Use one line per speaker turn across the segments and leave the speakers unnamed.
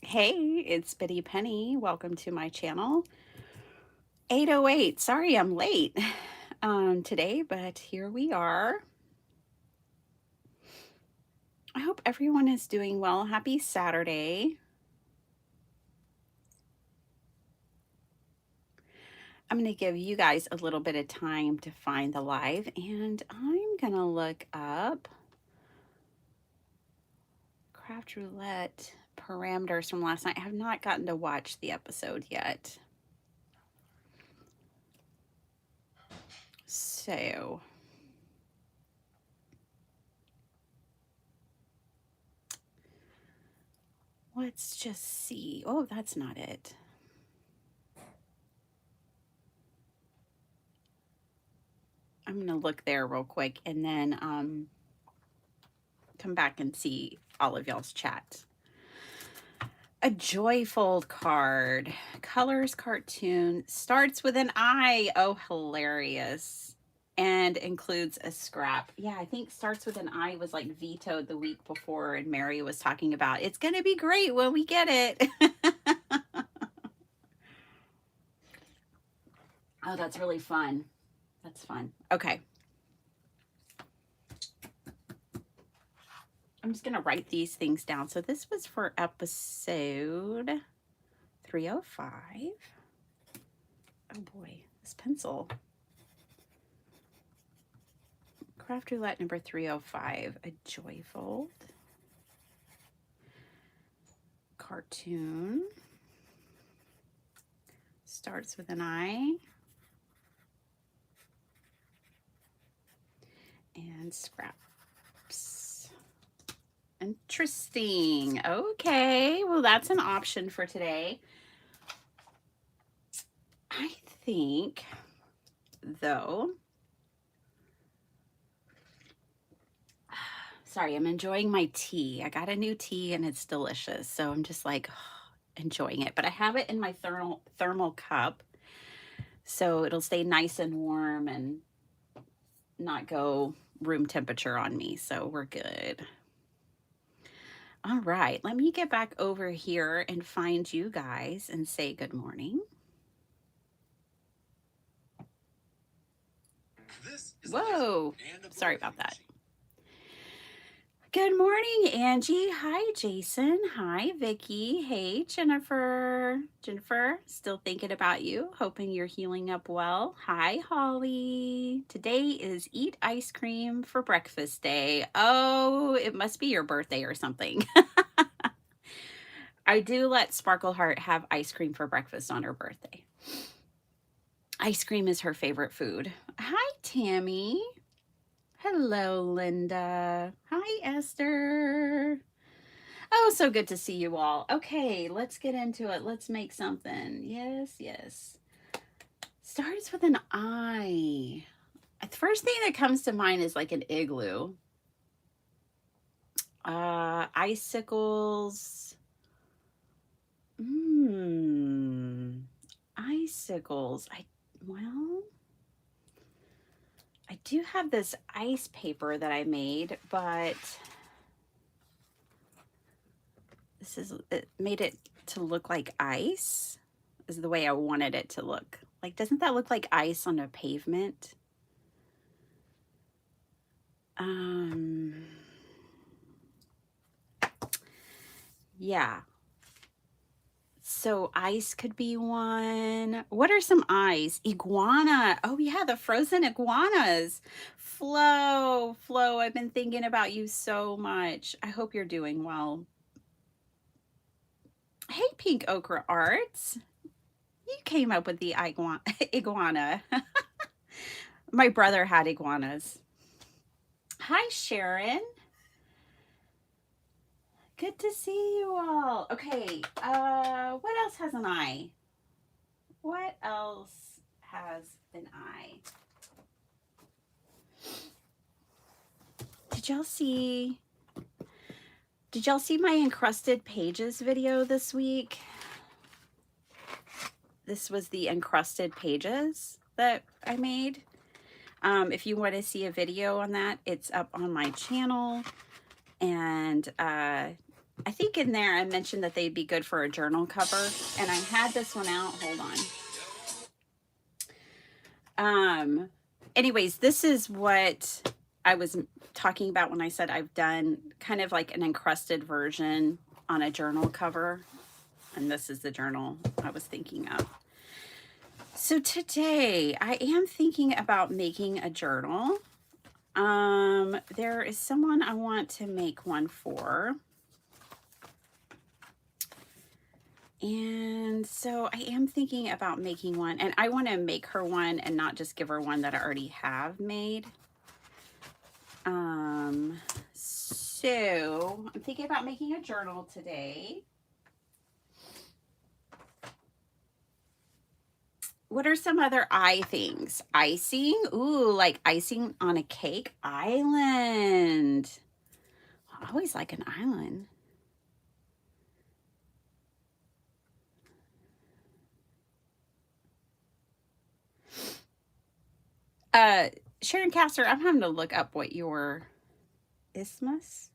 Hey, it's Bitty Penny. Welcome to my channel. 8:08. Sorry I'm late today, but here we are. I hope everyone is doing well. Happy Saturday. I'm going to give you guys a little bit of time to find the live, and I'm going to look up Craft Roulette parameters from last night. I have not gotten to watch the episode yet. So let's just see. Oh, that's not it. I'm going to look there real quick and then come back and see all of y'all's chat. A joyfold card. Colors cartoon. Starts with an I. Oh, hilarious. And includes a scrap. Yeah, I think starts with an I was like vetoed the week before, and Mary was talking about it's going to be great when we get it. Oh, that's really fun. That's fun. Okay. I'm just going to write these things down. So this was for episode 305. Oh boy, this pencil. Craft Roulette number 305, a joyfold. Cartoon. Starts with an I. And scraps. Interesting. Okay, well that's an option for today. I think, though, sorry, I'm enjoying my tea. I got a new tea and it's delicious, so I'm just like enjoying it. But I have it in my thermal cup, so it'll stay nice and warm and not go room temperature on me, so we're good. All right, let me get back over here and find you guys and say good morning. Whoa, sorry about that. Good morning, Angie. Hi, Jason. Hi, Vicky. Hey, Jennifer. Jennifer, still thinking about you. Hoping you're healing up well. Hi, Holly. Today is Eat Ice Cream for Breakfast Day. Oh, it must be your birthday or something. I do let Sparkleheart have ice cream for breakfast on her birthday. Ice cream is her favorite food. Hi, Tammy. Hello, Linda. Hi, Esther. Oh, so good to see you all. Okay, let's get into it. Let's make something. Yes, yes. Starts with an I. The first thing that comes to mind is like an igloo. Icicles. Icicles. I do have this ice paper that I made, but it made it to look like ice is the way I wanted it to look. Like, doesn't that look like ice on a pavement? Yeah. So ice could be one. What are some eyes? Iguana. Oh yeah, the frozen iguanas. Flo, I've been thinking about you so much. I hope you're doing well. Hey, Pink Ochre Arts. You came up with the iguana. My brother had iguanas. Hi, Sharon. Good to see you all. Okay, what else has an eye? What else has an eye? Did y'all see my encrusted pages video this week? This was the encrusted pages that I made. If you want to see a video on that, it's up on my channel. And I think in there I mentioned that they'd be good for a journal cover, and I had this one out. Hold on. Anyways, this is what I was talking about when I said I've done kind of like an encrusted version on a journal cover. And this is the journal I was thinking of. So today I am thinking about making a journal. There is someone I want to make one for. And so I am thinking about making one, and I want to make her one and not just give her one that I already have made. So I'm thinking about making a journal today. What are some other eye things? Icing? Ooh, like icing on a cake? Island. I always like an island. Sharon Castor, I'm having to look up what your isthmus?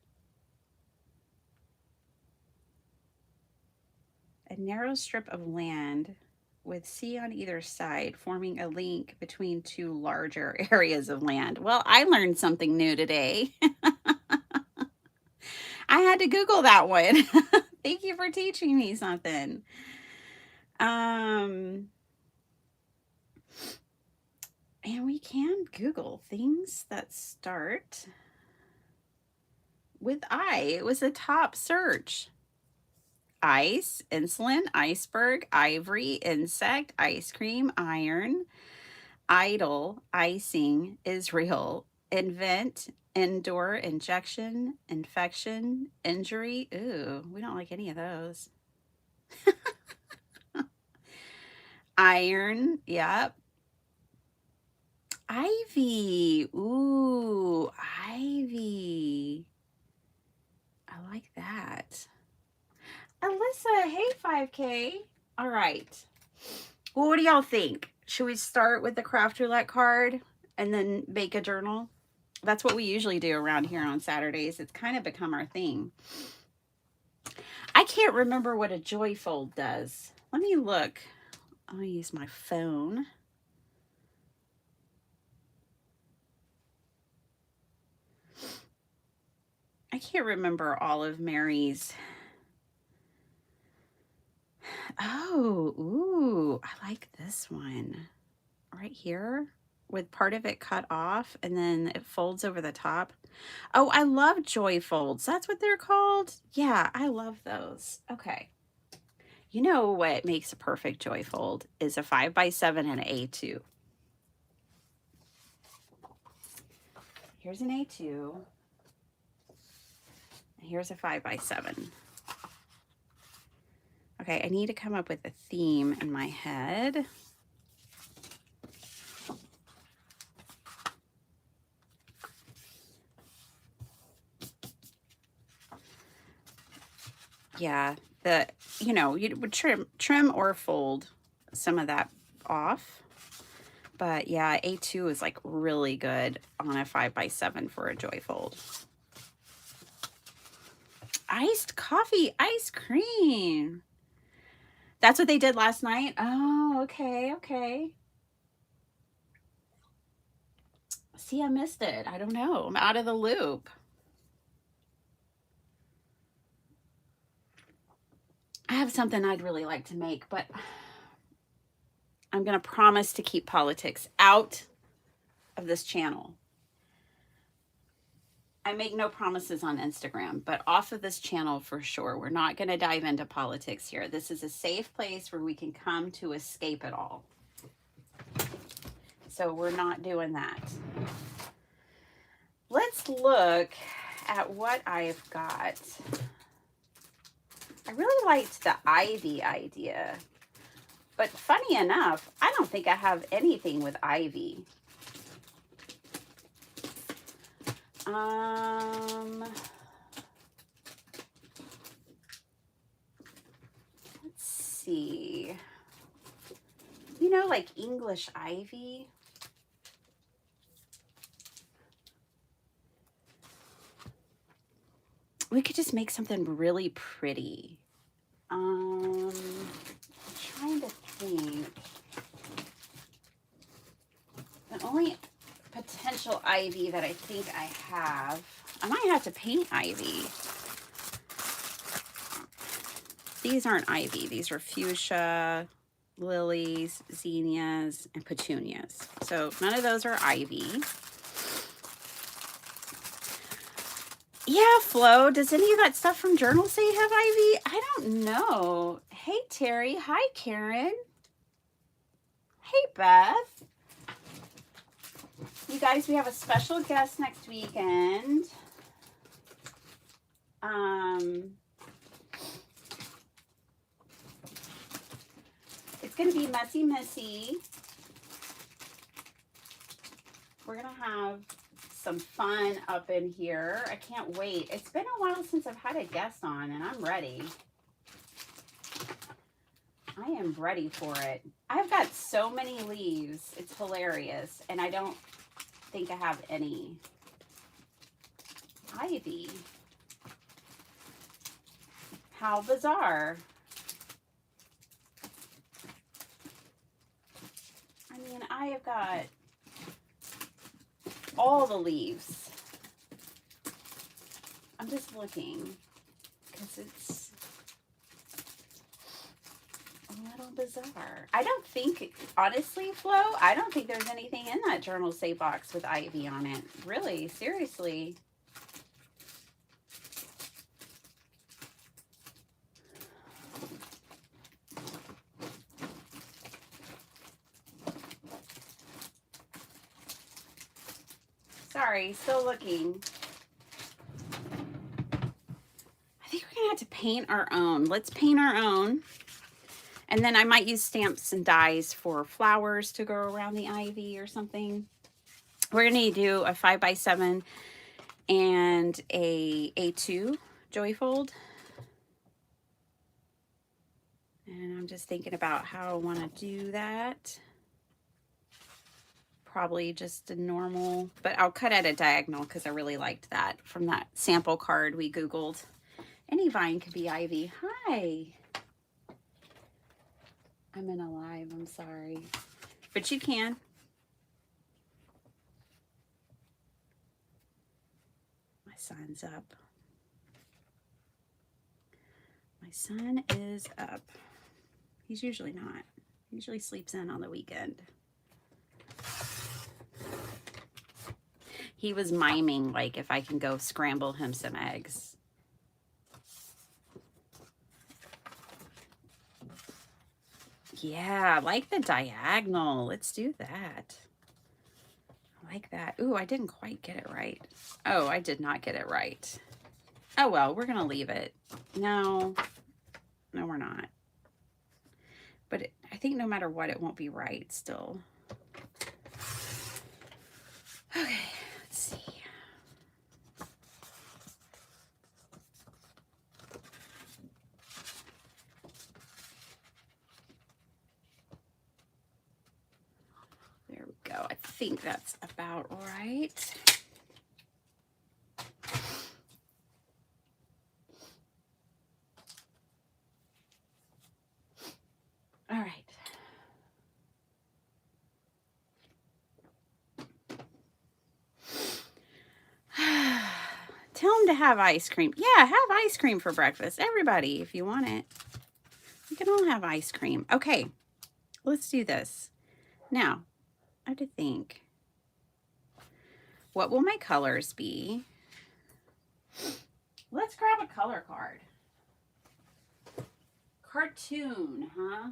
A narrow strip of land with sea on either side, forming a link between two larger areas of land. Well, I learned something new today. I had to Google that one. Thank you for teaching me something. And we can Google things that start with I. It was a top search. Ice, insulin, iceberg, ivory, insect, ice cream, iron, idle, icing, Israel, invent, indoor, injection, infection, injury. Ooh, we don't like any of those. Iron, yep. Ivy, ooh, ivy. I like that. Alyssa, hey 5K. All right. Well, what do y'all think? Should we start with the craft roulette card and then make a journal? That's what we usually do around here on Saturdays. It's kind of become our thing. I can't remember what a joyfold does. Let me look. I'm going to use my phone. I can't remember all of Mary's. Oh, ooh, I like this one right here with part of it cut off and then it folds over the top. Oh, I love joy folds. That's what they're called. Yeah, I love those. Okay. You know what makes a perfect joy fold is a 5x7 and an A2. Here's an A2. Here's a 5x7. Okay, I need to come up with a theme in my head. Yeah, you would trim or fold some of that off. But yeah, A2 is like really good on a 5x7 for a joy fold. Iced coffee ice cream. That's what they did last night? Oh, okay, okay. See, I missed it. I don't know. I'm out of the loop. I have something I'd really like to make, but I'm going to promise to keep politics out of this channel. I make no promises on Instagram, but off of this channel for sure. We're not going to dive into politics here. This is a safe place where we can come to escape it all. So we're not doing that. Let's look at what I've got. I really liked the ivy idea, but funny enough, I don't think I have anything with ivy. Let's see. You know, like English ivy. we could just make something really pretty. I'm trying to think. The only potential ivy that I think I have, I might have to paint ivy. These aren't ivy. These are fuchsia, lilies, zinnias, and petunias. So none of those are ivy. Yeah, Flo, does any of that stuff from Journal say have ivy? I don't know. Hey, Terry. Hi, Karen. Hey, Beth. You guys, we have a special guest next weekend. It's going to be Messy Missy. We're going to have some fun up in here. I can't wait. It's been a while since I've had a guest on, and I'm ready. I am ready for it. I've got so many leaves. It's hilarious, and I don't think I have any ivy. How bizarre. I mean, I have got all the leaves. I'm just looking because it's a little bizarre. I don't think, honestly, Flo, I don't think there's anything in that Journal Say box with ivy on it. Really, seriously. Sorry, still looking. I think we're gonna have to paint our own. Let's paint our own. And then I might use stamps and dies for flowers to go around the ivy or something. We're gonna do a 5x7 and a A2 joyfold. And I'm just thinking about how I wanna do that. Probably just a normal, but I'll cut at a diagonal because I really liked that from that sample card we Googled. Any vine could be ivy. Hi. I'm in a live, I'm sorry. But you can. My son's up. My son is up. He's usually not. He usually sleeps in on the weekend. He was miming, like, if I can go scramble him some eggs. Yeah, I like the diagonal. Let's do that. I like that. Ooh, I didn't quite get it right. Oh, I did not get it right. Oh, well, we're going to leave it. No, we're not. But I think no matter what, it won't be right still. Okay, let's see. There we go. I think that's about right. All right. Tell them to have ice cream. Yeah, have ice cream for breakfast. Everybody, if you want it. You can all have ice cream. Okay, let's do this. Now, I have to think. What will my colors be? Let's grab a color card. Cartoon, huh?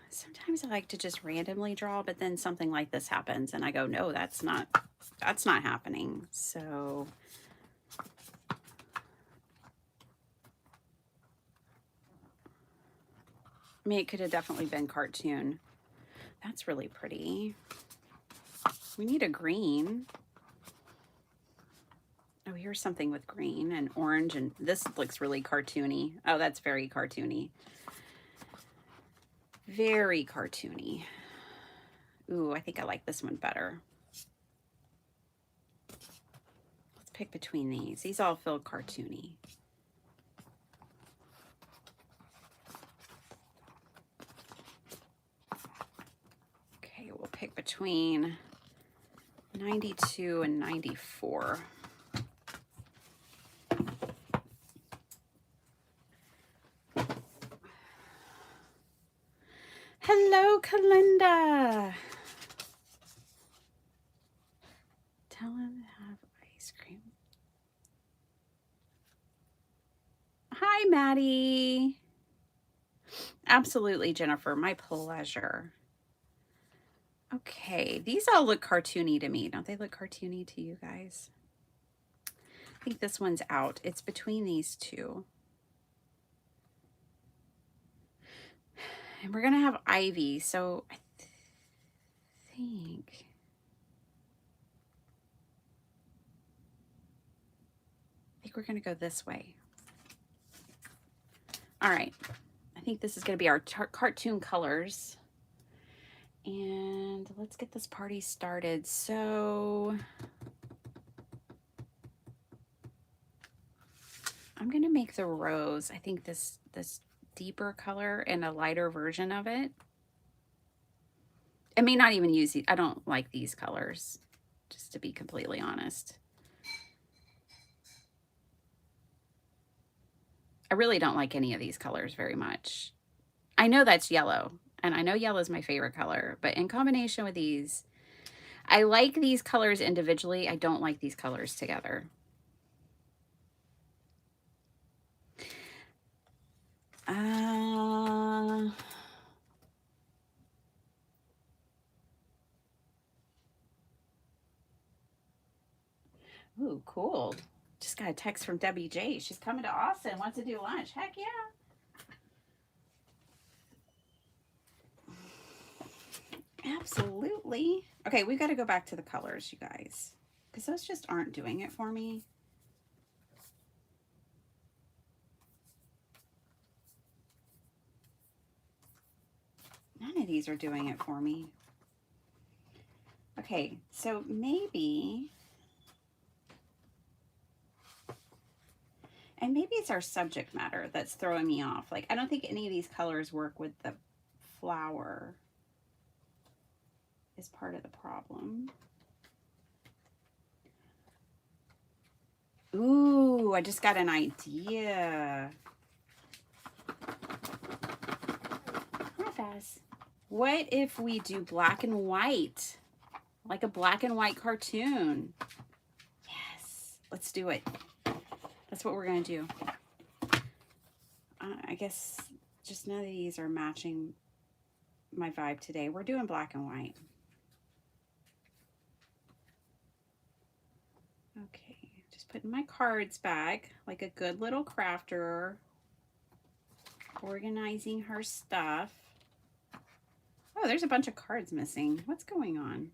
Sometimes I like to just randomly draw, but then something like this happens and I go, no, that's not happening. So I mean, it could have definitely been cartoon. That's really pretty. We need a green. Oh, here's something with green and orange, and this looks really cartoony. Oh, that's very cartoony. Very cartoony. Ooh, I think I like this one better. Let's pick between these. These all feel cartoony. Okay, we'll pick between 92 and 94. Hello, Kalinda. Tell him to have ice cream. Hi, Maddie. Absolutely, Jennifer. My pleasure. Okay, these all look cartoony to me. Don't they look cartoony to you guys? I think this one's out. It's between these two. And we're going to have ivy, so I think we're going to go this way. All right. I think this is going to be our cartoon colors. And let's get this party started. So I'm going to make the rose, I think this deeper color and a lighter version of it. I may not even use these. I don't like these colors, just to be completely honest. I really don't like any of these colors very much. I know that's yellow, and I know yellow is my favorite color, but in combination with these, I like these colors individually. I don't like these colors together. Ooh, cool. Just got a text from Debbie J. She's coming to Austin, wants to do lunch. Heck yeah. Absolutely. Okay, we've got to go back to the colors, you guys, because those just aren't doing it for me. None of these are doing it for me. Okay, so maybe, and maybe it's our subject matter that's throwing me off. Like, I don't think any of these colors work with the flower is part of the problem. Ooh, I just got an idea. Hi, Faz. What if we do black and white? Like a black and white cartoon. Yes, let's do it. That's what we're going to do. I guess just none of these are matching my vibe today. We're doing black and white. Okay, just putting my cards back like a good little crafter. Organizing her stuff. Oh, there's a bunch of cards missing. What's going on?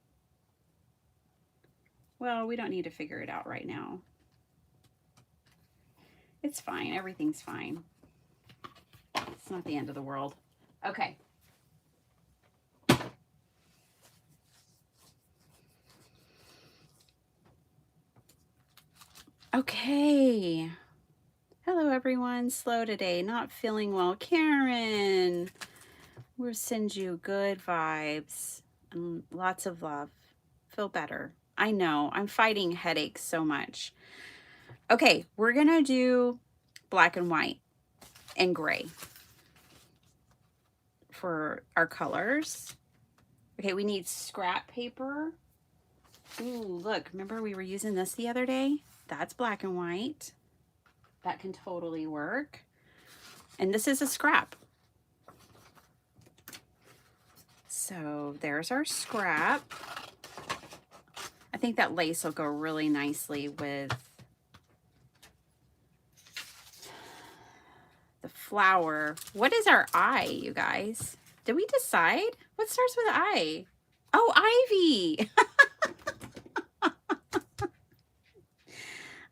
Well, we don't need to figure it out right now. It's fine. Everything's fine. It's not the end of the world. Okay. Okay. Hello, everyone. Slow today. Not feeling well. Karen, we'll send you good vibes and lots of love. Feel better. I know. I'm fighting headaches so much. Okay, we're going to do black and white and gray for our colors. Okay, we need scrap paper. Ooh, look, remember we were using this the other day? That's black and white. That can totally work. And this is a scrap. So there's our scrap. I think that lace will go really nicely with the flower. What is our eye, you guys? Did we decide? What starts with I? Oh, Ivy.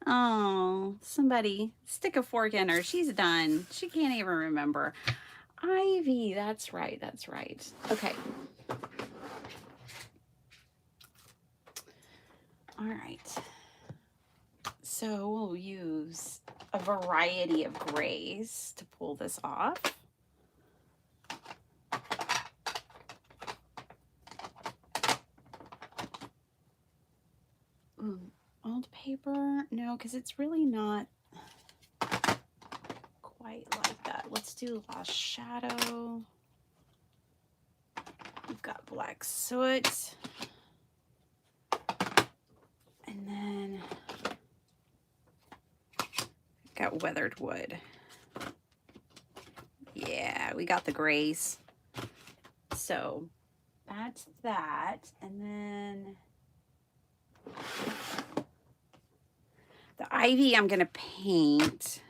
Oh, somebody stick a fork in her. She's done. She can't even remember. ivy. That's right. That's right. Okay. All right. So we'll use a variety of grays to pull this off. Ooh, old paper? No, because it's really not quite like that. Let's do Lost Shadow. We've got black soot. And then we've got weathered wood. Yeah, we got the grays. So that's that. And then the ivy I'm going to paint.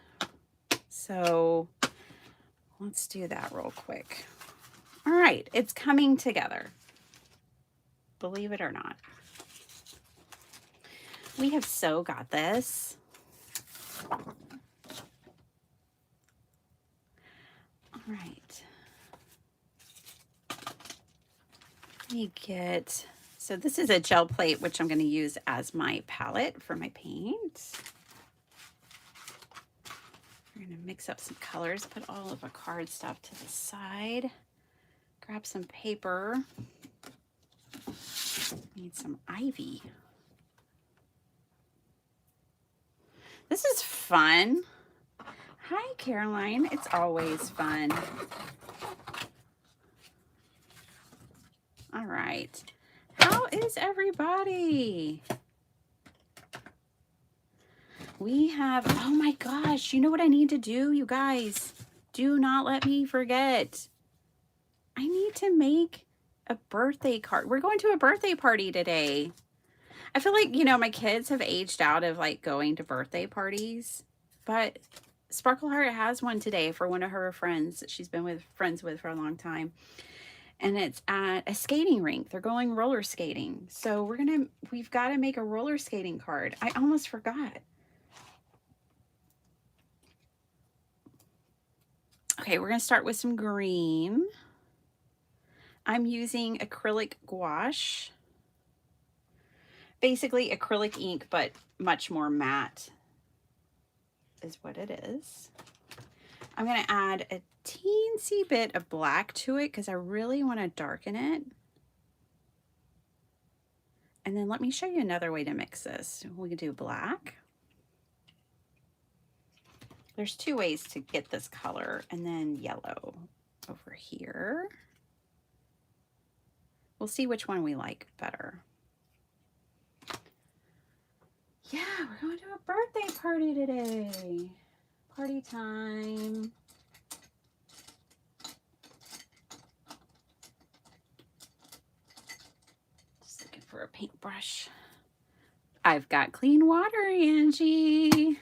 So let's do that real quick. All right, it's coming together. Believe it or not. We have so got this. All right. Let me get, so this is a gel plate, which I'm going to use as my palette for my paint. We're going to mix up some colors, put all of our card stuff to the side. Grab some paper. Need some ivy. This is fun. Hi, Caroline. It's always fun. All right. How is everybody? We have, oh my gosh, you know what I need to do, you guys? Do not let me forget. I need to make a birthday card. We're going to a birthday party today. I feel like, you know, my kids have aged out of like going to birthday parties, but Sparkle Heart has one today for one of her friends that she's been friends with for a long time. And it's at a skating rink. They're going roller skating. So we've got to make a roller skating card. I almost forgot. Okay, we're going to start with some green. I'm using acrylic gouache. Basically acrylic ink, but much more matte is what it is. I'm going to add a teensy bit of black to it because I really want to darken it. And then let me show you another way to mix this. We can do black. There's two ways to get this color, and then yellow over here. We'll see which one we like better. Yeah, we're going to a birthday party today. Party time. Just looking for a paintbrush. I've got clean water, Angie.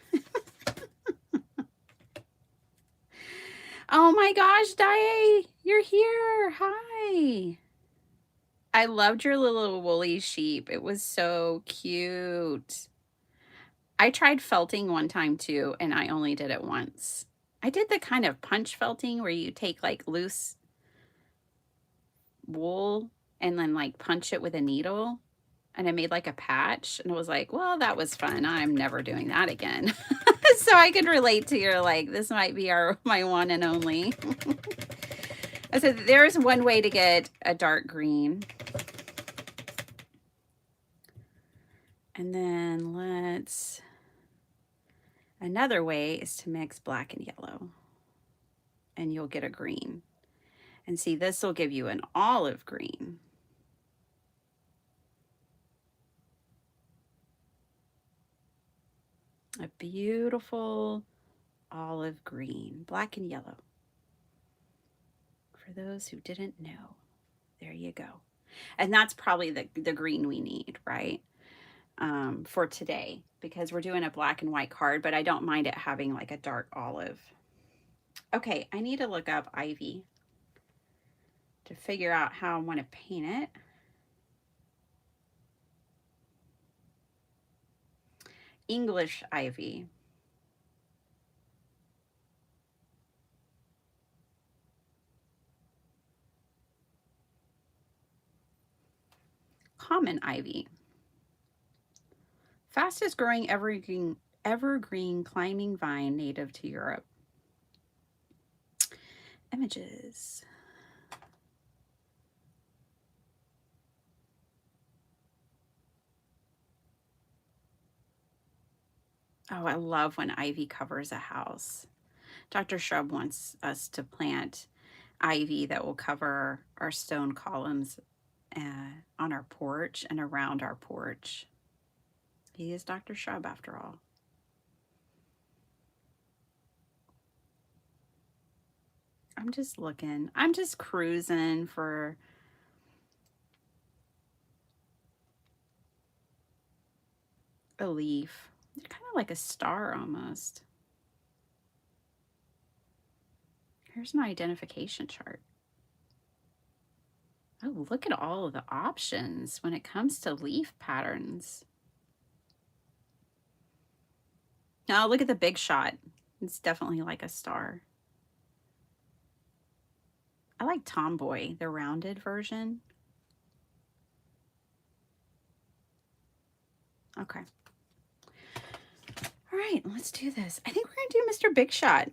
Oh my gosh, Dae, you're here. Hi. I loved your little woolly sheep. It was so cute. I tried felting one time too, and I only did it once. I did the kind of punch felting where you take like loose wool and then like punch it with a needle, and I made like a patch, and it was like, well, that was fun. I'm never doing that again. So I could relate to your like, this might be my one and only. So there's one way to get a dark green. And then another way is to mix black and yellow, and you'll get a green. And see, this will give you an olive green. A beautiful olive green, black and yellow. For those who didn't know, there you go. And that's probably the green we need, right? For today, because we're doing a black and white card, but I don't mind it having like a dark olive. Okay, I need to look up ivy to figure out how I want to paint it. English ivy. common ivy. Fastest growing evergreen climbing vine native to Europe. Images. Oh, I love when ivy covers a house. Dr. Shrub wants us to plant ivy that will cover our stone columns on our porch and around our porch. He is Dr. Shrub after all. I'm just looking. I'm just cruising for a leaf. They're kind of like a star almost. Here's my identification chart. Oh, look at all of the options when it comes to leaf patterns. Oh, look at the big shot. It's definitely like a star. I like Tomboy, the rounded version. Okay. All right, let's do this. I think we're going to do Mr. Big Shot.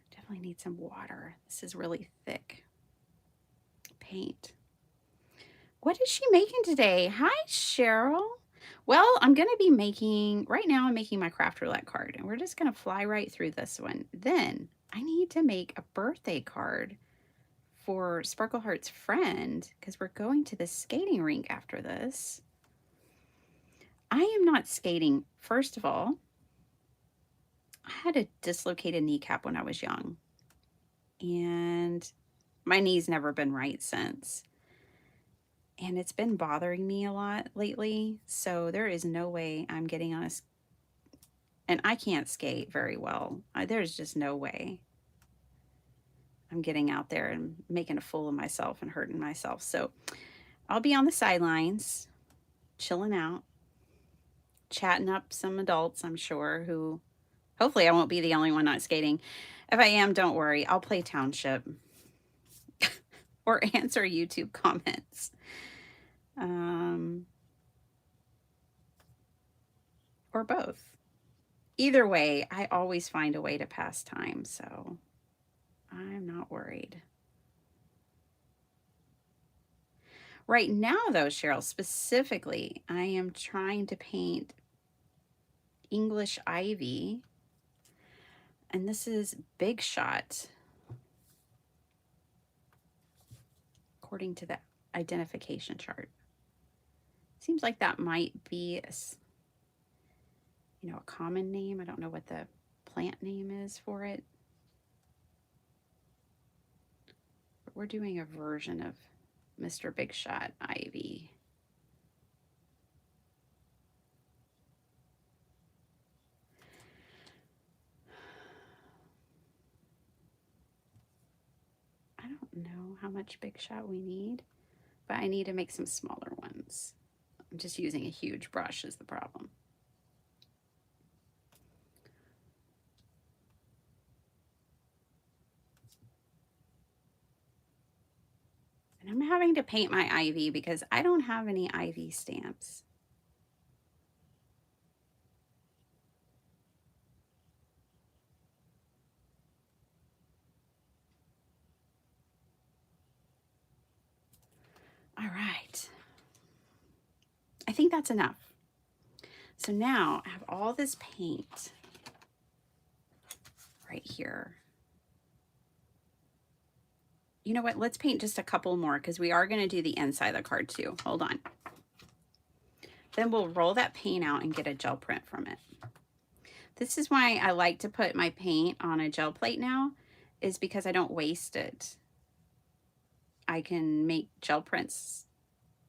Definitely need some water. This is really thick paint. What is she making today? Hi, Cheryl. Well, I'm going to be making, right now I'm making my craft roulette card, and we're just going to fly right through this one. Then I need to make a birthday card for Sparkle Heart's friend because we're going to the skating rink after this. I am not skating. First of all, I had a dislocated kneecap when I was young, and my knee's never been right since. And it's been bothering me a lot lately, so there is no way I'm getting on and I can't skate very well. There's just no way I'm getting out there and making a fool of myself and hurting myself. So I'll be on the sidelines, chilling out, chatting up some adults, I'm sure, who hopefully I won't be the only one not skating. If I am, don't worry, I'll play township or answer YouTube comments. Or both. Either way, I always find a way to pass time, so I'm not worried. Right now, though, Cheryl, specifically, I am trying to paint English ivy, and this is Big Shot, according to the identification chart. Seems like that might be a common name. I don't know what the plant name is for it. But we're doing a version of Mr. Big Shot ivy. I don't know how much Big Shot we need, but I need to make some smaller ones. I'm just using a huge brush is the problem. And I'm having to paint my ivy because I don't have any ivy stamps. All right. I think that's enough. So now I have all this paint right here. You know what? Let's paint just a couple more because we are going to do the inside of the card too. Hold on. Then we'll roll that paint out and get a gel print from it. This is why I like to put my paint on a gel plate now, is because I don't waste it. I can make gel prints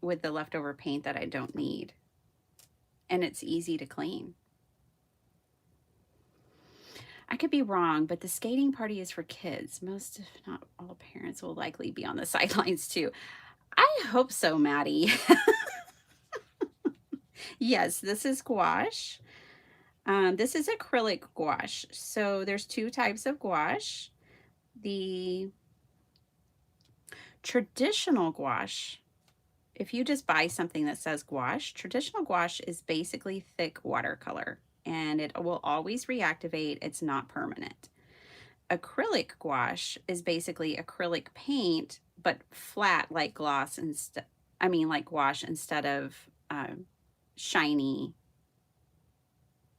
with the leftover paint that I don't need. And it's easy to clean. I could be wrong, but the skating party is for kids. Most, if not all, parents will likely be on the sidelines too. I hope so, Maddie. Yes, this is gouache. This is acrylic gouache. So there's two types of gouache. The traditional gouache, if you just buy something that says gouache, traditional gouache is basically thick watercolor and it will always reactivate. It's not permanent. Acrylic gouache is basically acrylic paint, but flat like gloss instead. I mean, like gouache instead of shiny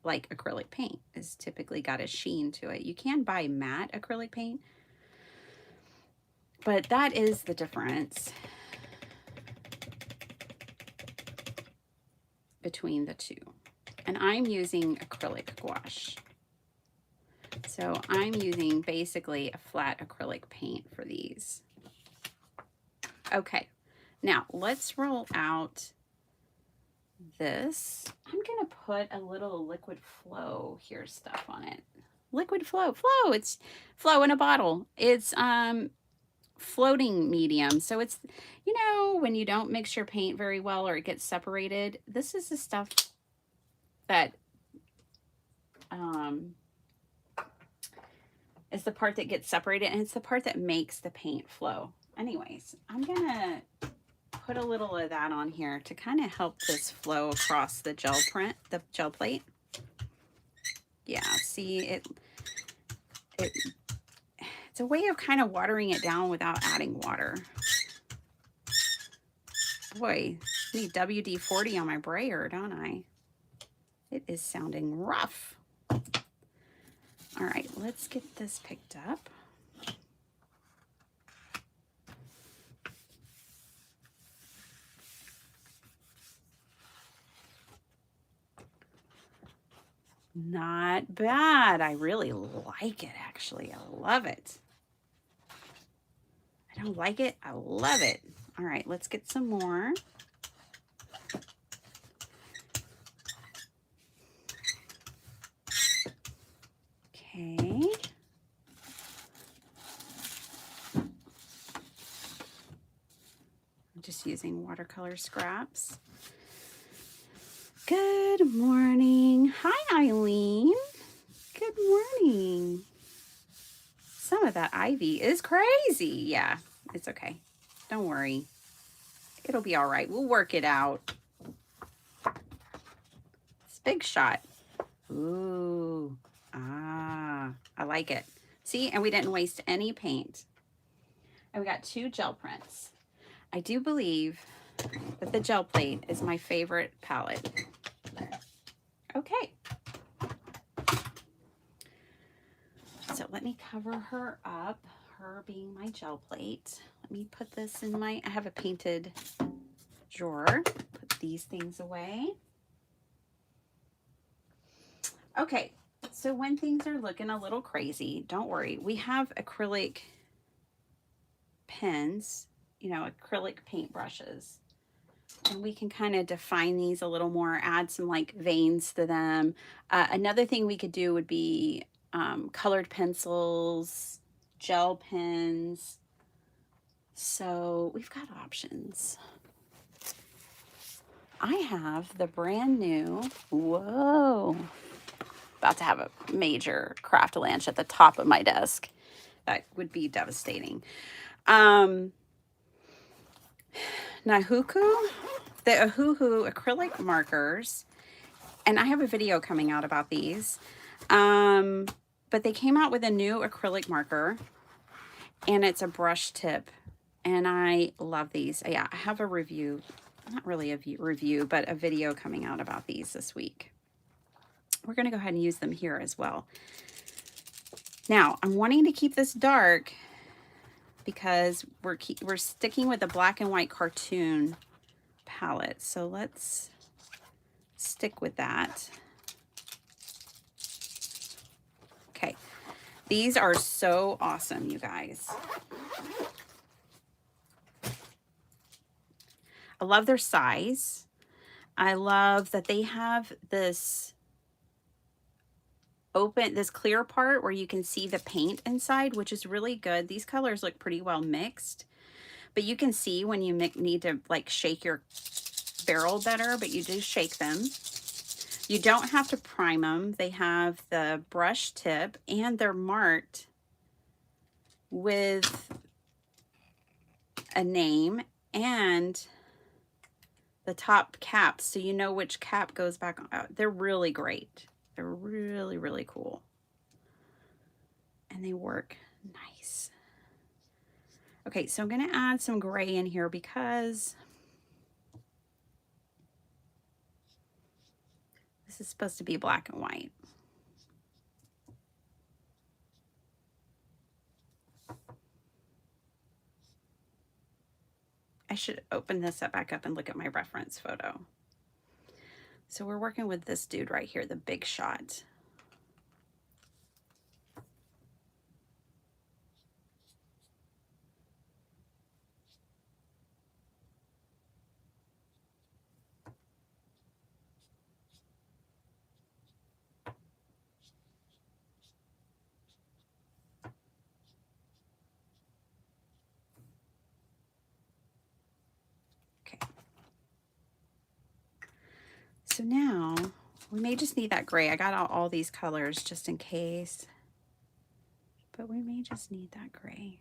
like acrylic paint. Is typically got a sheen to it. You can buy matte acrylic paint, but that is the difference between the two. And I'm using acrylic gouache. So I'm using basically a flat acrylic paint for these. Okay, now let's roll out this. I'm gonna put a little liquid flow here stuff on it. Liquid flow, it's flow in a bottle. It's floating medium. So it's, you know, when you don't mix your paint very well or it gets separated, this is the stuff that is the part that gets separated, and it's the part that makes the paint flow. Anyways, I'm gonna put a little of that on here to kind of help this flow across the gel print, the gel plate. Yeah, see it's a way of kind of watering it down without adding water. Boy, I need WD-40 on my brayer, don't I? It is sounding rough. All right, let's get this picked up. Not bad. I really like it, actually. I love it. I don't like it. I love it. All right, let's get some more. Okay. I'm just using watercolor scraps. Good morning. Hi, Eileen. Good morning. Some of that ivy is crazy. Yeah, it's okay. Don't worry. It'll be all right. We'll work it out. It's Big Shot. Ooh. Ah, I like it. See, and we didn't waste any paint. And we got 2 gel prints. I do believe that the gel plate is my favorite palette. Okay. So let me cover her up, her being my gel plate. Let me put this in I have a painted drawer. Put these things away. Okay, so when things are looking a little crazy, don't worry. We have acrylic pens, you know, acrylic paint brushes. And we can kind of define these a little more, add some like veins to them. Another thing we could do would be colored pencils, gel pens. So we've got options. I have the brand new, whoa, about to have a major craft lunch at the top of my desk. That would be devastating. Nahuku, the Ohuhu acrylic markers, and I have a video coming out about these, but they came out with a new acrylic marker, and it's a brush tip, and I love these. Yeah, I have a review, not really a review, but a video coming out about these this week. We're going to go ahead and use them here as well. Now, I'm wanting to keep this dark because we're sticking with the black and white cartoon palette. So let's stick with that. Okay. These are so awesome, you guys. I love their size. I love that they have this open, this clear part where you can see the paint inside, which is really good. These colors look pretty well mixed, but you can see when you need to like shake your barrel better, but you do shake them. You don't have to prime them. They have the brush tip and they're marked with a name and the top caps, so you know which cap goes back on. They're really great. They're really, really cool. And they work nice. Okay, so I'm going to add some gray in here because this is supposed to be black and white. I should open this up back up and look at my reference photo. So we're working with this dude right here, the Big Shot. Okay. So now we may just need that gray. I got out all these colors just in case, but we may just need that gray.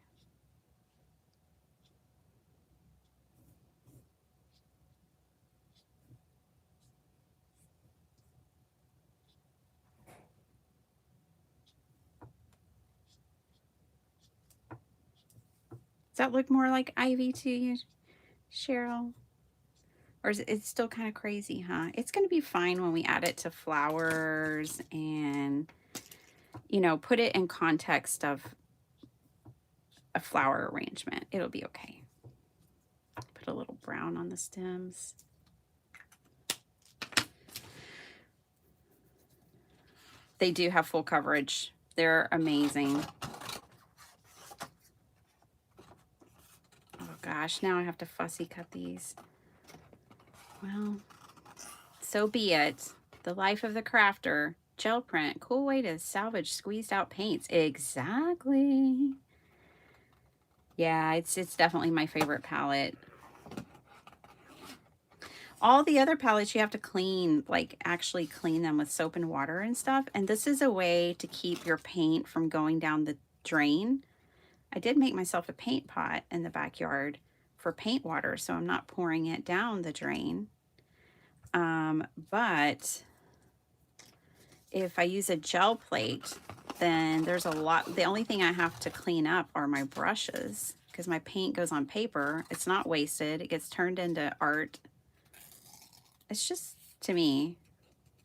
Does that look more like Ivy to you, Cheryl? Or is it still kind of crazy, huh? It's going to be fine when we add it to flowers and, you know, put it in context of a flower arrangement. It'll be okay. Put a little brown on the stems. They do have full coverage. They're amazing. Oh gosh, now I have to fussy cut these. Well, so be it. The life of the crafter. Gel print, cool way to salvage squeezed out paints. Exactly. Yeah, it's definitely my favorite palette. All the other palettes you have to clean, like actually clean them with soap and water and stuff. And this is a way to keep your paint from going down the drain. I did make myself a paint pot in the backyard for paint water, so I'm not pouring it down the drain. But if I use a gel plate, then there's a lot. The only thing I have to clean up are my brushes because my paint goes on paper. It's not wasted. It gets turned into art. It's just, to me,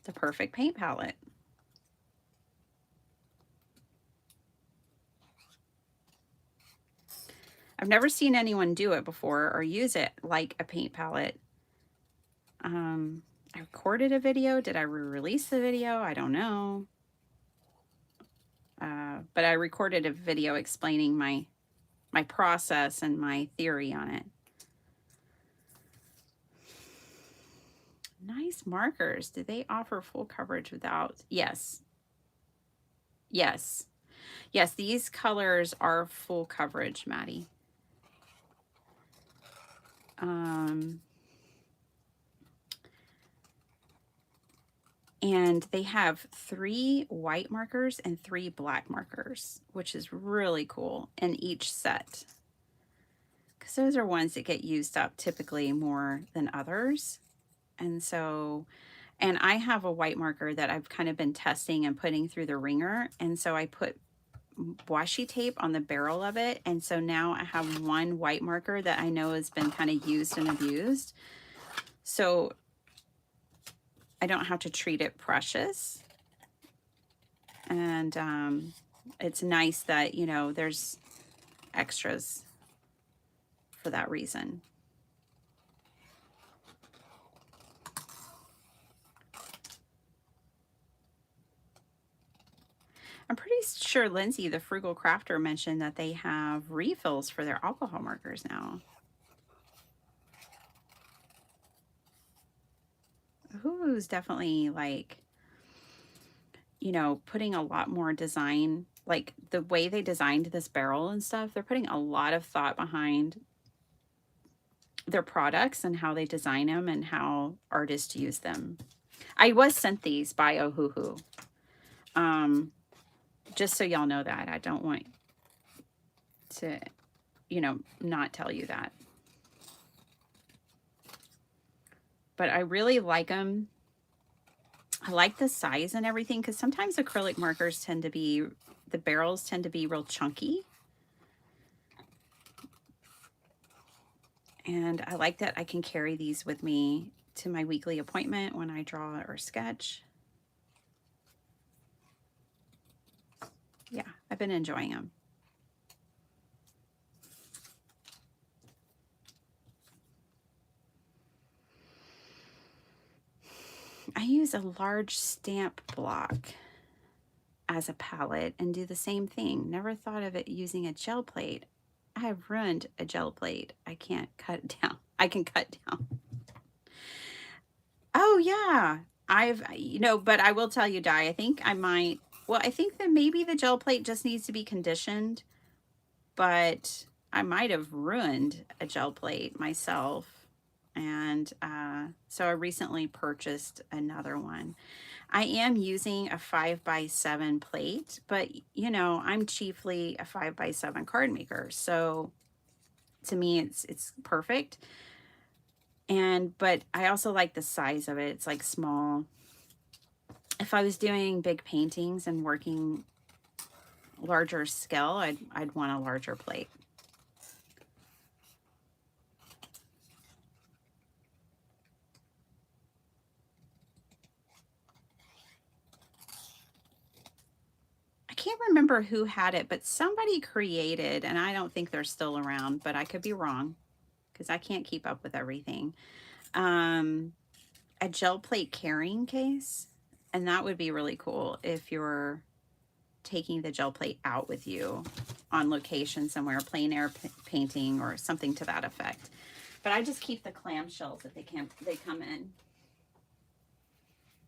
the perfect paint palette. I've never seen anyone do it before or use it like a paint palette. I recorded a video. Did I re-release the video? I don't know. But I recorded a video explaining my process and my theory on it. Nice markers. Do they offer full coverage without? Yes. Yes. Yes, these colors are full coverage, Maddie. And they have 3 white markers and 3 black markers, which is really cool in each set. Because those are ones that get used up typically more than others. And so, and I have a white marker that I've kind of been testing and putting through the wringer. And so I put washi tape on the barrel of it. And so now I have one white marker that I know has been kind of used and abused. So I don't have to treat it precious. And it's nice that, you know, there's extras for that reason. I'm pretty sure Lindsay, the frugal crafter, mentioned that they have refills for their alcohol markers now. Who's definitely like you know, putting a lot more design, like the way they designed this barrel and stuff, they're putting a lot of thought behind their products and how they design them and how artists use them. I was sent these by Ohuhu. Just so y'all know that. I don't want to, you know, not tell you that. But I really like them. I like the size and everything, because sometimes acrylic markers tend to be, the barrels tend to be real chunky. And I like that I can carry these with me to my weekly appointment when I draw or sketch. Yeah, I've been enjoying them. I use a large stamp block as a palette and do the same thing. Never thought of it using a gel plate. I have ruined a gel plate. I can't cut it down. I can cut down. Oh yeah, you know, but I will tell you, Di, I think I might, well, I think that maybe the gel plate just needs to be conditioned, but I might have ruined a gel plate myself. And so I recently purchased another one. I am using a 5x7 plate, but you know, I'm chiefly a 5x7 card maker. So to me, it's perfect. But I also like the size of it. It's like small. If I was doing big paintings and working larger scale, I'd want a larger plate. I can't remember who had it, but somebody created, and I don't think they're still around, but I could be wrong because I can't keep up with everything. A gel plate carrying case, and that would be really cool if you're taking the gel plate out with you on location somewhere, plein air painting or something to that effect. But I just keep the clamshells that they come in.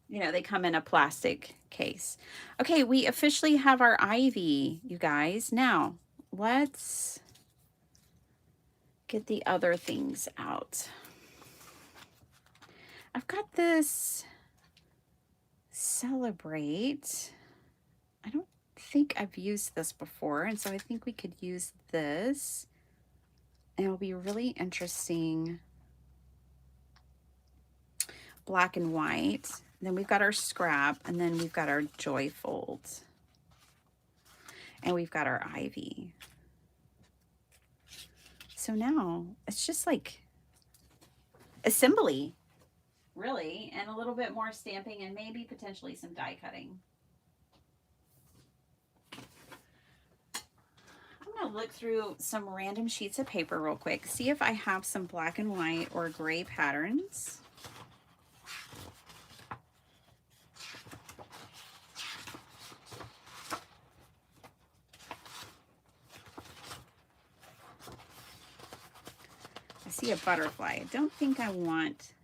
You know, they come in a plastic case. Okay, we officially have our ivy, you guys. Now, let's get the other things out. I've got this Celebrate. I don't think I've used this before, and so I think we could use this. And it'll be really interesting. Black and white. Then we've got our scrap, and then we've got our joyfold. And we've got our ivy. So now it's just like assembly, really, and a little bit more stamping and maybe potentially some die cutting. I'm going to look through some random sheets of paper real quick, see if I have some black and white or gray patterns. I see a butterfly. I don't think I want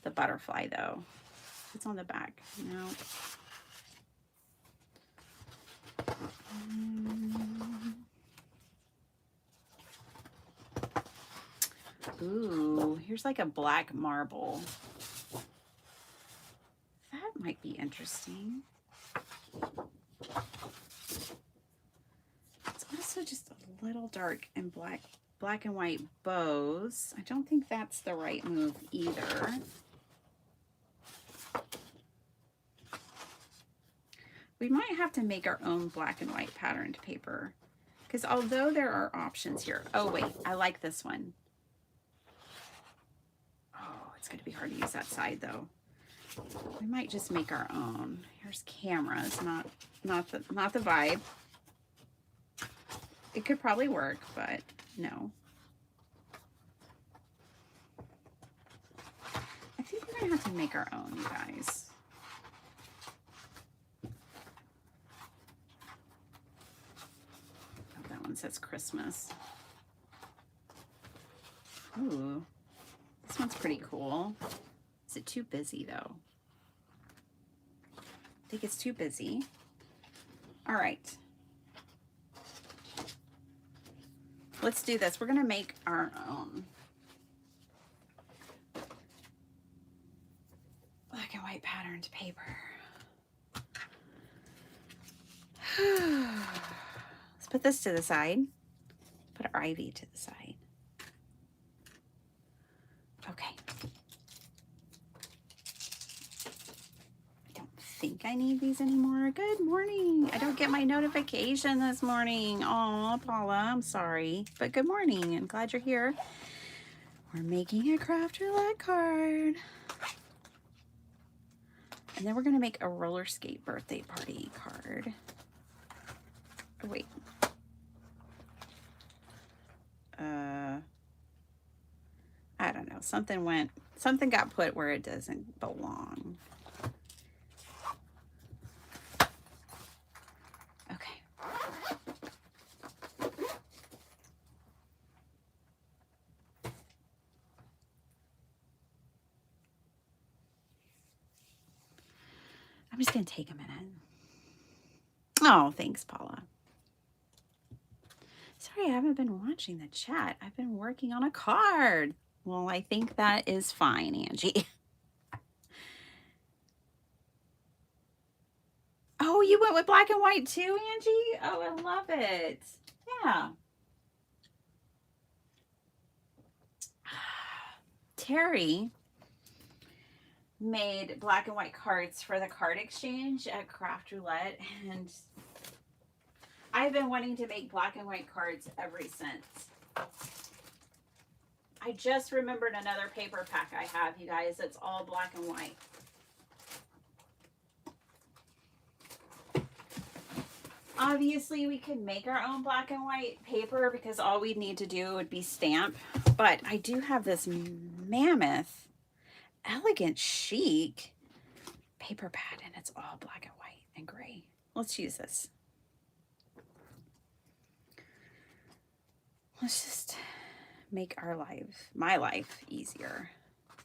the butterfly though. It's on the back. No. Ooh, here's like a black marble. That might be interesting. It's also just a little dark and black and white bows. I don't think that's the right move either. We might have to make our own black and white patterned paper, because although there are options here. Oh wait, I like this one. Oh, it's going to be hard to use that side though. We might just make our own. Here's cameras, not the vibe. It could probably work, but no. I think we're gonna have to make our own, you guys. Oh, that one says Christmas. Ooh, this one's pretty cool. Is it too busy though? think it's too busy. All right. Let's do this. We're going to make our own black and white patterned paper. Let's put this to the side. Put our ivy to the side. Okay. I don't think I need these anymore. Good morning. I don't get my notification this morning. Oh, Paula, I'm sorry. But good morning. I'm glad you're here. We're making a craft roulette card. And then we're going to make a roller skate birthday party card. Oh, wait. I don't know. Something got put where it doesn't belong. Okay. I'm just going to take a minute. Oh, thanks, Paula. Sorry, I haven't been watching the chat. I've been working on a card. Well, I think that is fine, Angie. Oh, you went with black and white too, Angie? Oh, I love it. Yeah. Terry made black and white cards for the card exchange at Craft Roulette, and I've been wanting to make black and white cards ever since. I just remembered another paper pack I have, you guys. It's all black and white. Obviously, we could make our own black and white paper because all we'd need to do would be stamp. But I do have this mammoth, elegant, chic paper pad, and it's all black and white and gray. Let's use this. Let's just make my life easier.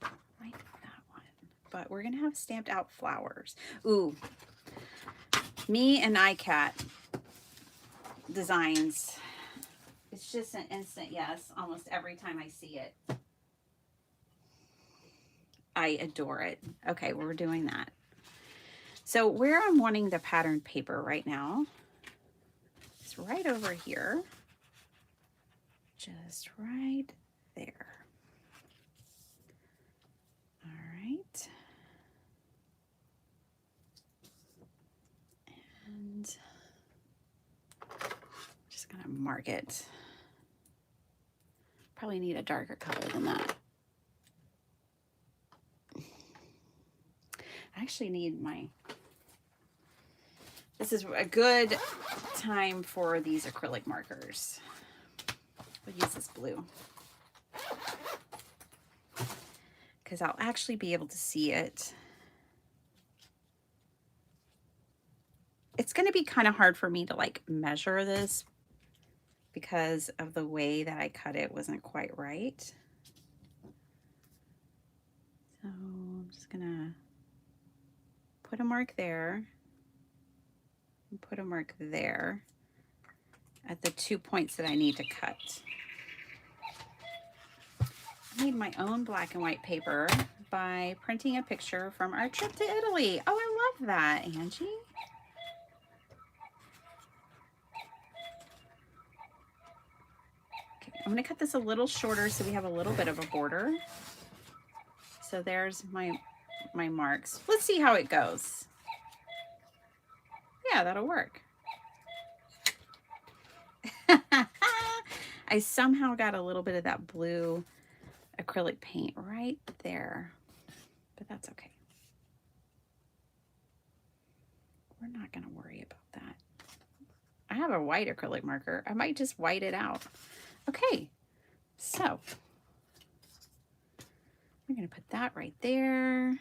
Like that one. But we're gonna have stamped out flowers. Ooh, me and iCat designs. It's just an instant yes almost every time I see it. I adore it. Okay, we're doing that. So where I'm wanting the patterned paper right now is right over here. Just right there. All right. And I'm just gonna mark it. Probably need a darker color than that. I actually need this is a good time for these acrylic markers. We'll use this blue because I'll actually be able to see it. It's going to be kind of hard for me to like measure this because of the way that I cut it wasn't quite right. So I'm just going to put a mark there and put a mark there at the 2 points that I need to cut. I made my own black and white paper by printing a picture from our trip to Italy. Oh, I love that, Angie. Okay, I'm going to cut this a little shorter so we have a little bit of a border. So there's my marks. Let's see how it goes. Yeah, that'll work. I somehow got a little bit of that blue acrylic paint right there, but that's okay. We're not going to worry about that. I have a white acrylic marker. I might just white it out. Okay, so we're going to put that right there.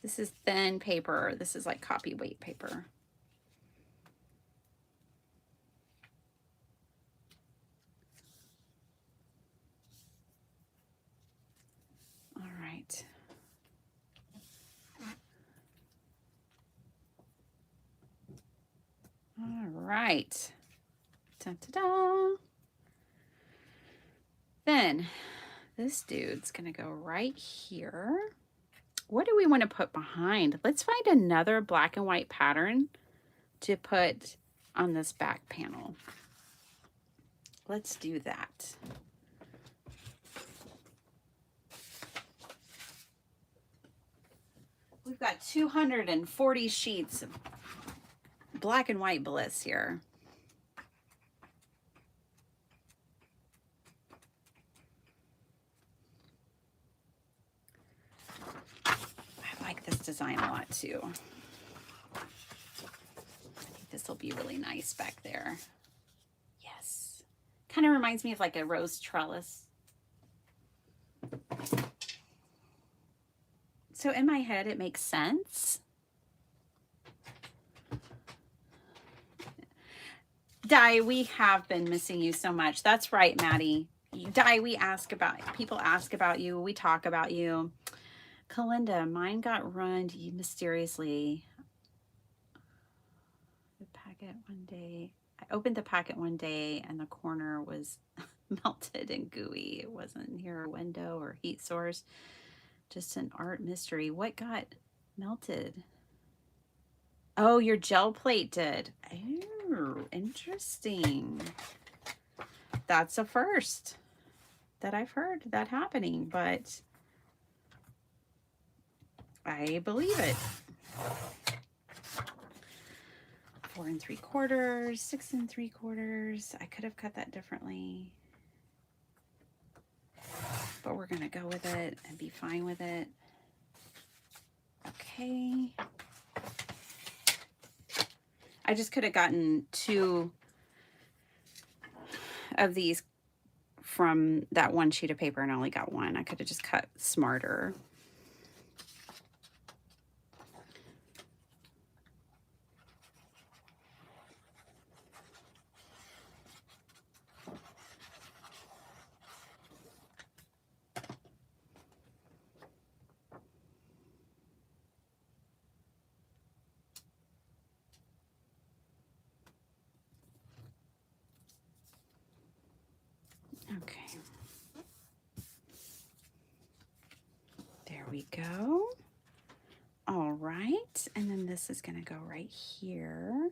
This is thin paper. This is like copy weight paper. right. Da-da-da. Then this dude's going to go right here. What do we want to put behind? Let's find another black and white pattern to put on this back panel. Let's do that. We've got 240 sheets of black and white bliss here. I like this design a lot too. I think this will be really nice back there. Yes. Kind of reminds me of like a rose trellis. So in my head, it makes sense. Di, we have been missing you so much. That's right, Maddie. Di, people ask about you. We talk about you. Kalinda, mine got ruined mysteriously. The packet one day. I opened the packet one day and the corner was melted and gooey. It wasn't near a window or heat source. Just an art mystery. What got melted? Oh, your gel plate did. Oh, interesting. That's a first that I've heard that happening, but I believe it. 4 3/4, 6 3/4. I could have cut that differently, but we're gonna go with it and be fine with it. Okay. I just could have gotten 2 of these from that one sheet of paper and I only got 1. I could have just cut smarter. Okay. There we go. All right. And then this is going to go right here.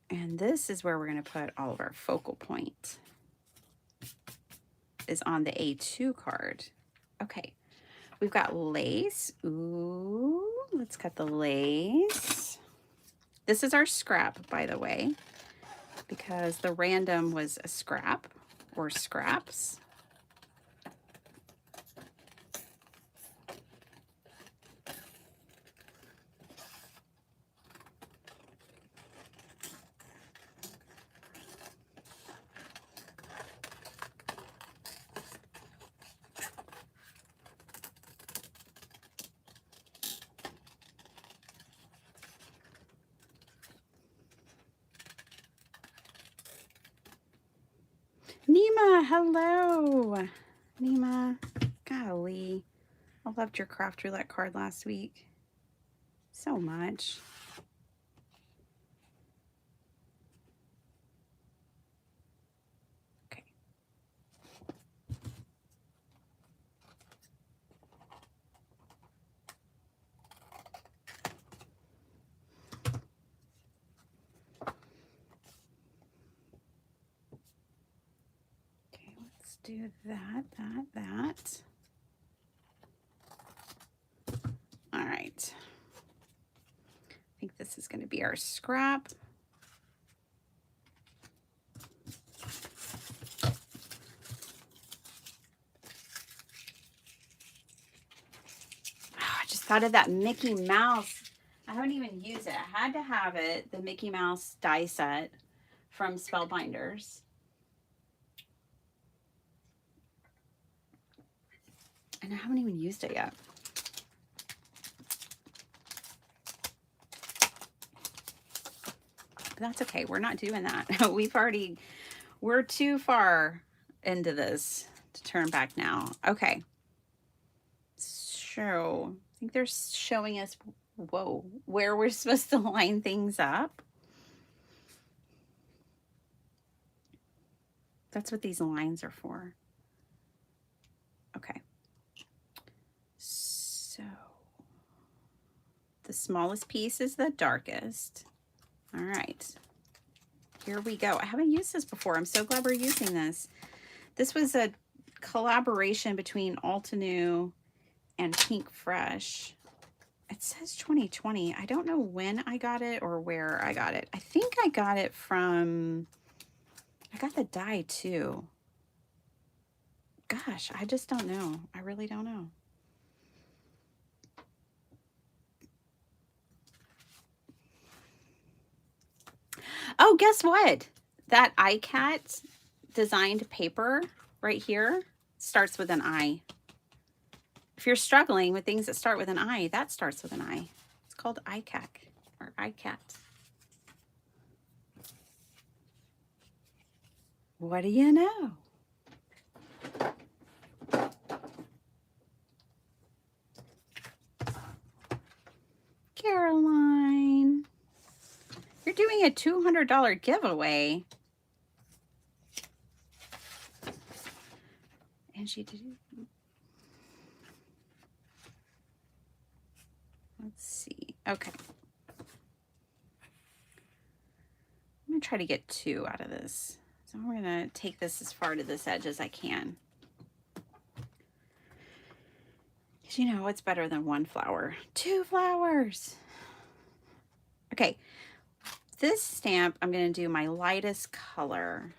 And this is where we're going to put all of our focal point. Is on the A2 card. Okay. We've got lace. Ooh, let's cut the lace. This is our scrap, by the way, because the random was a scrap or scraps. Nima, hello. Nima, golly. I loved your craft roulette card last week so much. Okay. Okay, let's do that. All right. I think this is going to be our scrap. I just thought of that Mickey Mouse. I haven't even used it. I had to have it, the Mickey Mouse die set from Spellbinders. And I haven't even used it yet. But that's okay. We're not doing that. We're too far into this to turn back now. Okay. So I think they're showing us, whoa, where we're supposed to line things up. That's what these lines are for. Okay. So the smallest piece is the darkest. All right. Here we go. I haven't used this before. I'm so glad we're using this. This was a collaboration between Altenew and Pink Fresh. It says 2020. I don't know when I got it or where I got it. I think I got it from, I got the die too. Gosh, I just don't know. I really don't know. Oh, guess what? That iCat designed paper right here starts with an I. If you're struggling with things that start with an I, that starts with an I. It's called iCat or iCat. What do you know? Caroline, you're doing a $200 giveaway. And she did. Let's see. Okay. I'm going to try to get 2 out of this. So I'm going to take this as far to this edge as I can. Because you know what's better than 1 flower? 2 flowers. Okay. This stamp, I'm going to do my lightest color.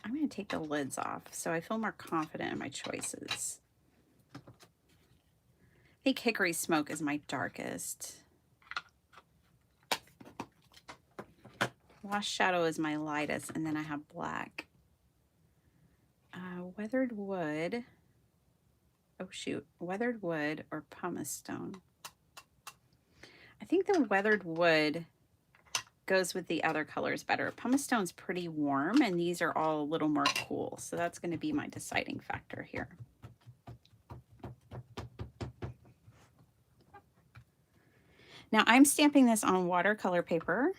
I'm going to take the lids off so I feel more confident in my choices. I think Hickory Smoke is my darkest. Lost Shadow is my lightest, and then I have black. Weathered Wood. Oh shoot, Weathered Wood or Pumice Stone. I think the Weathered Wood goes with the other colors better. Pumice Stone's pretty warm, and these are all a little more cool. So that's going to be my deciding factor here. Now I'm stamping this on watercolor paper.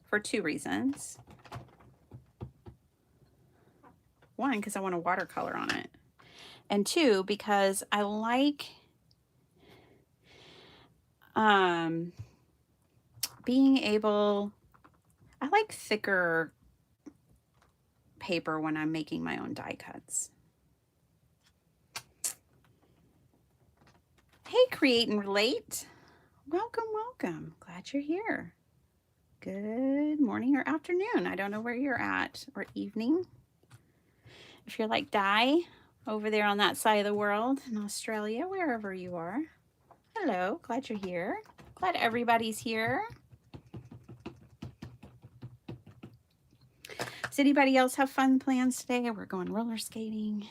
For 2 reasons. 1, because I want a watercolor on it. And 2, because I like being able, I like thicker paper when I'm making my own die cuts. Hey, Create and Relate. Welcome, welcome. Glad you're here. Good morning or afternoon. I don't know where you're at, or evening. If you're like Di over there on that side of the world in Australia, wherever you are. Hello, glad you're here. Glad everybody's here. Does anybody else have fun plans today? We're going roller skating.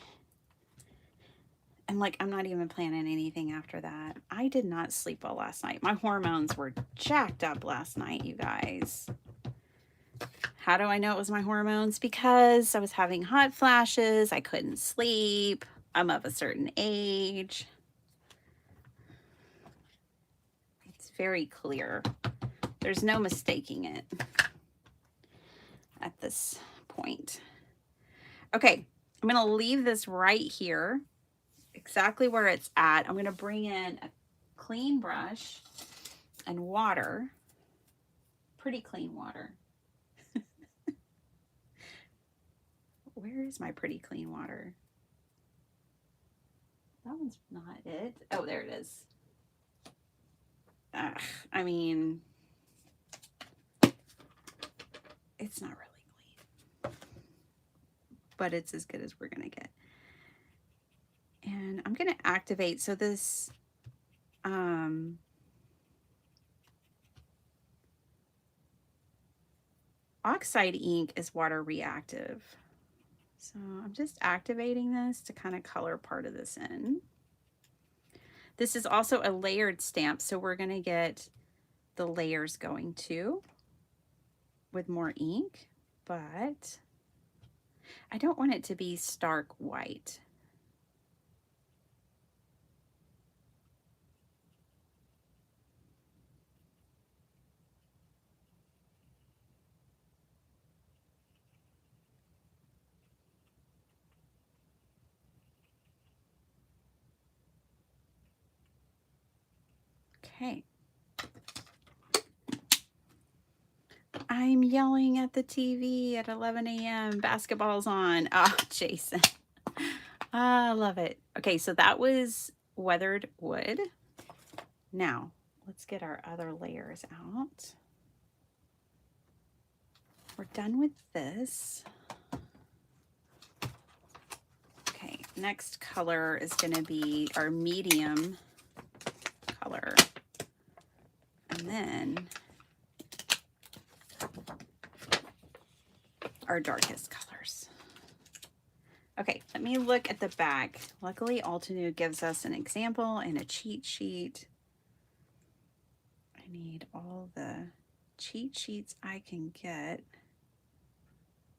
And like, I'm not even planning anything after that. I did not sleep well last night. My hormones were jacked up last night, you guys. How do I know it was my hormones? Because I was having hot flashes. I couldn't sleep. I'm of a certain age. It's very clear. There's no mistaking it at this point. Okay, I'm going to leave this right here, exactly where it's at. I'm going to bring in a clean brush and water, pretty clean water. Where is my pretty clean water? That one's not it. Oh, there it is. I mean, it's not really clean, but it's as good as we're going to get. And I'm going to activate. So this, oxide ink is water reactive. So I'm just activating this to kind of color part of this in. This is also a layered stamp, so we're going to get the layers going too with more ink, but I don't want it to be stark white. Okay. I'm yelling at the TV at 11 a.m. Basketball's on. Oh, Jason. I love it. Okay, so that was weathered wood. Now, let's get our other layers out. We're done with this. Okay, next color is going to be our medium color. And then our darkest colors. Okay, let me look at the back. Luckily, Altenew gives us an example and a cheat sheet. I need all the cheat sheets I can get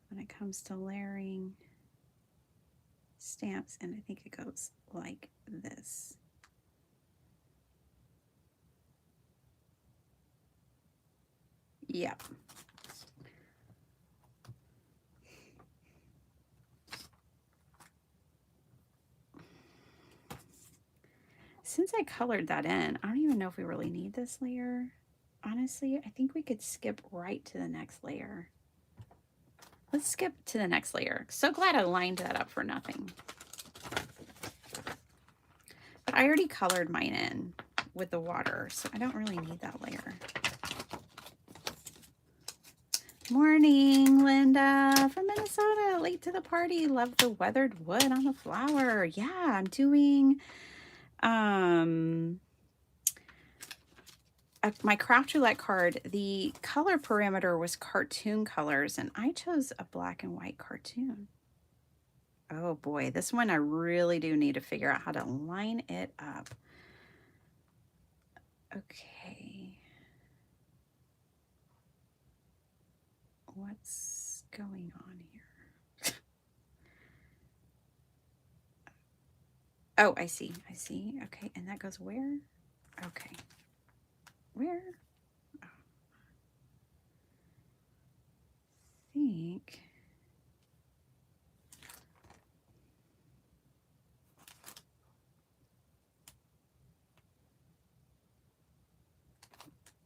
when it comes to layering stamps, and I think it goes like this. Yep. Since I colored that in, I don't even know if we really need this layer. Honestly, I think we could skip right to the next layer. Let's skip to the next layer. So glad I lined that up for nothing. But I already colored mine in with the water, so I don't really need that layer. Morning, Linda from Minnesota. Late to the party. Love the weathered wood on the flower. Yeah, I'm doing my craft roulette card. The color parameter was cartoon colors, and I chose a black and white cartoon. Oh boy, this one I really do need to figure out how to line it up. Okay. What's going on here? Oh, I see. I see. Okay, and that goes where? Okay. Where? Oh. I think.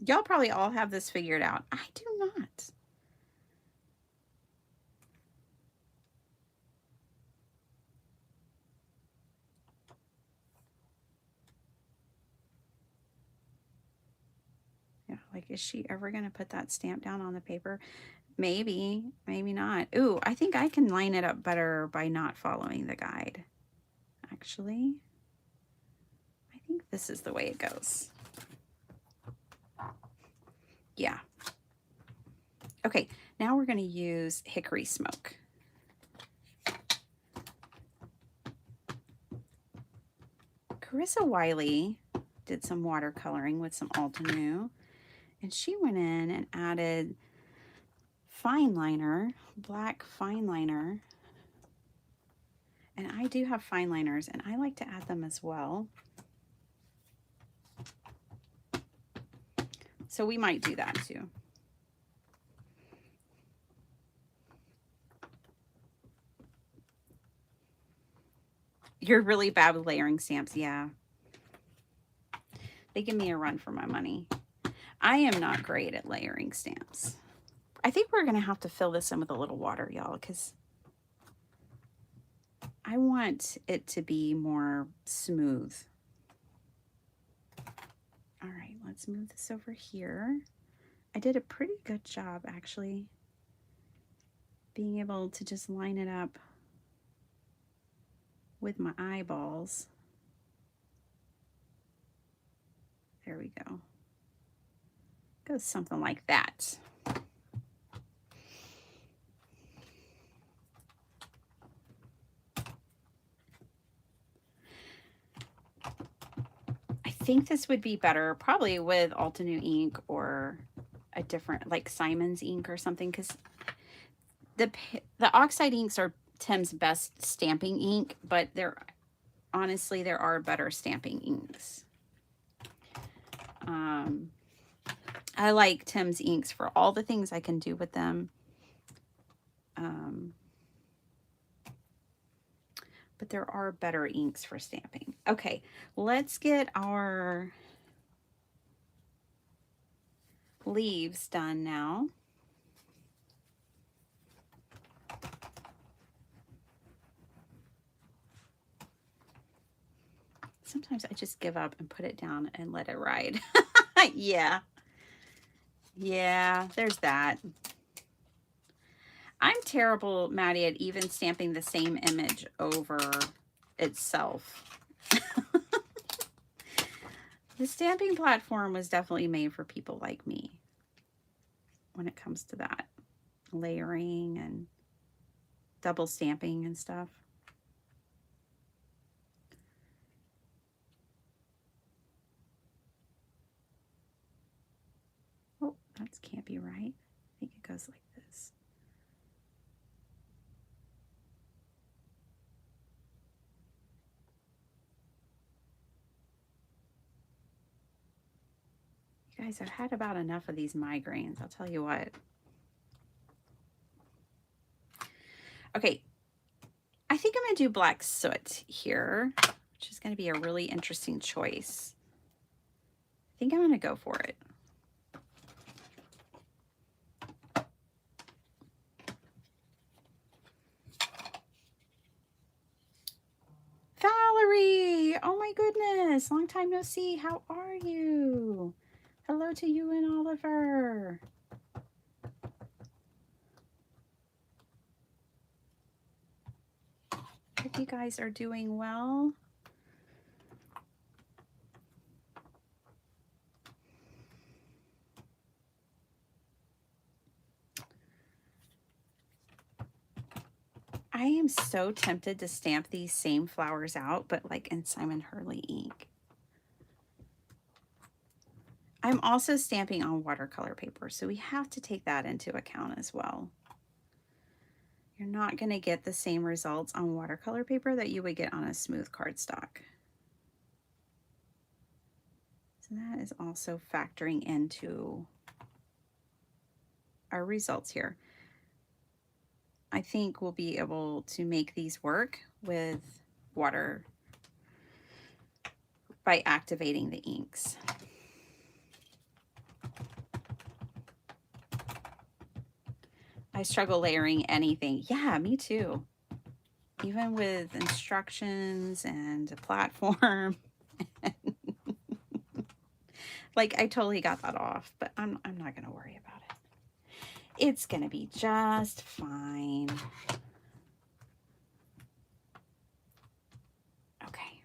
Y'all probably all have this figured out. I do not. Yeah, like, is she ever going to put that stamp down on the paper? Maybe, maybe not. Ooh, I think I can line it up better by not following the guide. Actually, I think this is the way it goes. Yeah. Okay, now we're going to use hickory smoke. Carissa Wiley did some watercoloring with some Altenew, and she went in and added fine liner, black fine liner. And I do have fine liners, and I like to add them as well. So we might do that too. You're really bad with layering stamps, yeah. They give me a run for my money. I am not great at layering stamps. I think we're gonna have to fill this in with a little water, y'all, because I want it to be more smooth. All right, let's move this over here. I did a pretty good job, actually, being able to just line it up with my eyeballs. There we go. Goes something like that. I think this would be better probably with Altenew ink or a different, like Simon's ink or something, because the oxide inks are Tim's best stamping ink, but honestly, there are better stamping inks. I like Tim's inks for all the things I can do with them. But there are better inks for stamping. Okay, let's get our leaves done now. Sometimes I just give up and put it down and let it ride. Yeah. Yeah, there's that. I'm terrible, Maddie, at even stamping the same image over itself. The stamping platform was definitely made for people like me when it comes to that. Layering and double stamping and stuff. Oh, that can't be right. I think it goes like this. You guys, I've had about enough of these migraines. I'll tell you what. Okay, I think I'm going to do black soot here, which is going to be a really interesting choice. I think I'm going to go for it. Valerie! Oh my goodness! Long time no see. How are you? Hello to you and Oliver. Hope you guys are doing well. I am so tempted to stamp these same flowers out, but like in Simon Hurley ink. I'm also stamping on watercolor paper, so we have to take that into account as well. You're not going to get the same results on watercolor paper that you would get on a smooth cardstock. So that is also factoring into our results here. I think we'll be able to make these work with water by activating the inks. I struggle layering anything. Yeah, me too. Even with instructions and a platform. Like, I totally got that off, but I'm not going to worry about it. It's going to be just fine. Okay.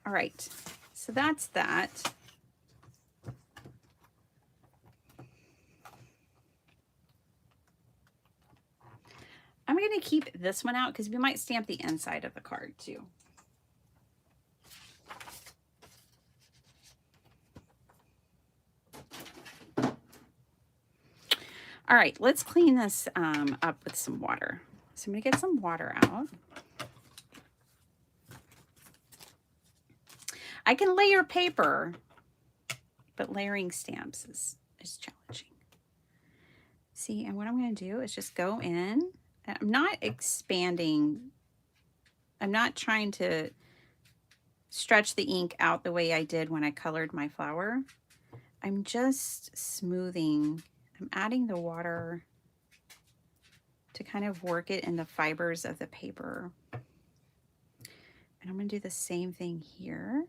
All right. So that's that. I'm going to keep this one out because we might stamp the inside of the card too. All right, let's clean this up with some water. So I'm going to get some water out. I can layer paper, but layering stamps is challenging. See, and what I'm going to do is just go in. I'm not expanding. I'm not trying to stretch the ink out the way I did when I colored my flower. I'm just smoothing. I'm adding the water to kind of work it in the fibers of the paper. And I'm going to do the same thing here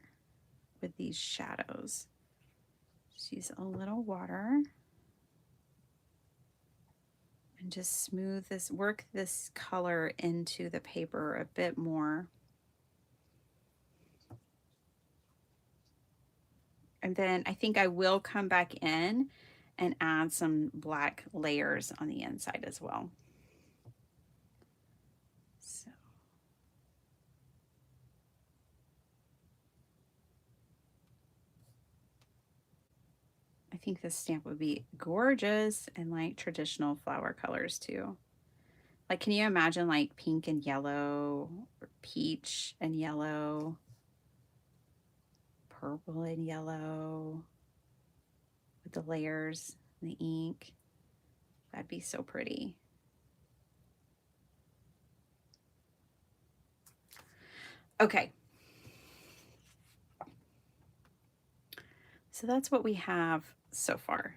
with these shadows. Just use a little water and just smooth this, work this color into the paper a bit more. And then I think I will come back in and add some black layers on the inside as well. So. I think this stamp would be gorgeous in like traditional flower colors too. Like, can you imagine like pink and yellow, or peach and yellow, purple and yellow with the layers and the ink? That'd be so pretty. Okay. So that's what we have so far.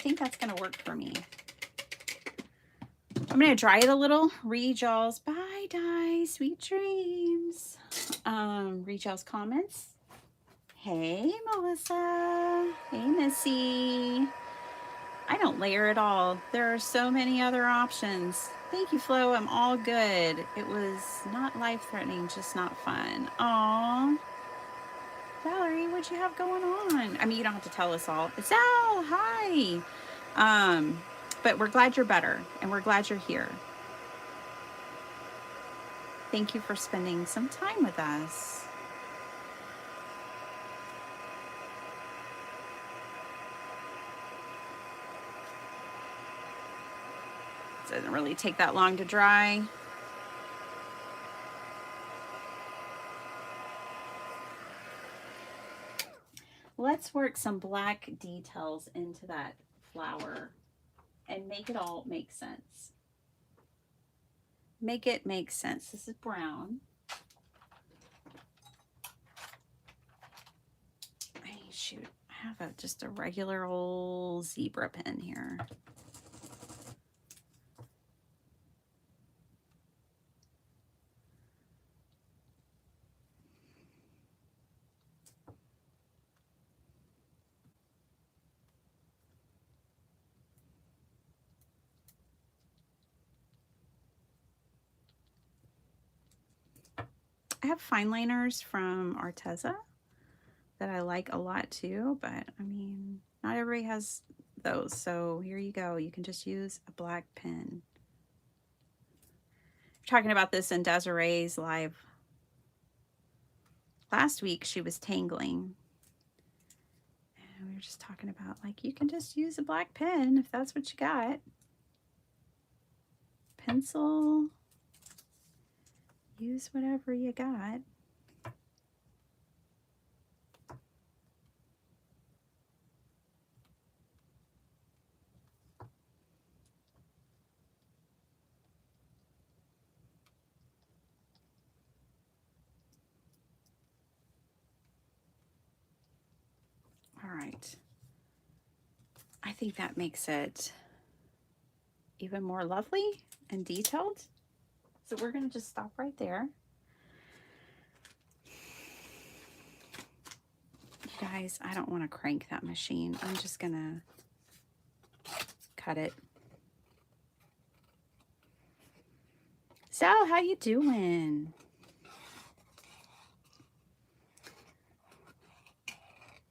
think that's going to work for me. I'm going to dry it a little. Read y'all's bye, Di. Sweet dreams. Read y'all's comments. Hey, Melissa. Hey, Missy. I don't layer at all. There are so many other options. Thank you, Flo. I'm all good. It was not life-threatening, just not fun. Aw. Valerie, what you have going on? I mean, you don't have to tell us all. It's Al. Hi. But we're glad you're better, and we're glad you're here. Thank you for spending some time with us. It doesn't really take that long to dry. Let's work some black details into that flower and make it all make sense. Make it make sense. This is brown. Shoot, I have just a regular old zebra pen here. I have fine liners from Arteza that I like a lot too, but I mean, not everybody has those. So here you go. You can just use a black pen. We're talking about this in Desiree's live. Last week she was tangling. And we were just talking about like, you can just use a black pen if that's what you got. Pencil. Use whatever you got. All right. I think that makes it even more lovely and detailed. So we're going to just stop right there. You guys, I don't want to crank that machine. I'm just going to cut it. Sal, how you doing?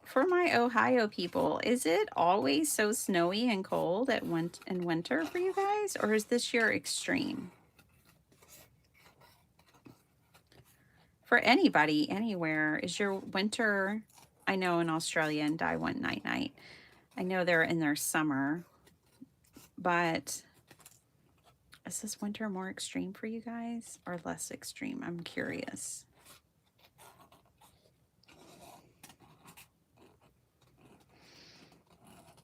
For my Ohio people, is it always so snowy and cold in winter for you guys? Or is this year extreme? For anybody, anywhere, is your winter, I know in Australia and Di went night-night. I know they're in their summer, but is this winter more extreme for you guys or less extreme? I'm curious.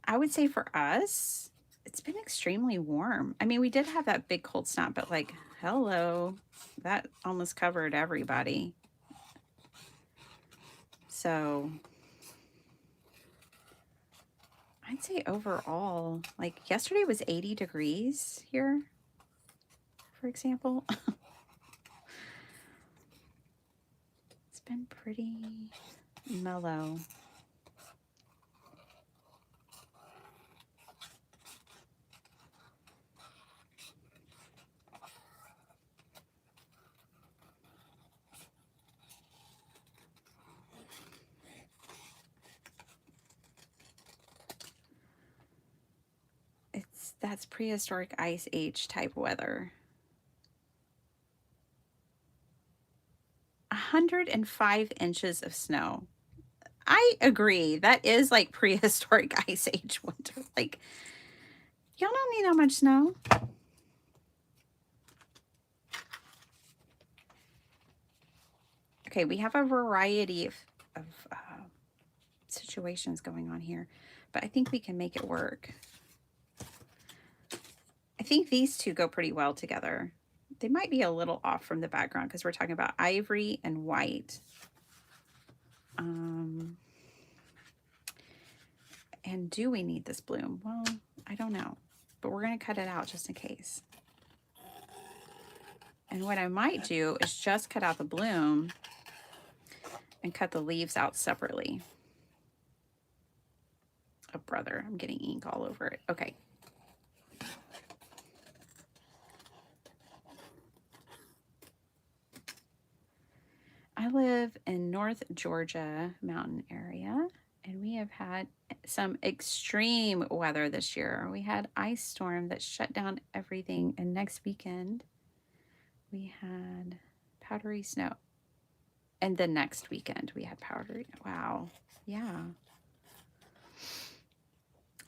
I would say for us, it's been extremely warm. I mean, we did have that big cold snap, but like, hello, that almost covered everybody. So I'd say overall, like yesterday was 80 degrees here, for example. It's been pretty mellow. That's prehistoric ice age type weather. 105 inches of snow. I agree. That is like prehistoric ice age winter. Like, y'all don't need that much snow. Okay, we have a variety of situations going on here, but I think we can make it work. I think these two go pretty well together. They might be a little off from the background because we're talking about ivory and white. And do we need this bloom? Well, I don't know, but we're going to cut it out just in case. And what I might do is just cut out the bloom and cut the leaves out separately. Oh, brother, I'm getting ink all over it. Okay. I live in North Georgia mountain area, and we have had some extreme weather this year. We had ice storm that shut down everything, and next weekend we had powdery snow. And the next weekend we had powdery. Wow. Yeah.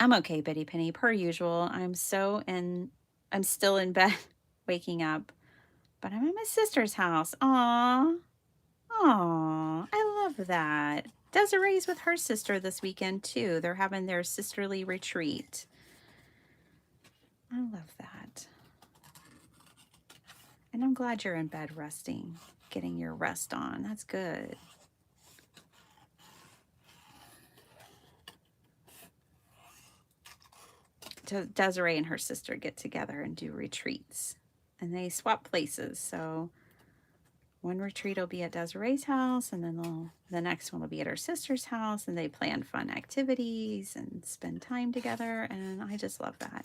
I'm okay, Betty Penny, per usual. I'm still in bed waking up, but I'm at my sister's house. Aw. Aw, I love that. Desiree's with her sister this weekend, too. They're having their sisterly retreat. I love that. And I'm glad you're in bed resting, getting your rest on. That's good. Desiree and her sister get together and do retreats. And they swap places. So one retreat will be at Desiree's house, and then the next one will be at her sister's house, and they plan fun activities and spend time together, and I just love that.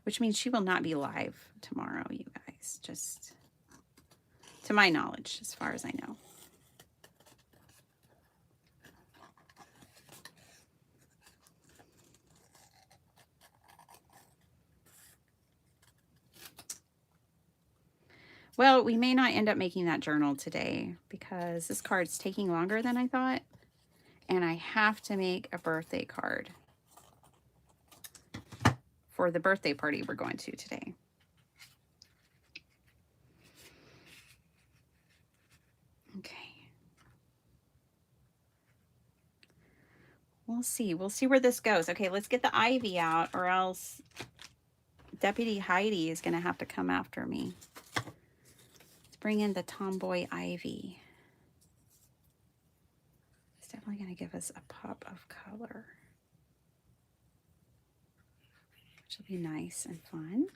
Which means she will not be live tomorrow, you guys, just to my knowledge, as far as I know. Well, we may not end up making that journal today because this card's taking longer than I thought, and I have to make a birthday card for the birthday party we're going to today. Okay. We'll see. We'll see where this goes. Okay, let's get the ivy out, or else Deputy Heidi is going to have to come after me. Let's bring in the tomboy ivy. It's definitely going to give us a pop of color, which will be nice and fun.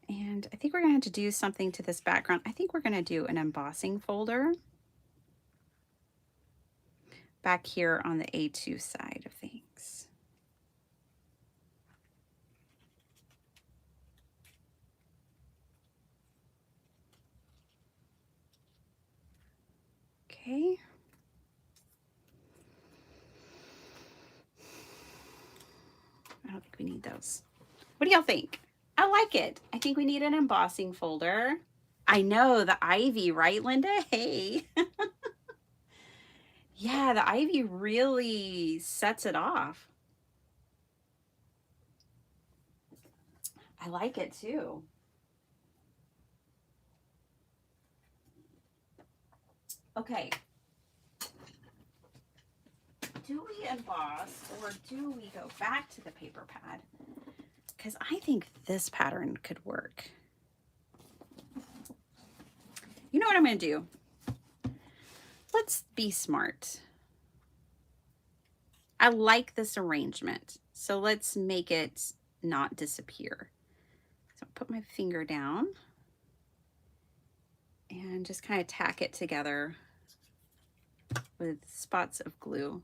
And I think we're going to have to do something to this background. I think we're going to do an embossing folder back here on the A2 side of things. Okay. I don't think we need those. What do y'all think? I like it. I think we need an embossing folder. I know, the ivy, right, Linda? Hey. Yeah, the ivy really sets it off. I like it too. Okay. Do we emboss or do we go back to the paper pad? Because I think this pattern could work. You know what I'm going to do? Let's be smart. I like this arrangement, so let's make it not disappear. So I'll put my finger down and just kind of tack it together with spots of glue.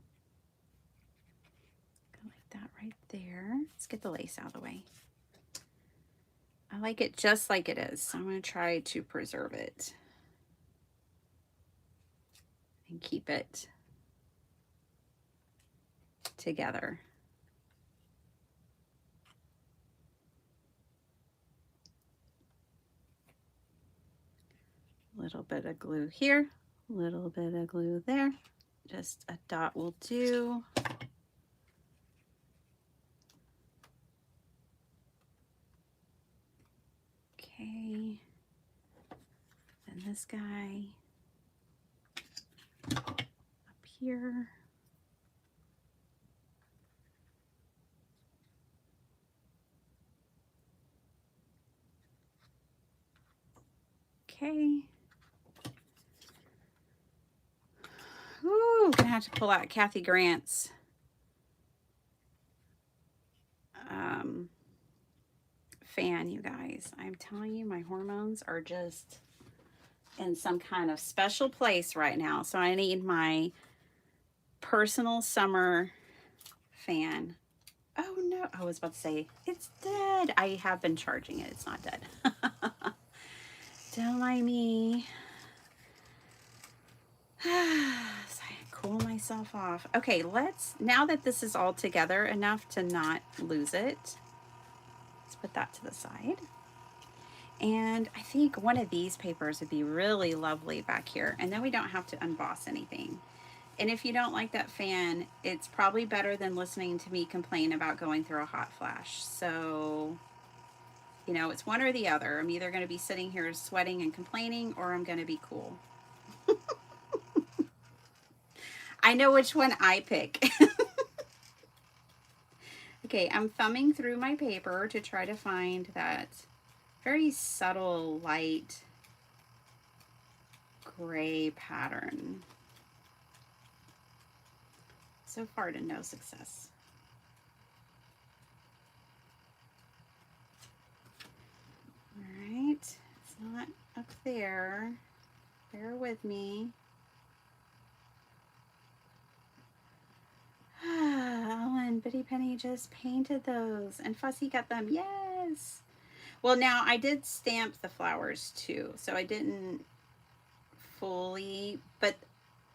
Like that right there. Let's get the lace out of the way. I like it just like it is. So I'm going to try to preserve it and keep it together. A little bit of glue here, a little bit of glue there. Just a dot will do. Okay. And this guy up here. Okay. Ooh, gonna have to pull out Kathy Grant's fan, you guys. I'm telling you, my hormones are just in some kind of special place right now. So I need my personal summer fan. Oh no, I was about to say it's dead. I have been charging it. It's not dead. Don't mind me. So I cool myself off. Okay, now that this is all together enough to not lose it, let's put that to the side. And I think one of these papers would be really lovely back here. And then we don't have to unboss anything. And if you don't like that fan, it's probably better than listening to me complain about going through a hot flash. So, you know, it's one or the other. I'm either going to be sitting here sweating and complaining, or I'm going to be cool. I know which one I pick. Okay, I'm thumbing through my paper to try to find that very subtle light gray pattern. So far to no success. All right, it's not up there. Bear with me. Ellen, Bitty Penny just painted those, and Fussy got them. Yes. Well, now I did stamp the flowers too, so I didn't fully, but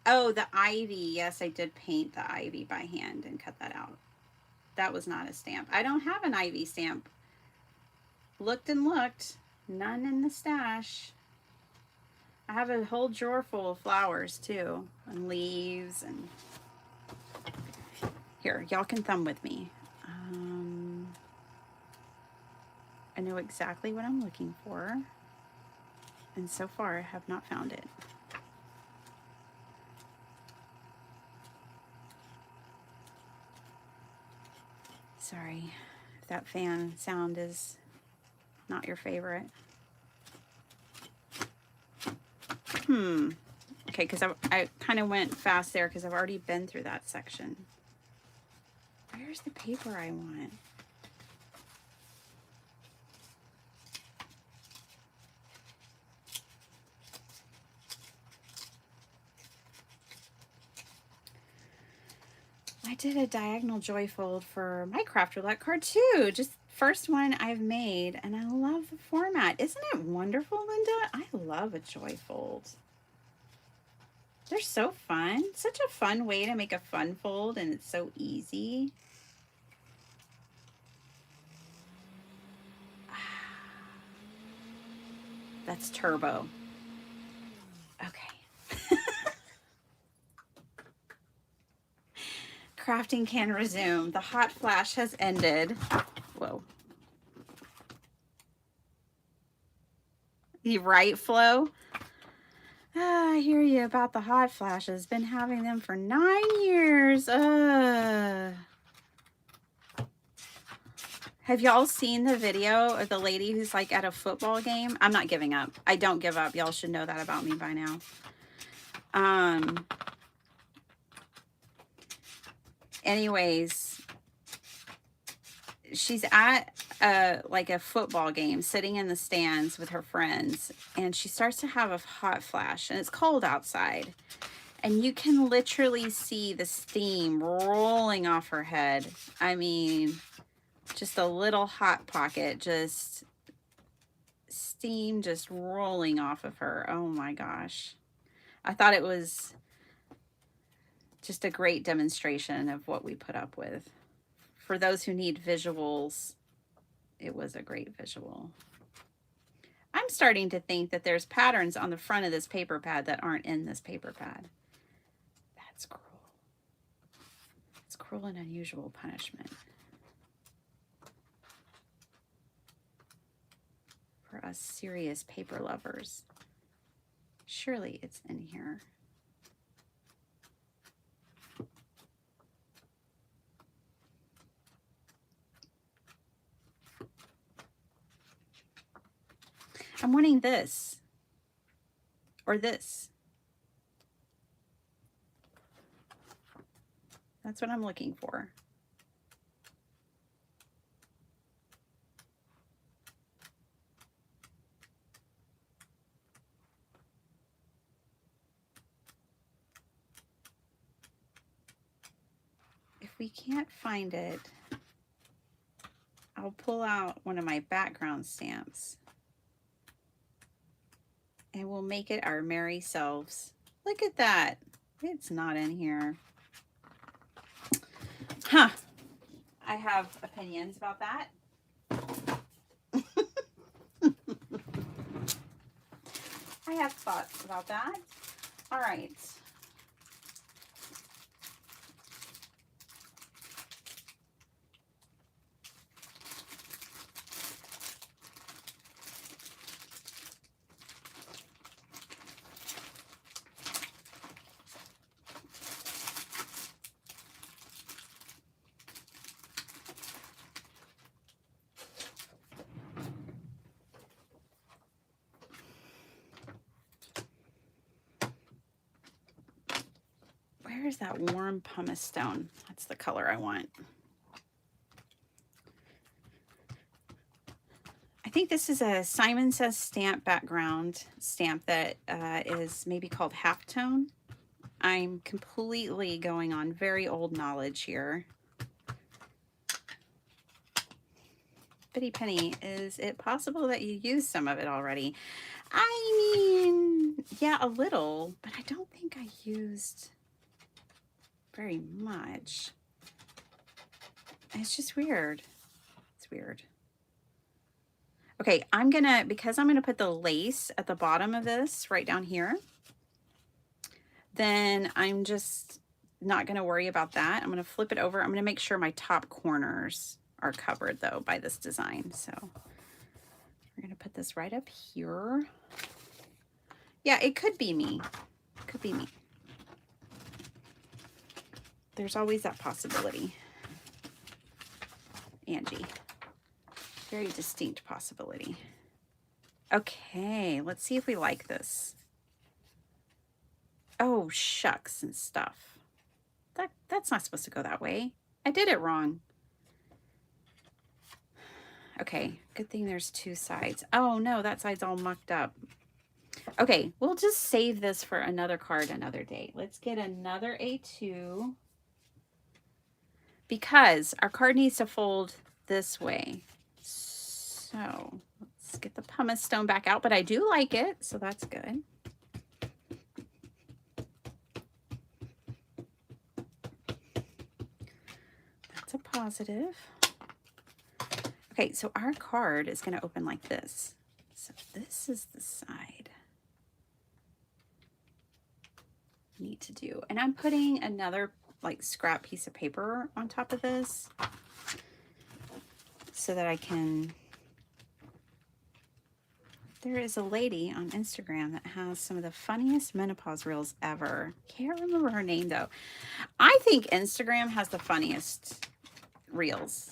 oh, the ivy. Yes, I did paint the ivy by hand and cut that out. That was not a stamp. I don't have an ivy stamp. Looked and looked. None in the stash. I have a whole drawer full of flowers too, and leaves, and here, y'all can thumb with me. I know exactly what I'm looking for, and so far I have not found it. Sorry if that fan sound is not your favorite. Okay, because I kind of went fast there because I've already been through that section. Where's the paper I want? I did a diagonal joyfold for my craft roulette card too. Just first one I've made, and I love the format. Isn't it wonderful, Linda? I love a joyfold. They're so fun. Such a fun way to make a fun fold, and it's so easy. That's turbo. Okay. Crafting can resume. The hot flash has ended. Whoa. You right, Flo? I hear you about the hot flashes. Been having them for 9 years. Have y'all seen the video of the lady who's like at a football game? I'm not giving up. I don't give up. Y'all should know that about me by now. Anyways, she's at like a football game, sitting in the stands with her friends, and she starts to have a hot flash, and it's cold outside, and you can literally see the steam rolling off her head. I mean, just a little hot pocket, just steam just rolling off of her. Oh my gosh. I thought it was just a great demonstration of what we put up with. For those who need visuals, it was a great visual. I'm starting to think that there's patterns on the front of this paper pad that aren't in this paper pad. That's cruel. It's cruel and unusual punishment. For us serious paper lovers. Surely it's in here. I'm wanting this. Or this. That's what I'm looking for. If we can't find it, I'll pull out one of my background stamps and we'll make it our merry selves. Look at that. It's not in here. Huh. I have opinions about that. I have thoughts about that. All right. Where's that warm pumice stone? That's the color I want. I think this is a Simon Says stamp background stamp that is maybe called halftone. I'm completely going on very old knowledge here. Bitty Penny, is it possible that you used some of it already? I mean, yeah, a little, but I don't think I used very much. It's just weird. It's weird. Okay, because I'm gonna put the lace at the bottom of this right down here, then I'm just not gonna worry about that. I'm gonna flip it over. I'm gonna make sure my top corners are covered though by this design. So we're gonna put this right up here. Yeah, it could be me. It could be me. There's always that possibility. Angie. Very distinct possibility. Okay, let's see if we like this. Oh, shucks and stuff. That's not supposed to go that way. I did it wrong. Okay, good thing there's two sides. Oh no, that side's all mucked up. Okay, we'll just save this for another card another day. Let's get another A2 because our card needs to fold this way. So let's get the pumice stone back out, but I do like it, so that's good. That's a positive. Okay, so our card is going to open like this. So this is the side we need to do. And I'm putting another like scrap piece of paper on top of this so that I can... There is a lady on Instagram that has some of the funniest menopause reels ever. Can't remember her name though. I think Instagram has the funniest reels.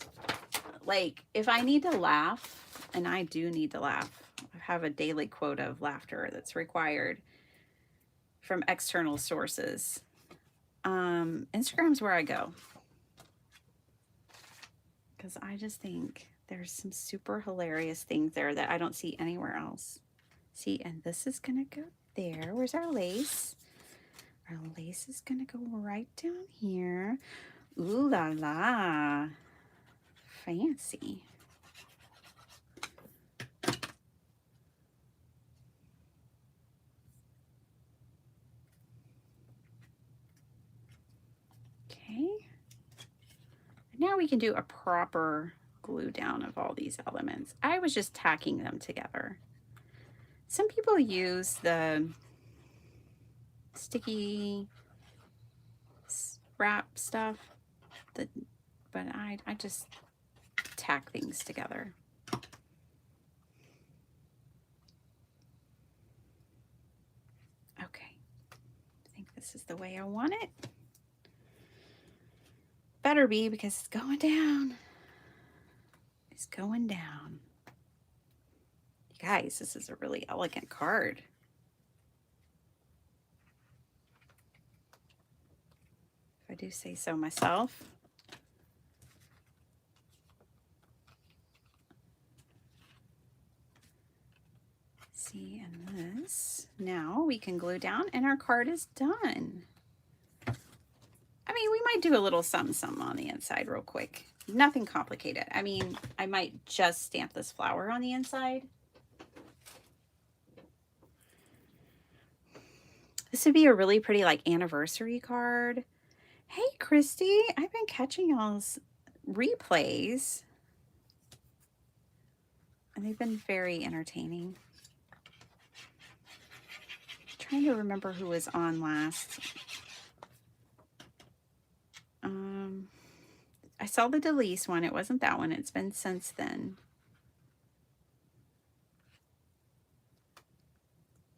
Like, if I need to laugh, and I do need to laugh, I have a daily quota of laughter that's required from external sources. Instagram's where I go. Because I just think there's some super hilarious things there that I don't see anywhere else. See, and this is going to go there. Where's our lace? Our lace is going to go right down here. Ooh la la. Fancy. Okay. Now we can do a proper glue down of all these elements. I was just tacking them together. Some people use the sticky wrap stuff, but I just tack things together. Okay, I think this is the way I want it. Better be, because it's going down. It's going down. You guys, this is a really elegant card. I do say so myself. See, and this. Now we can glue down and our card is done. I mean, we might do a little something on the inside real quick. Nothing complicated. I mean, I might just stamp this flower on the inside. This would be a really pretty like anniversary card. Hey, Christy, I've been catching y'all's replays. And they've been very entertaining. I'm trying to remember who was on last. I saw the Delise one. It wasn't that one. It's been since then.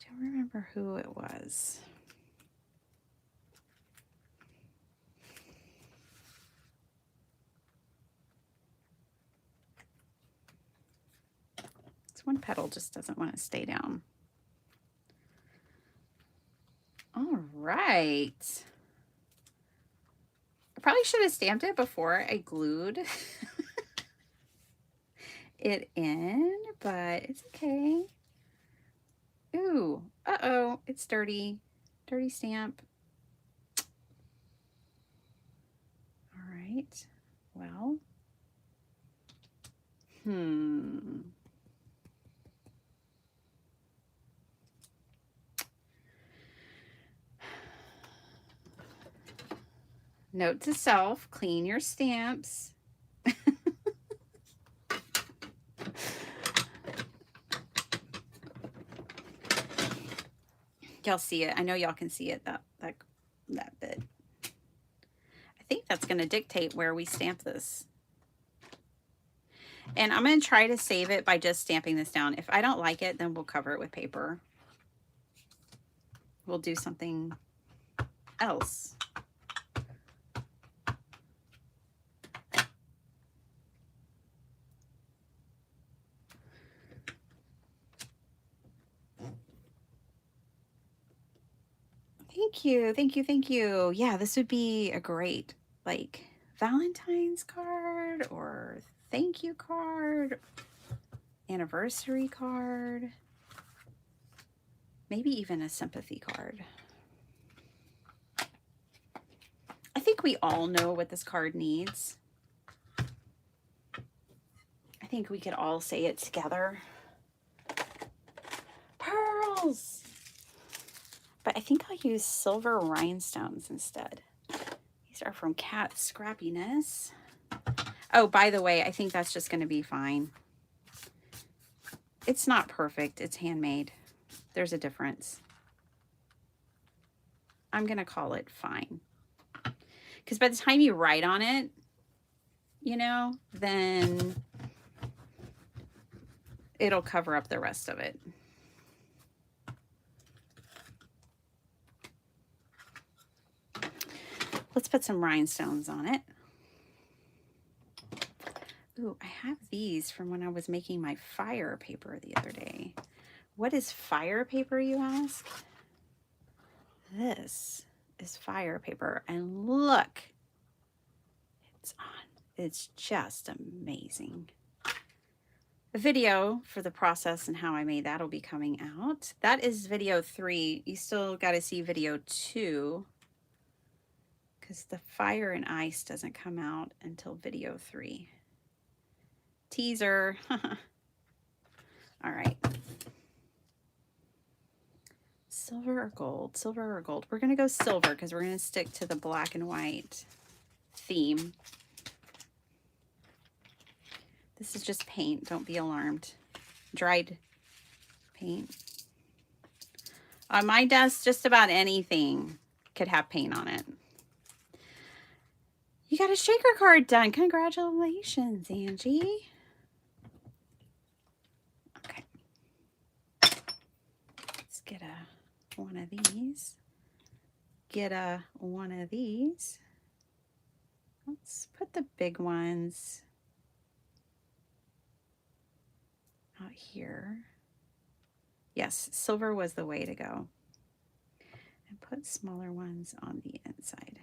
Don't remember who it was. This one petal just doesn't want to stay down. All right. I probably should have stamped it before I glued it in, but it's okay. Ooh, uh-oh, it's dirty. Dirty stamp. All right, well, Note to self, clean your stamps. Y'all see it. I know y'all can see it, that bit. I think that's going to dictate where we stamp this. And I'm going to try to save it by just stamping this down. If I don't like it, then we'll cover it with paper. We'll do something else. Thank you, thank you, thank you. Yeah, this would be a great, like, Valentine's card or thank you card, anniversary card, maybe even a sympathy card. I think we all know what this card needs. I think we could all say it together. Pearls! But I think I'll use silver rhinestones instead. These are from Cat Scrappiness. Oh, by the way, I think that's just going to be fine. It's not perfect. It's handmade. There's a difference. I'm going to call it fine. Because by the time you write on it, you know, then it'll cover up the rest of it. Let's put some rhinestones on it. Ooh, I have these from when I was making my fire paper the other day. What is fire paper, you ask? This is fire paper, and look, it's on. It's just amazing. A video for the process and how I made that will be coming out. That is video 3. You still got to see video 2 because the fire and ice doesn't come out until video 3. Teaser. All right. Silver or gold? Silver or gold? We're going to go silver because we're going to stick to the black and white theme. This is just paint. Don't be alarmed. Dried paint. On my desk, just about anything could have paint on it. You got a shaker card done. Congratulations, Angie. Okay. Let's get one of these. Get one of these. Let's put the big ones out here. Yes, silver was the way to go. And put smaller ones on the inside.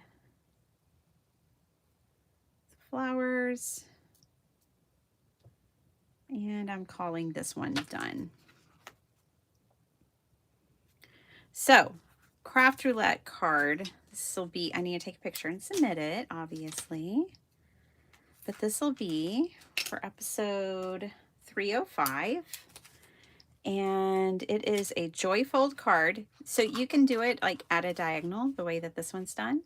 flowers. And I'm calling this one done. So, craft roulette card. This will be, I need to take a picture and submit it, obviously. But this will be for episode 305. And it is a joyfold card. So you can do it like at a diagonal, the way that this one's done.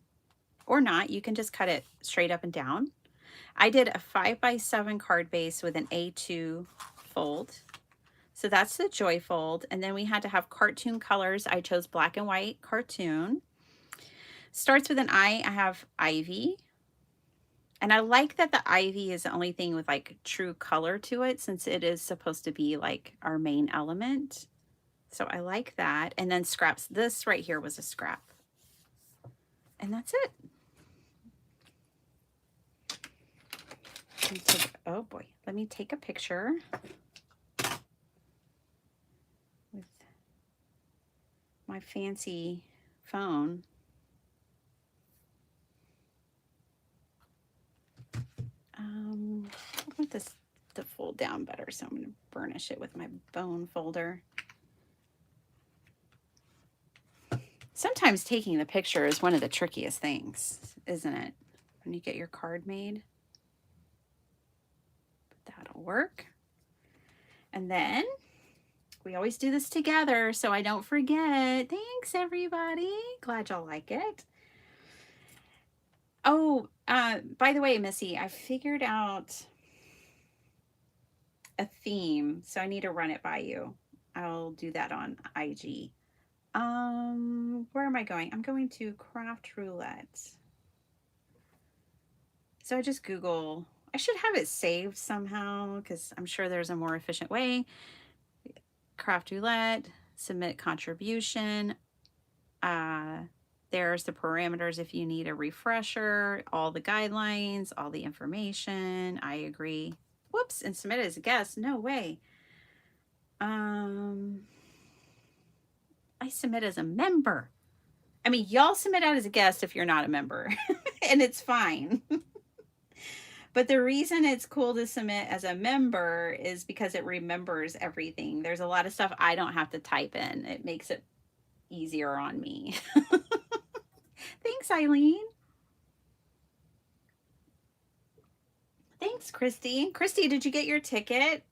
Or not, you can just cut it straight up and down. I did a 5x7 card base with an A2 fold. So that's the joyfold. And then we had to have cartoon colors. I chose black and white cartoon. Starts with an I. I have ivy. And I like that the ivy is the only thing with like true color to it, since it is supposed to be like our main element. So I like that. And then scraps. This right here was a scrap. And that's it. Oh boy, let me take a picture with my fancy phone. I want this to fold down better, so I'm going to burnish it with my bone folder. Sometimes taking the picture is one of the trickiest things, isn't it? When you get your card made. But that'll work. And then we always do this together, so I don't forget. Thanks, everybody. Glad y'all like it. Oh, by the way, Missy, I figured out a theme, so I need to run it by you. I'll do that on IG. Where am I going? I'm going to craft roulette. So I just Google. I should have it saved somehow because I'm sure there's a more efficient way. Craft roulette, submit contribution. There's the parameters if you need a refresher, all the guidelines, all the information. I agree. Whoops, and submit as a guest. No way. I submit as a member. I mean, y'all submit out as a guest if you're not a member, and it's fine. But the reason it's cool to submit as a member is because it remembers everything. There's a lot of stuff I don't have to type in. It makes it easier on me. Thanks, Eileen. Thanks, Christy. Christy, did you get your ticket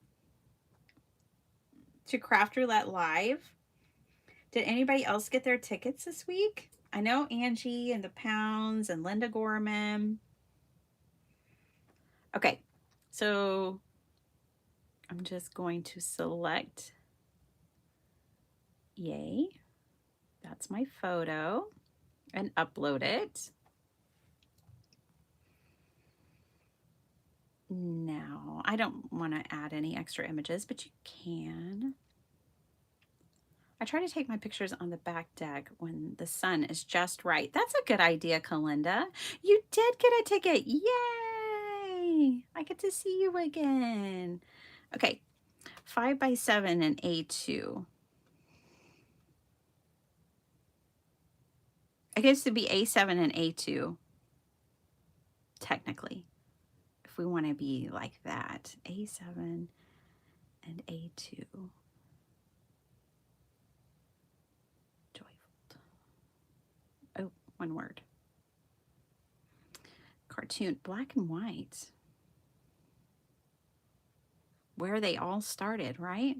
to Craft Roulette Live? Did anybody else get their tickets this week? I know Angie and the Pounds and Linda Gorman. Okay, so I'm just going to select, yay, that's my photo, and upload it. Now, I don't want to add any extra images, but you can. I try to take my pictures on the back deck when the sun is just right. That's a good idea, Kalinda. You did get a ticket. Yay! I get to see you again. Okay, 5x7 and A2. I guess to be A7 and A2, technically, if we want to be like that. A7 and A2. Joyfold. Oh, one word. Cartoon, black and white. Where they all started, right?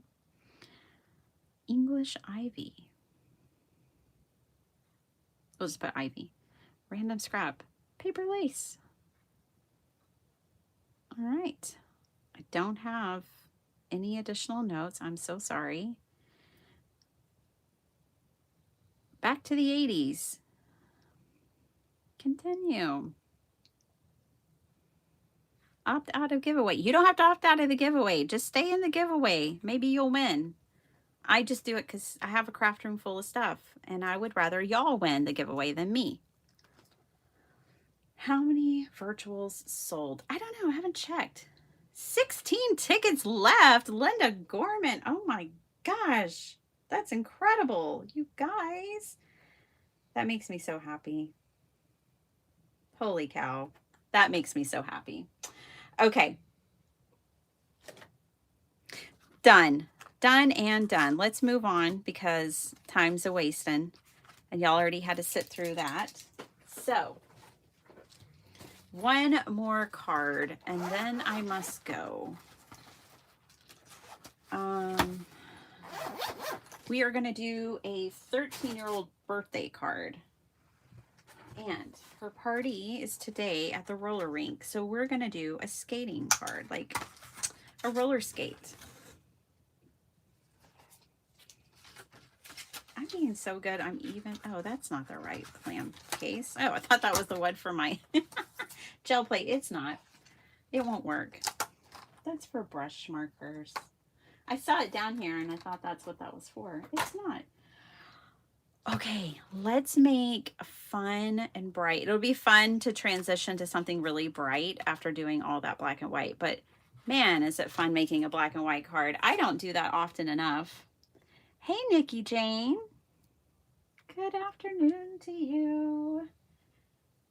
English ivy. We'll just put ivy. Random scrap. Paper lace. All right. I don't have any additional notes. I'm so sorry. Back to the 80s. Continue. Opt out of giveaway. You don't have to opt out of the giveaway. Just stay in the giveaway. Maybe you'll win. I just do it because I have a craft room full of stuff, and I would rather y'all win the giveaway than me. How many virtuals sold? I don't know. I haven't checked. 16 tickets left. Linda Gorman. Oh my gosh. That's incredible. You guys. That makes me so happy. Holy cow. That makes me so happy. Okay. Done. Done and done. Let's move on because time's a-wasting. And y'all already had to sit through that. So, one more card and then I must go. We are going to do a 13-year-old birthday card. And her party is today at the roller rink. So we're going to do a skating card, like a roller skate. I'm being so good. I'm even. Oh, that's not the right clam case. Oh, I thought that was the one for my gel plate. It's not. It won't work. That's for brush markers. I saw it down here and I thought that's what that was for. It's not. Okay, let's make fun and bright. It'll be fun to transition to something really bright after doing all that black and white. But man, is it fun making a black and white card. I don't do that often enough. Hey, Nikki Jane. Good afternoon to you.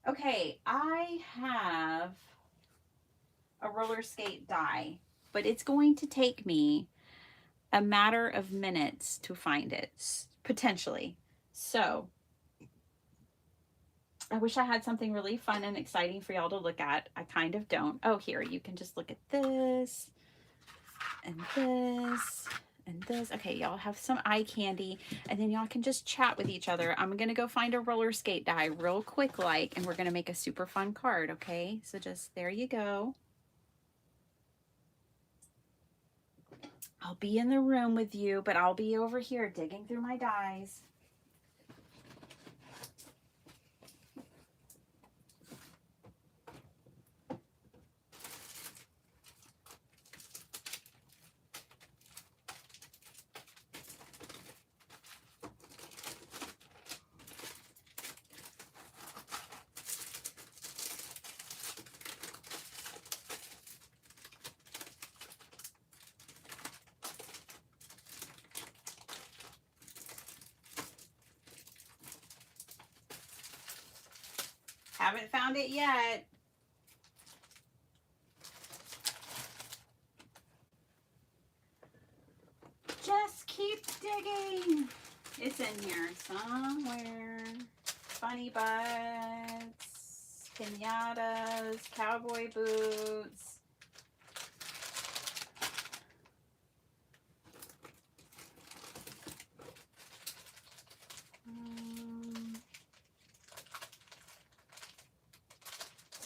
Okay, I have a roller skate die, but it's going to take me a matter of minutes to find it, potentially. So I wish I had something really fun and exciting for y'all to look at. I kind of don't. Oh, here, you can just look at this and this and this. Okay, y'all have some eye candy and then y'all can just chat with each other. I'm going to go find a roller skate die real quick and we're going to make a super fun card, okay? So just there you go. I'll be in the room with you, but I'll be over here digging through my dies. Haven't found it yet. Just keep digging. It's in here somewhere. Bunny butts, piñatas, cowboy boots.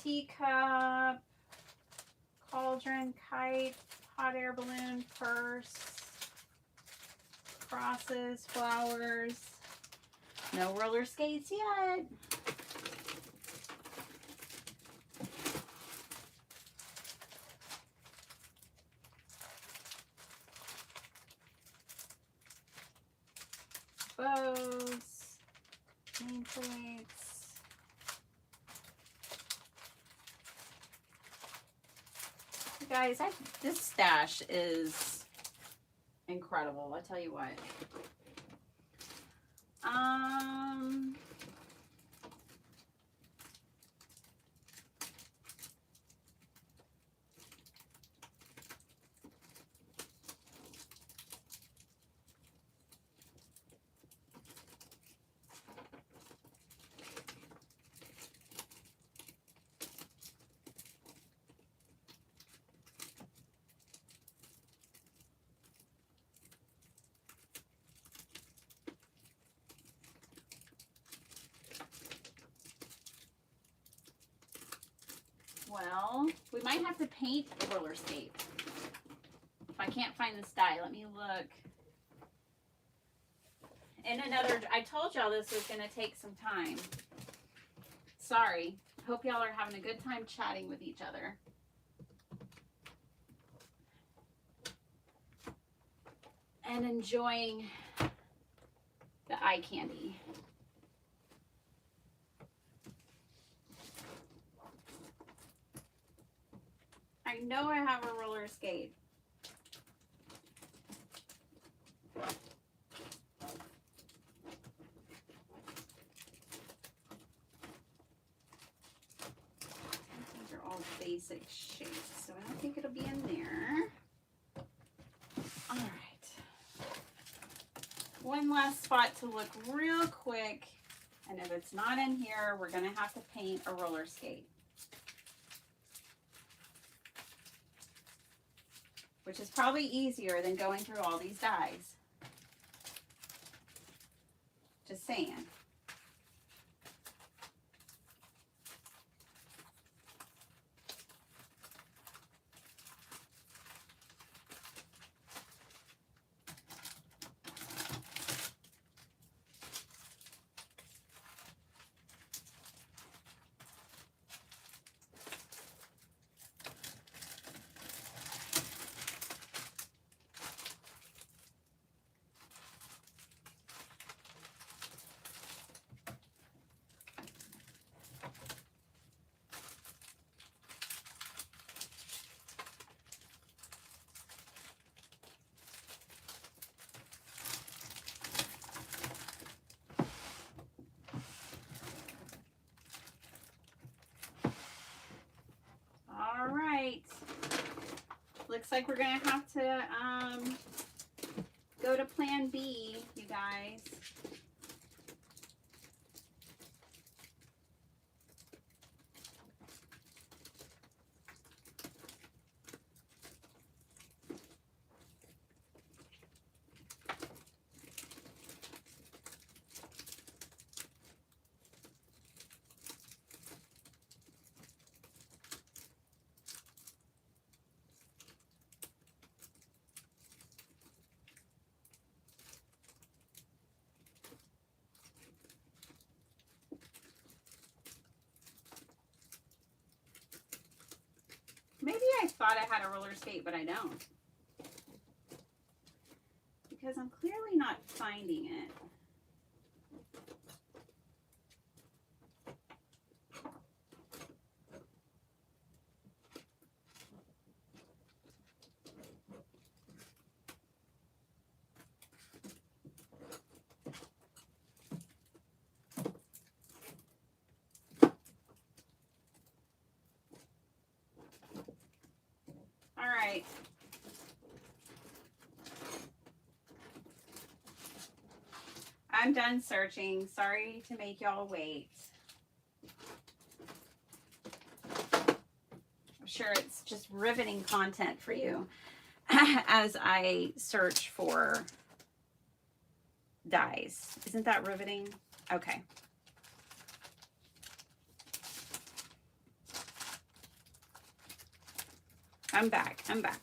Teacup, cauldron, kite, hot air balloon, purse, crosses, flowers. No roller skates yet. Bows, nameplates. Guys, this stash is incredible. I'll tell you what. Well, we might have to paint the roller skate. If I can't find this die, let me look. I told y'all this was going to take some time. Sorry. Hope y'all are having a good time chatting with each other. And enjoying the eye candy. I know I have a roller skate. basic shape, so I don't think it'll be in there. All right. One last spot to look real quick, and if it's not in here, we're gonna have to paint a roller skate, which is probably easier than going through all these dies. Just saying. All right. Looks like we're gonna have to go to plan B, you guys. Maybe I thought I had a roller skate, but I don't. Because I'm clearly not finding it. All right. I'm done searching. Sorry to make y'all wait. I'm sure it's just riveting content for you as I search for dies. Isn't that riveting? Okay. I'm back. I'm back.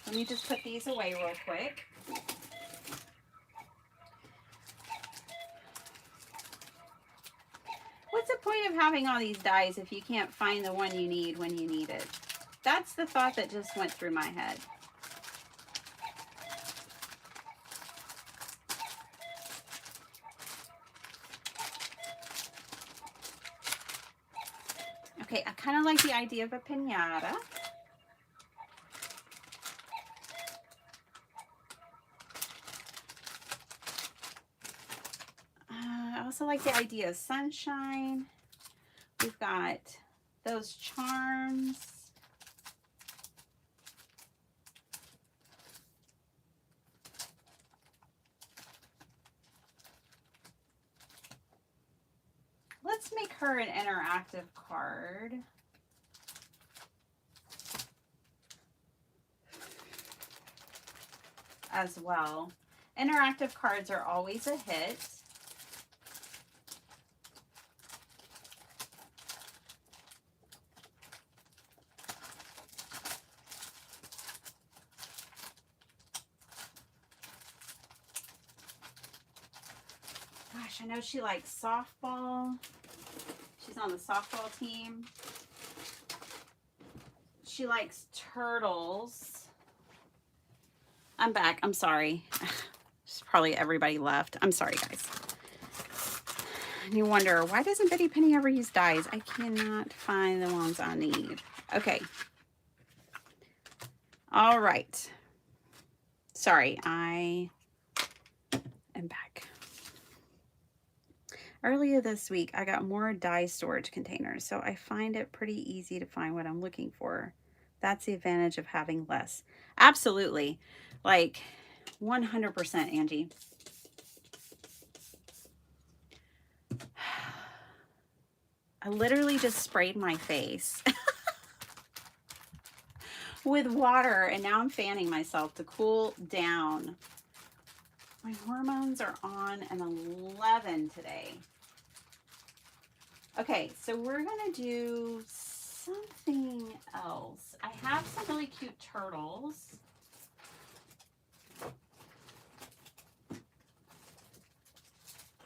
Let me just put these away real quick. What's the point of having all these dies if you can't find the one you need when you need it? That's the thought that just went through my head. Okay, I kind of like the idea of a piñata. I also like the idea of sunshine. We've got those charms. Let's make her an interactive card. As well. Interactive cards are always a hit. Gosh, I know she likes softball. She's on the softball team. She likes turtles. I'm back. I'm sorry. Just probably everybody left. I'm sorry, guys. And you wonder, why doesn't Bitty Penny ever use dies? I cannot find the ones I need. Okay. All right. Sorry, I am back. Earlier this week, I got more die storage containers, so I find it pretty easy to find what I'm looking for. That's the advantage of having less. Absolutely. Like 100%, Angie. I literally just sprayed my face with water, and now I'm fanning myself to cool down. My hormones are on an 11 today. Okay, so we're gonna do something else. I have some really cute turtles.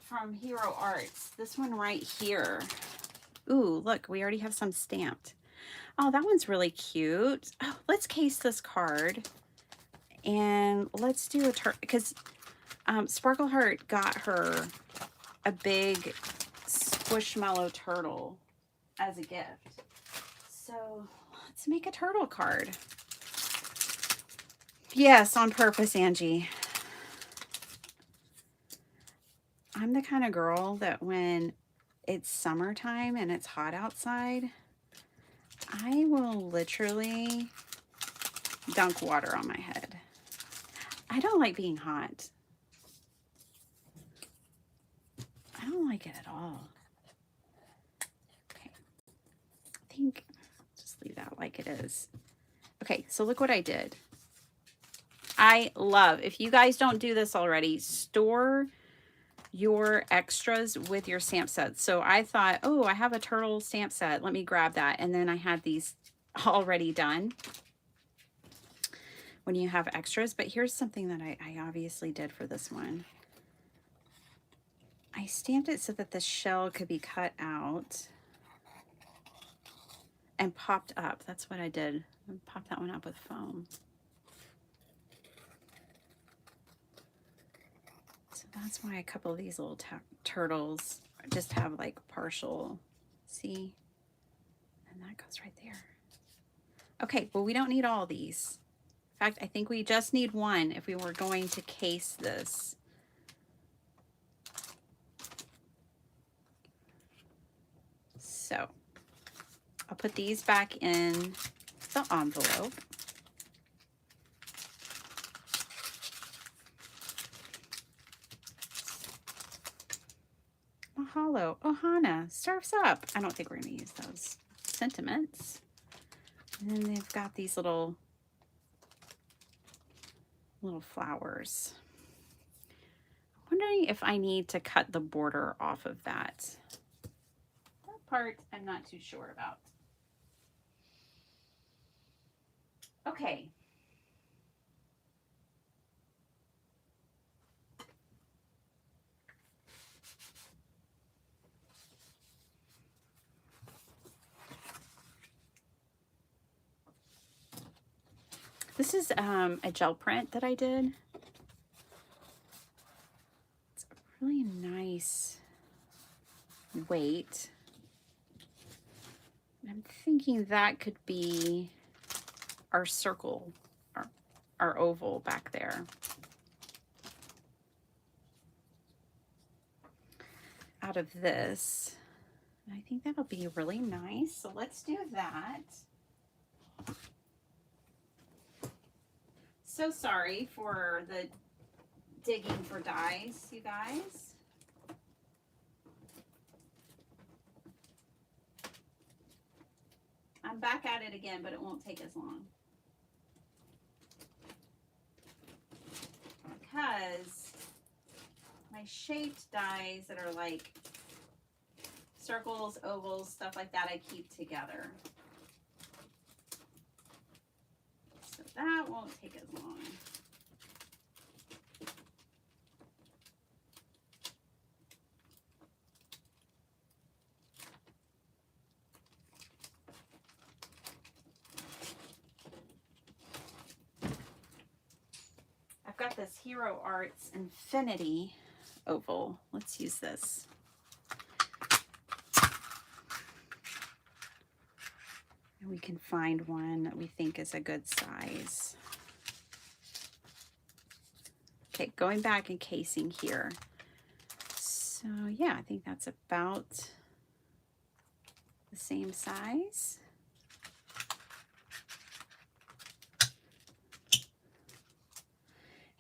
From Hero Arts. This one right here. Ooh, look, we already have some stamped. Oh, that one's really cute. Oh, let's case this card. And let's do a turtle, because Sparkle Heart got her a big Squishmallow turtle as a gift. So let's make a turtle card. Yes, on purpose, Angie. I'm the kind of girl that when it's summertime and it's hot outside, I will literally dunk water on my head. I don't like being hot. I don't like it at all. Okay, I think just leave that like it is. Okay, so look what I did. I love, if you guys don't do this already, store your extras with your stamp sets. So I thought, oh, I have a turtle stamp set. Let me grab that. And then I had these already done when you have extras. But here's something that I obviously did for this one. I stamped it so that the shell could be cut out and popped up. That's what I did. I popped that one up with foam. So that's why a couple of these little turtles just have like partial, see? And that goes right there. Okay, well, we don't need all these. In fact, I think we just need one if we were going to case this. So I'll put these back in the envelope. Mahalo, Ohana, Surf's Up. I don't think we're going to use those sentiments. And then they've got these little flowers. I'm wondering if I need to cut the border off of that. That part I'm not too sure about. Okay. This is a gel print that I did. It's a really nice weight. I'm thinking that could be our circle, our oval back there. Out of this. I think that'll be really nice. So let's do that. So sorry for the digging for dies, you guys. I'm back at it again, but it won't take as long. Because my shaped dies that are like circles, ovals, stuff like that, I keep together. So that won't take as long. I've got this Hero Arts Infinity oval. Let's use this. And we can find one that we think is a good size. Okay, going back and casing here. So So yeah, I think that's about the same size.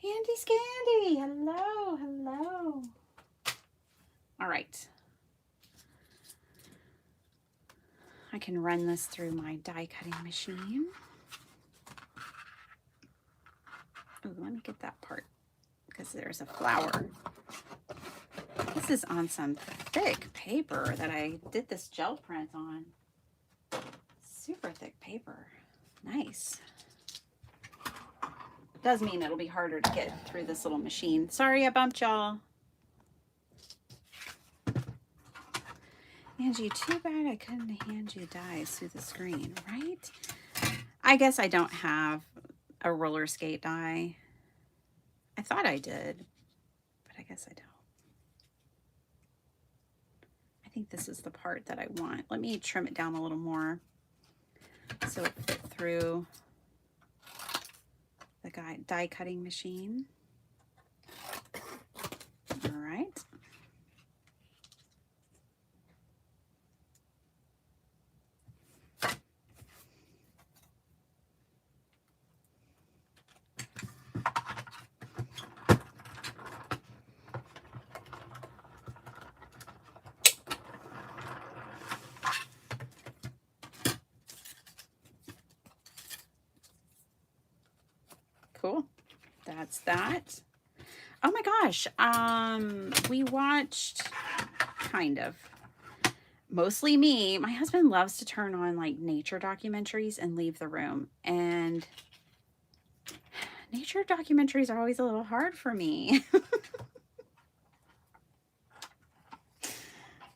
Handy Scandy, hello, hello. All right. I can run this through my die cutting machine. Oh, let me get that part because there's a flower. This is on some thick paper that I did this gel print on. Super thick paper. Nice. Does mean it'll be harder to get through this little machine. Sorry I bumped y'all. Angie, too bad I couldn't hand you dies through the screen, right? I guess I don't have a roller skate die. I thought I did, but I guess I don't. I think this is the part that I want. Let me trim it down a little more so it fit through the die cutting machine. All right. Cool. That's that. Oh my gosh. We watched kind of mostly me. My husband loves to turn on like nature documentaries and leave the room. And nature documentaries are always a little hard for me.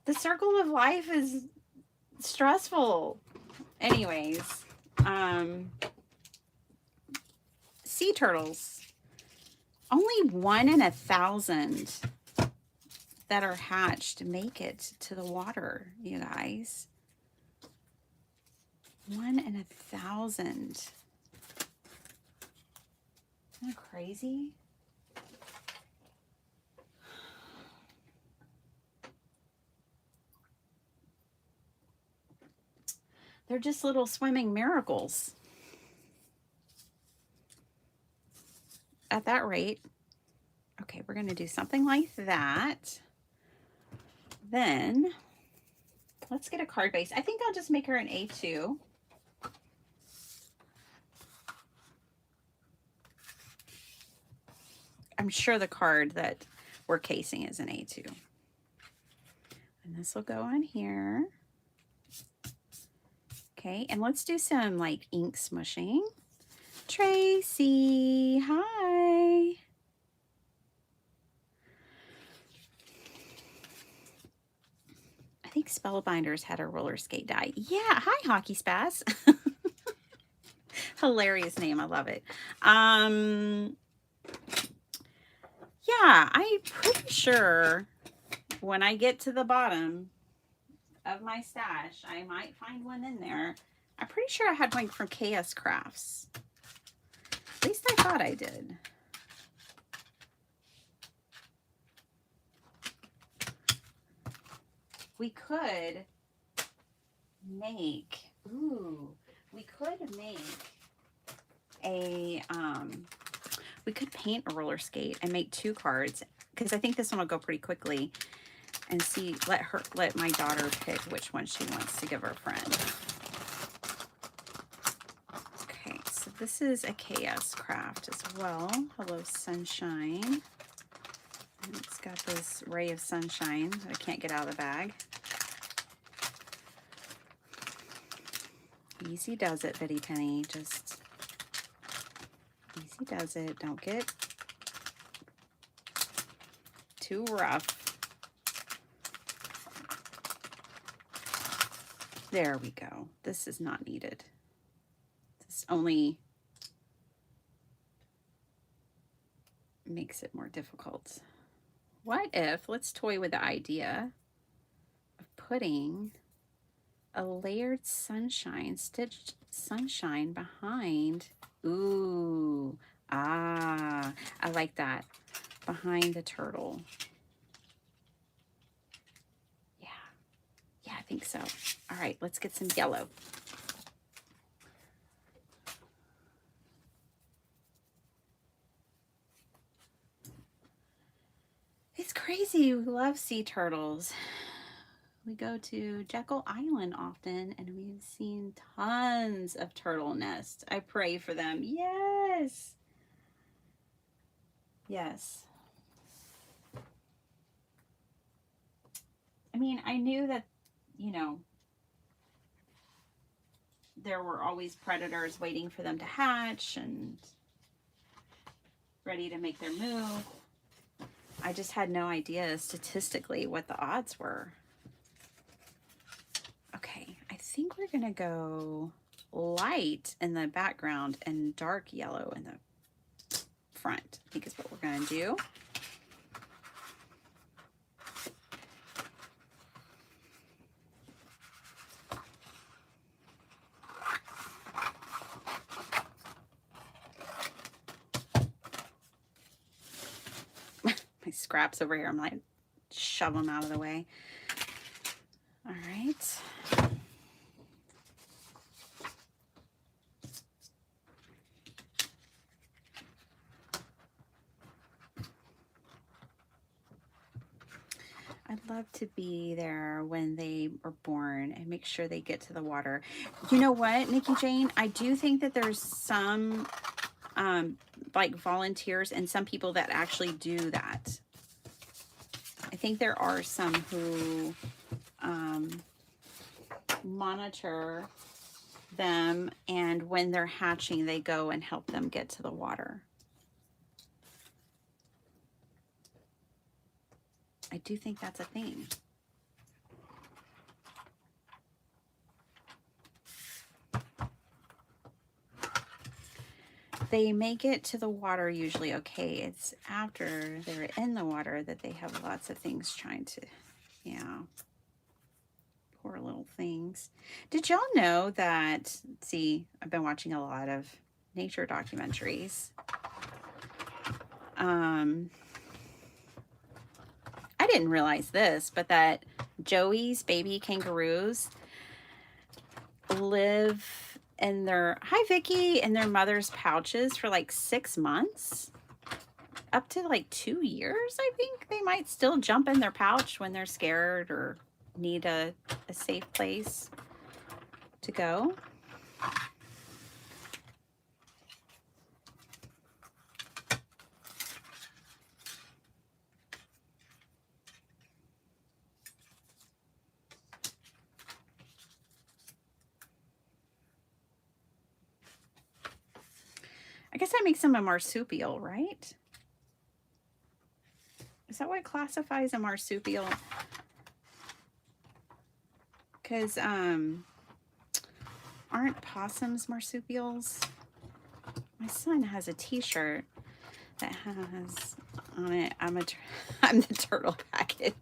The circle of life is stressful. Anyways, sea turtles. Only 1 in 1,000 that are hatched make it to the water, you guys. 1 in 1,000. Isn't that crazy? They're just little swimming miracles. At that rate. Okay, we're going to do something like that. Then let's get a card base. I think I'll just make her an A2. I'm sure the card that we're casing is an A2. And this will go on here. Okay, and let's do some like ink smushing. Tracy, hi. I think Spellbinders had a roller skate die. Yeah, hi, Hockey Spaz. Hilarious name, I love it. Yeah, I'm pretty sure when I get to the bottom of my stash, I might find one in there. I'm pretty sure I had one from KS Crafts. At least I thought I did. We could make, we could make a, we could paint a roller skate and make 2 cards because I think this one will go pretty quickly, and see, let my daughter pick which one she wants to give her friend. Okay, so this is a KS craft as well. Hello, Sunshine. And it's got this ray of sunshine that I can't get out of the bag. Easy does it, Bitty Penny. Just easy does it. Don't get too rough. There we go. This is not needed. This only makes it more difficult. What if, let's toy with the idea of putting a layered sunshine, stitched sunshine behind. Ooh, I like that. Behind the turtle. think so. All right, let's get some yellow. It's crazy. We love sea turtles. We go to Jekyll Island often, and we've seen tons of turtle nests. I pray for them. Yes. Yes. I mean, I knew that, you know, there were always predators waiting for them to hatch and ready to make their move. I just had no idea statistically what the odds were. Okay, I think we're gonna go light in the background and dark yellow in the front. I think is what we're gonna do. My scraps over here, I'm like, shove them out of the way. All right. I'd love to be there when they are born and make sure they get to the water. You know what, Nikki Jane? I do think that there's some like volunteers and some people that actually do that. I think there are some who monitor them, and when they're hatching, they go and help them get to the water. I do think that's a thing. They make it to the water usually okay. It's after they're in the water that they have lots of things trying to, yeah. Poor little things. Did y'all know that, see, I've been watching a lot of nature documentaries. I didn't realize this, but that Joey's baby kangaroos live in their, hi Vicky, in their mother's pouches for like 6 months. Up to like 2 years, I think. They might still jump in their pouch when they're scared or need a safe place to go. I guess that makes them a marsupial, right? Is that what classifies a marsupial? Because aren't possums marsupials? My son has a t-shirt that has on it, I'm the turtle package.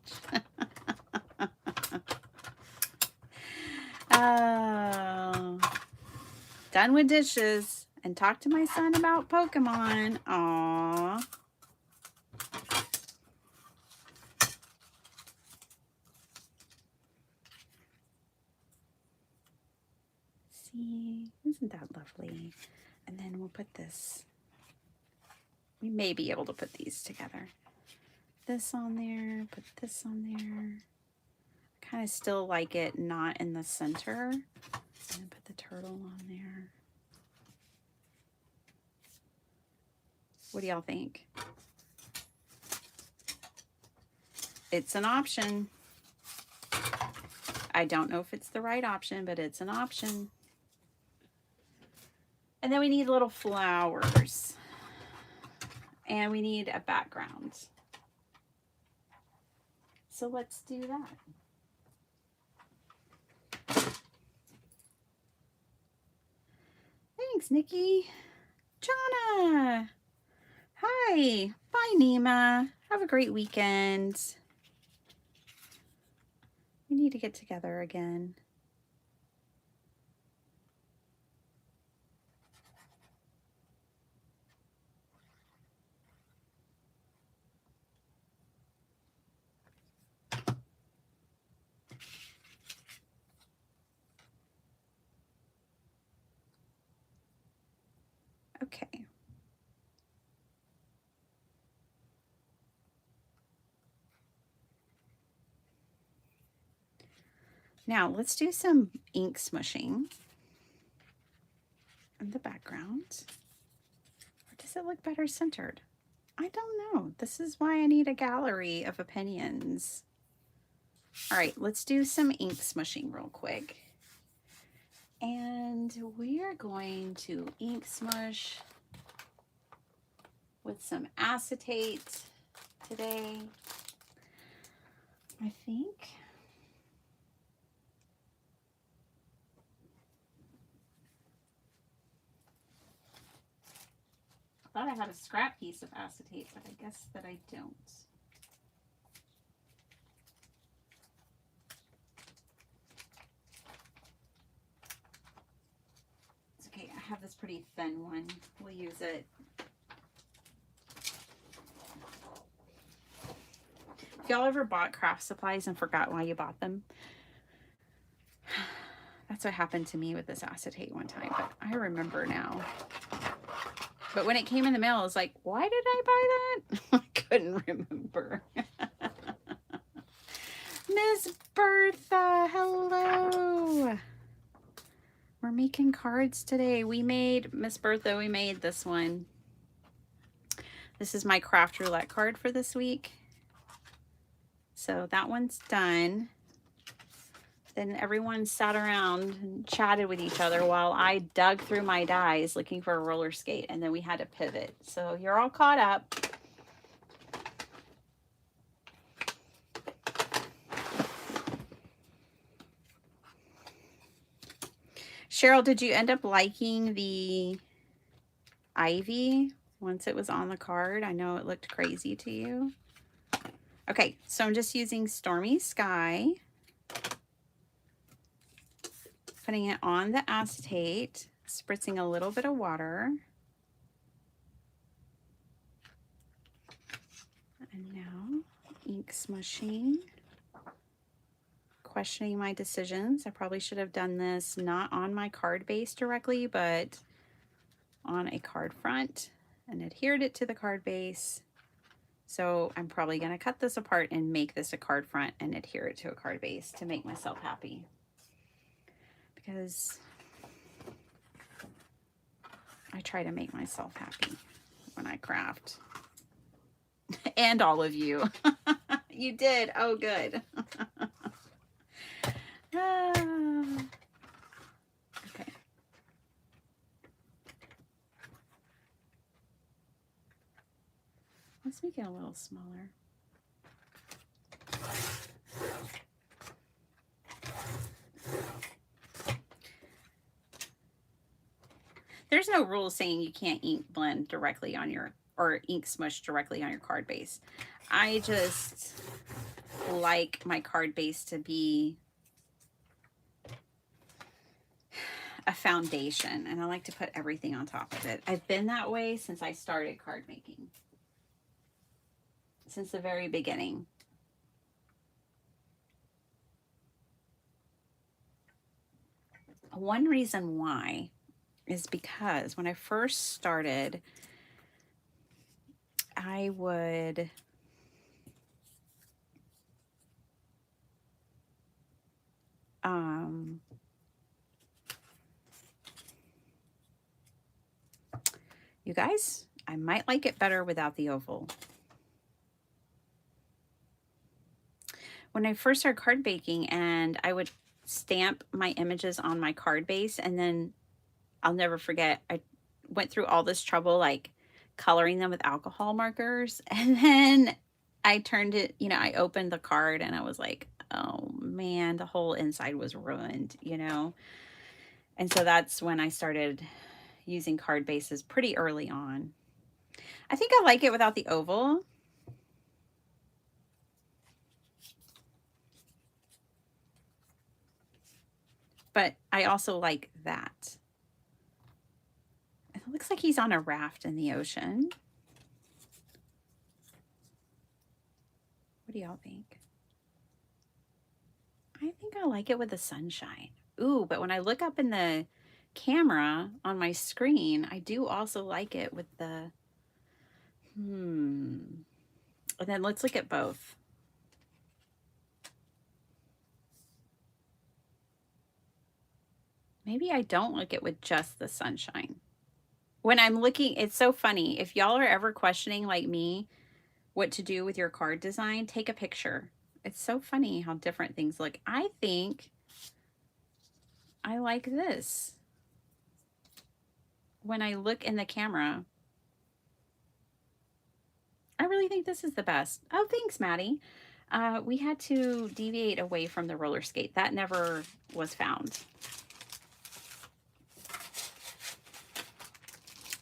Oh, done with dishes and talk to my son about Pokemon. Aww. See, isn't that lovely? And then we'll put this, we may be able to put these together. This on there, put this on there. Kind of still like it not in the center. And then put the turtle on there. What do y'all think? It's an option. I don't know if it's the right option, but it's an option. And then we need little flowers. And we need a background. So let's do that. Thanks, Nikki. Jonna. Hi. Bye, Nima. Have a great weekend. We need to get together again. Okay. Now let's do some ink smushing in the background. Or does it look better centered? I don't know. This is why I need a gallery of opinions. All right, let's do some ink smushing real quick. And we are going to ink smush with some acetate today. I think. I thought I had a scrap piece of acetate, but I guess that I don't. It's okay, I have this pretty thin one. We'll use it. If y'all ever bought craft supplies and forgot why you bought them, that's what happened to me with this acetate one time, but I remember now. But when it came in the mail, I was like, why did I buy that? I couldn't remember. Miss Bertha, hello. We're making cards today. Miss Bertha, we made this one. This is my craft roulette card for this week. So that one's done. Then everyone sat around and chatted with each other while I dug through my dies looking for a roller skate, and then we had to pivot. So you're all caught up. Cheryl, did you end up liking the ivy once it was on the card? I know it looked crazy to you. Okay, so I'm just using Stormy Sky. Putting it on the acetate, spritzing a little bit of water. And now ink smushing. Questioning my decisions. I probably should have done this not on my card base directly, but on a card front and adhered it to the card base. So I'm probably going to cut this apart and make this a card front and adhere it to a card base to make myself happy. Because I try to make myself happy when I craft. And all of you. You did. Oh, good. Okay. Let's make it a little smaller. There's no rule saying you can't ink blend directly on your, or ink smush directly on your card base. I just like my card base to be a foundation, and I like to put everything on top of it. I've been that way since I started card making. Since the very beginning. One reason why is because when I first started, I would you guys, I might like it better without the oval. When I first started card baking, and I would stamp my images on my card base, and then I'll never forget, I went through all this trouble like coloring them with alcohol markers, and then I turned it, you know, I opened the card and I was like, oh man, the whole inside was ruined, you know. And so that's when I started using card bases pretty early on. I think I like it without the oval. But I also like that. It looks like he's on a raft in the ocean. What do y'all think? I think I like it with the sunshine. Ooh, but when I look up in the camera on my screen, I do also like it with the, and then let's look at both. Maybe I don't like it with just the sunshine. When I'm looking, it's so funny. If y'all are ever questioning, like me, what to do with your card design, take a picture. It's so funny how different things look. I think I like this. When I look in the camera, I really think this is the best. Oh, thanks, Maddie. We had to deviate away from the roller skate. That never was found.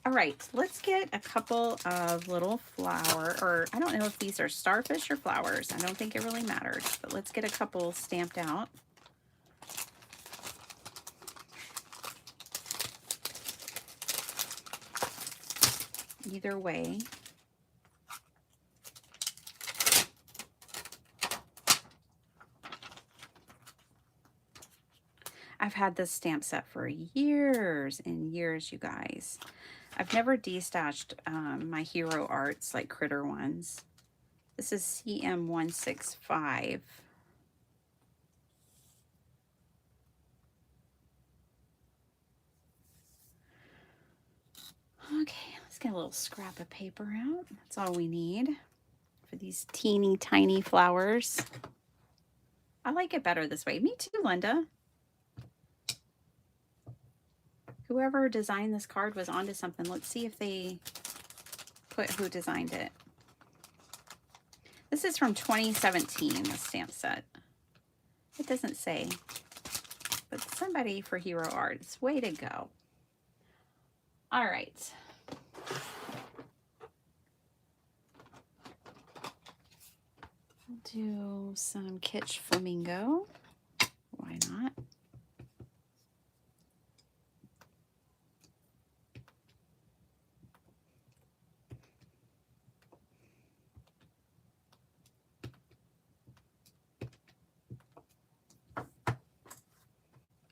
All right, let's get a couple of little flower, or I don't know if these are starfish or flowers. I don't think it really matters, but let's get a couple stamped out. Either way. I've had this stamp set for years and years, you guys. I've never destashed my hero arts, like critter ones. This is CM165. Okay, let's get a little scrap of paper out. That's all we need for these teeny tiny flowers. I like it better this way. Me too, Linda. Whoever designed this card was onto something. Let's see if they put who designed it. This is from 2017, the stamp set. It doesn't say, but somebody for Hero Arts. Way to go. All right. We'll do some Kitsch Flamingo. Why not?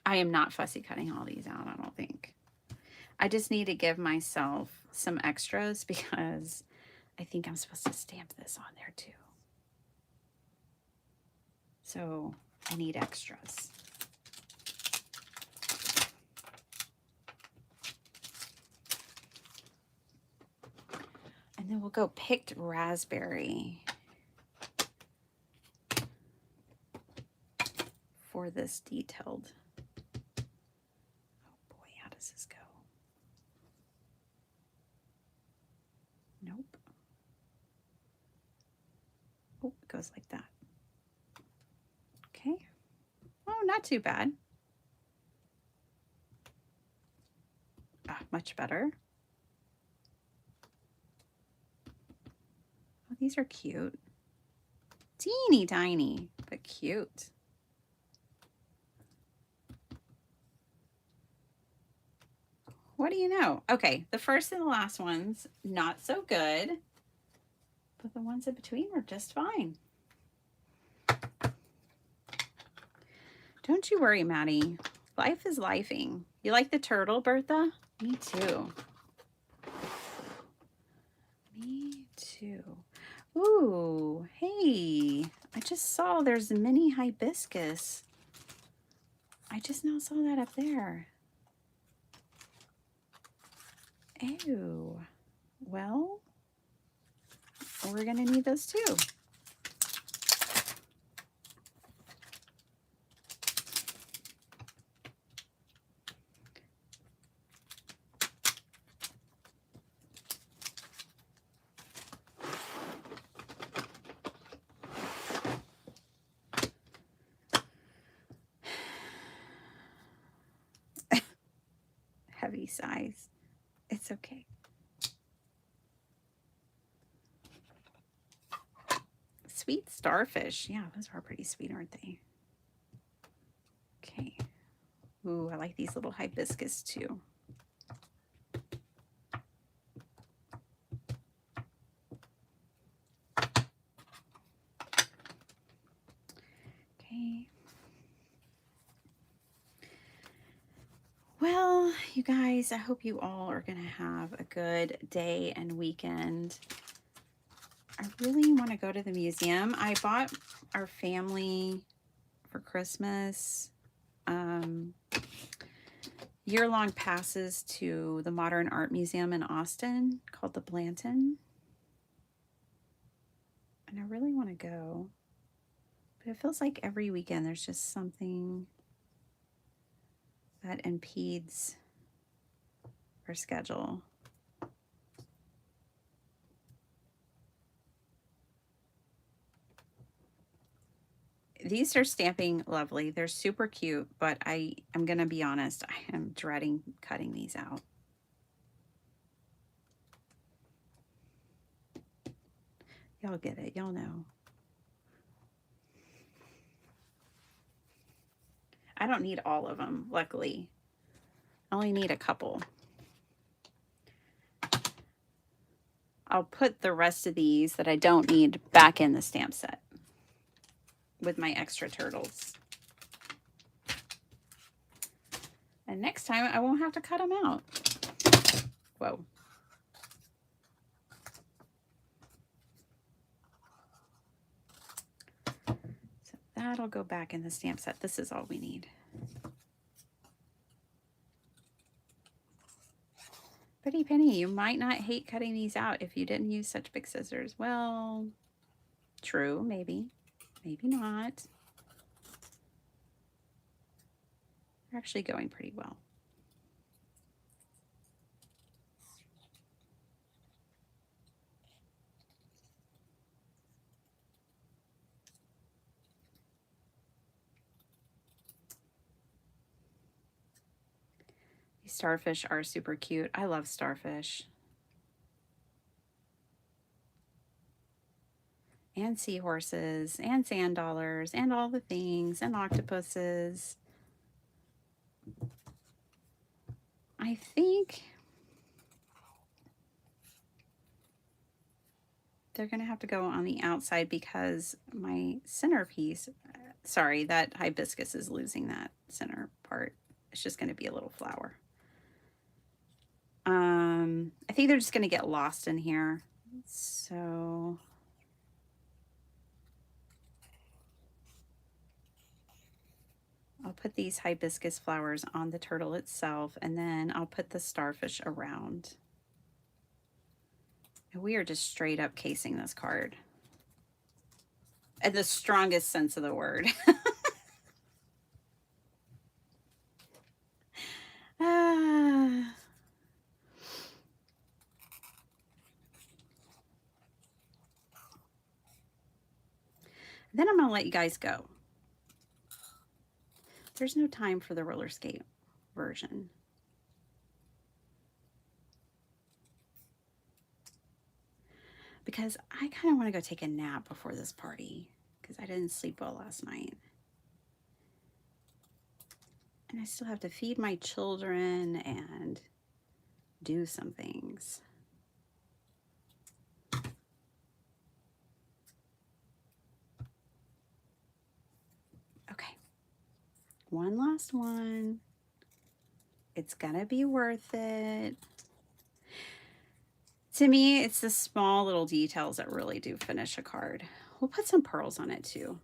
I am not fussy cutting all these out, I don't think. I just need to give myself some extras because I think I'm supposed to stamp this on there too. So I need extras. And then we'll go picked raspberry for this detailed. Oh boy, how does this go? Nope. Oh, it goes like that. Okay. Oh, not too bad. Ah, much better. Oh, these are cute. Teeny tiny, but cute. What do you know? Okay, the first and the last ones, not so good, but the ones in between are just fine. Don't you worry, Maddie. Life is lifing. You like the turtle, Bertha? Me too. Me too. Ooh, hey, I just saw there's a mini hibiscus. I just now saw that up there. Ew. Well, we're gonna need those too. Heavy size. It's okay. Sweet starfish. Yeah, those are pretty sweet, aren't they? Okay. Ooh, I like these little hibiscus too. Okay. Well, Well, you guys, I hope you all are going to have a good day and weekend. I really want to go to the museum. I bought our family for Christmas year-long passes to the Modern Art Museum in Austin called the Blanton. And I really want to go. But it feels like every weekend there's just something that impedes our schedule. These are stamping lovely. They're super cute, but I'm going to be honest, I am dreading cutting these out. Y'all get it. Y'all know. I don't need all of them, luckily. I only need a couple. I'll put the rest of these that I don't need back in the stamp set with my extra turtles. And next time I won't have to cut them out. Whoa. So that'll go back in the stamp set. This is all we need. Pretty Penny, you might not hate cutting these out if you didn't use such big scissors. Well, true, maybe. Maybe not. They're actually going pretty well. These starfish are super cute. I love starfish. And seahorses, and sand dollars, and all the things, and octopuses. I think they're going to have to go on the outside because my centerpiece, sorry, that hibiscus is losing that center part. It's just going to be a little flower. I think they're just going to get lost in here. So I'll put these hibiscus flowers on the turtle itself, and then I'll put the starfish around. And we are just straight up casing this card. In the strongest sense of the word. Then I'm going to let you guys go. There's no time for the roller skate version. Because I kind of want to go take a nap before this party because I didn't sleep well last night. And I still have to feed my children and do some things. Okay. One last one. It's gonna be worth it. To me, it's the small little details that really do finish a card. We'll put some pearls on it too.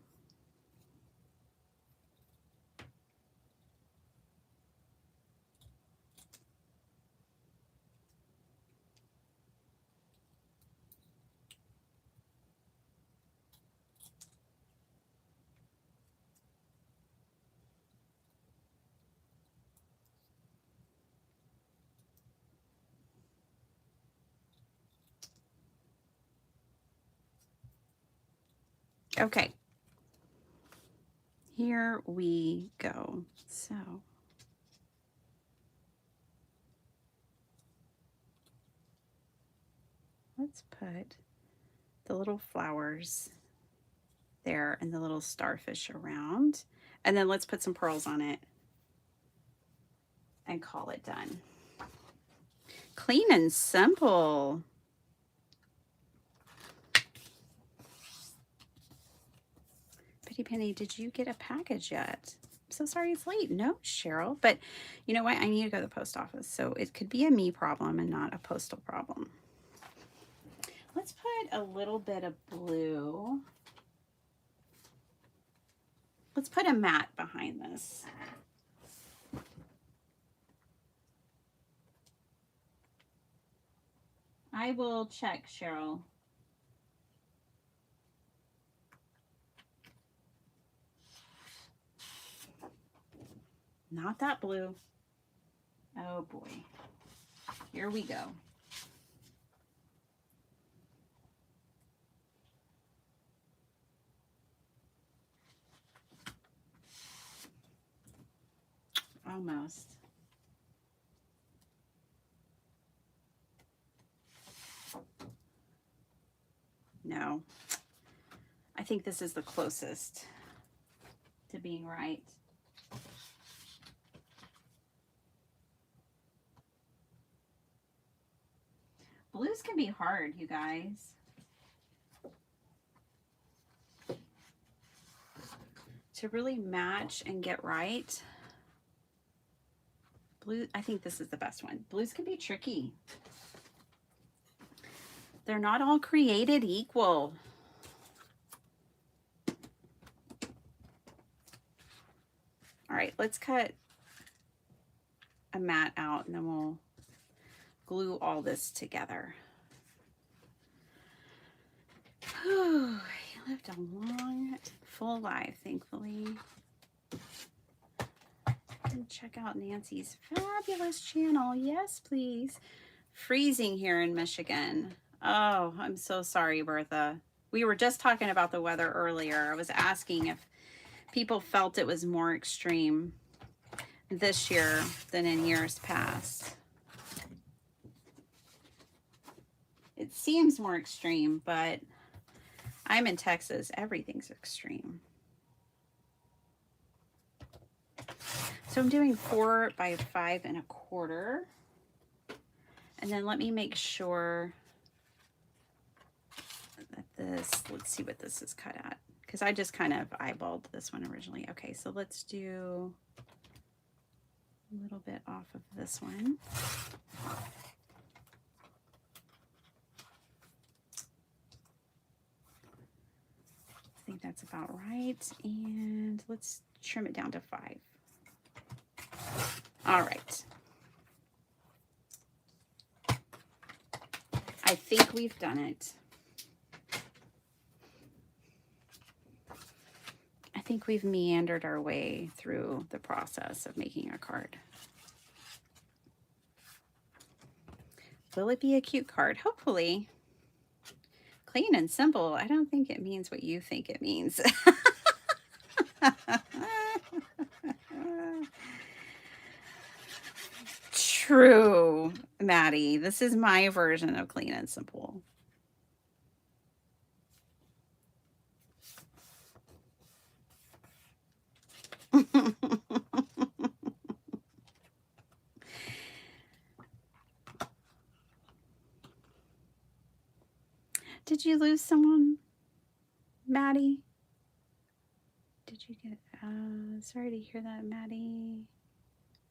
Okay. Here we go. So let's put the little flowers there and the little starfish around. And then let's put some pearls on it and call it done. Clean and simple. Pretty Penny, did you get a package yet? so sorry it's late. No, Cheryl. But you know what? I need to go to the post office. So it could be a me problem and not a postal problem. Let's put a little bit of blue. Let's put a mat behind this. I will check, Cheryl. Not that blue. Oh boy. Here we go. Almost. No. I think this is the closest to being right. Blues can be hard, you guys. To really match and get right. Blue, I think this is the best one. Blues can be tricky. They're not all created equal. All right, let's cut a mat out and then we'll glue all this together. Whew, he lived a long, full life, thankfully. And check out Nancy's fabulous channel. Yes, please. Freezing here in Michigan. Oh, I'm so sorry, Bertha. We were just talking about the weather earlier. I was asking if people felt it was more extreme this year than in years past. It seems more extreme, but I'm in Texas. Everything's extreme. So I'm doing 4 by 5 1/4. And then let me make sure that this, let's see what this is cut at. Because I just kind of eyeballed this one originally. Okay, so let's do a little bit off of this one. I think that's about right. And let's trim it down to 5. All right. I think we've done it. I think we've meandered our way through the process of making a card. Will it be a cute card? Hopefully. Clean and simple. I don't think it means what you think it means. True, Maddie. This is my version of clean and simple. Did you lose someone, Maddie? Did you get, sorry to hear that, Maddie.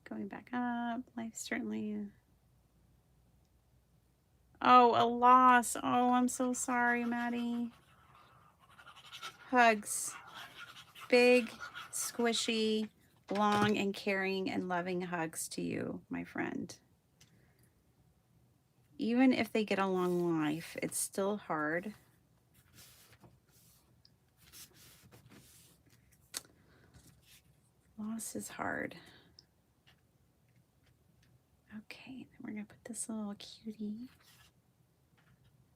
Going back up, life certainly. Oh, a loss. Oh, I'm so sorry, Maddie. Hugs. Big, squishy, long and caring and loving hugs to you, my friend. Even if they get a long life, it's still hard. Loss is hard. Okay, then we're going to put this little cutie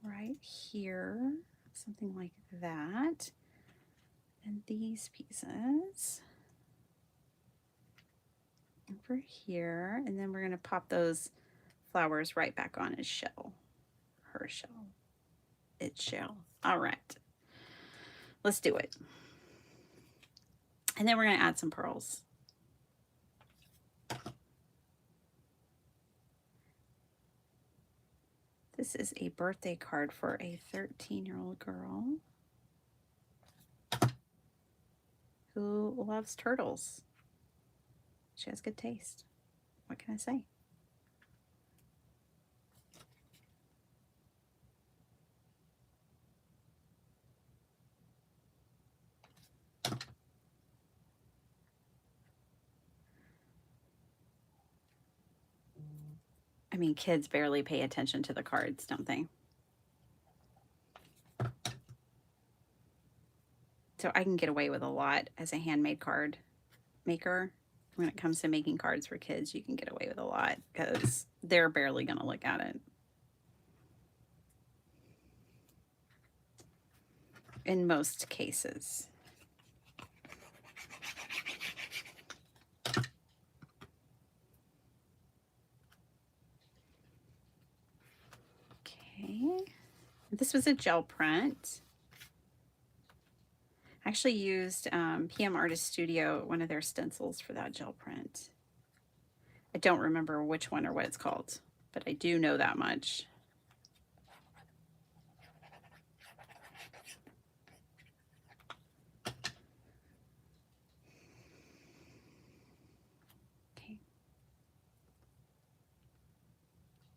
right here, something like that. And these pieces over here. And then we're going to pop those flowers right back on his shell. Her shell. Its shell. All right. Let's do it. And then we're going to add some pearls. This is a birthday card for a 13-year-old girl who loves turtles. She has good taste. What can I say? I mean, kids barely pay attention to the cards, don't they? So I can get away with a lot as a handmade card maker. When it comes to making cards for kids, you can get away with a lot because they're barely going to look at it. In most cases. Okay. This was a gel print. I actually used PM Artist Studio, one of their stencils for that gel print. I don't remember which one or what it's called, but I do know that much. Okay.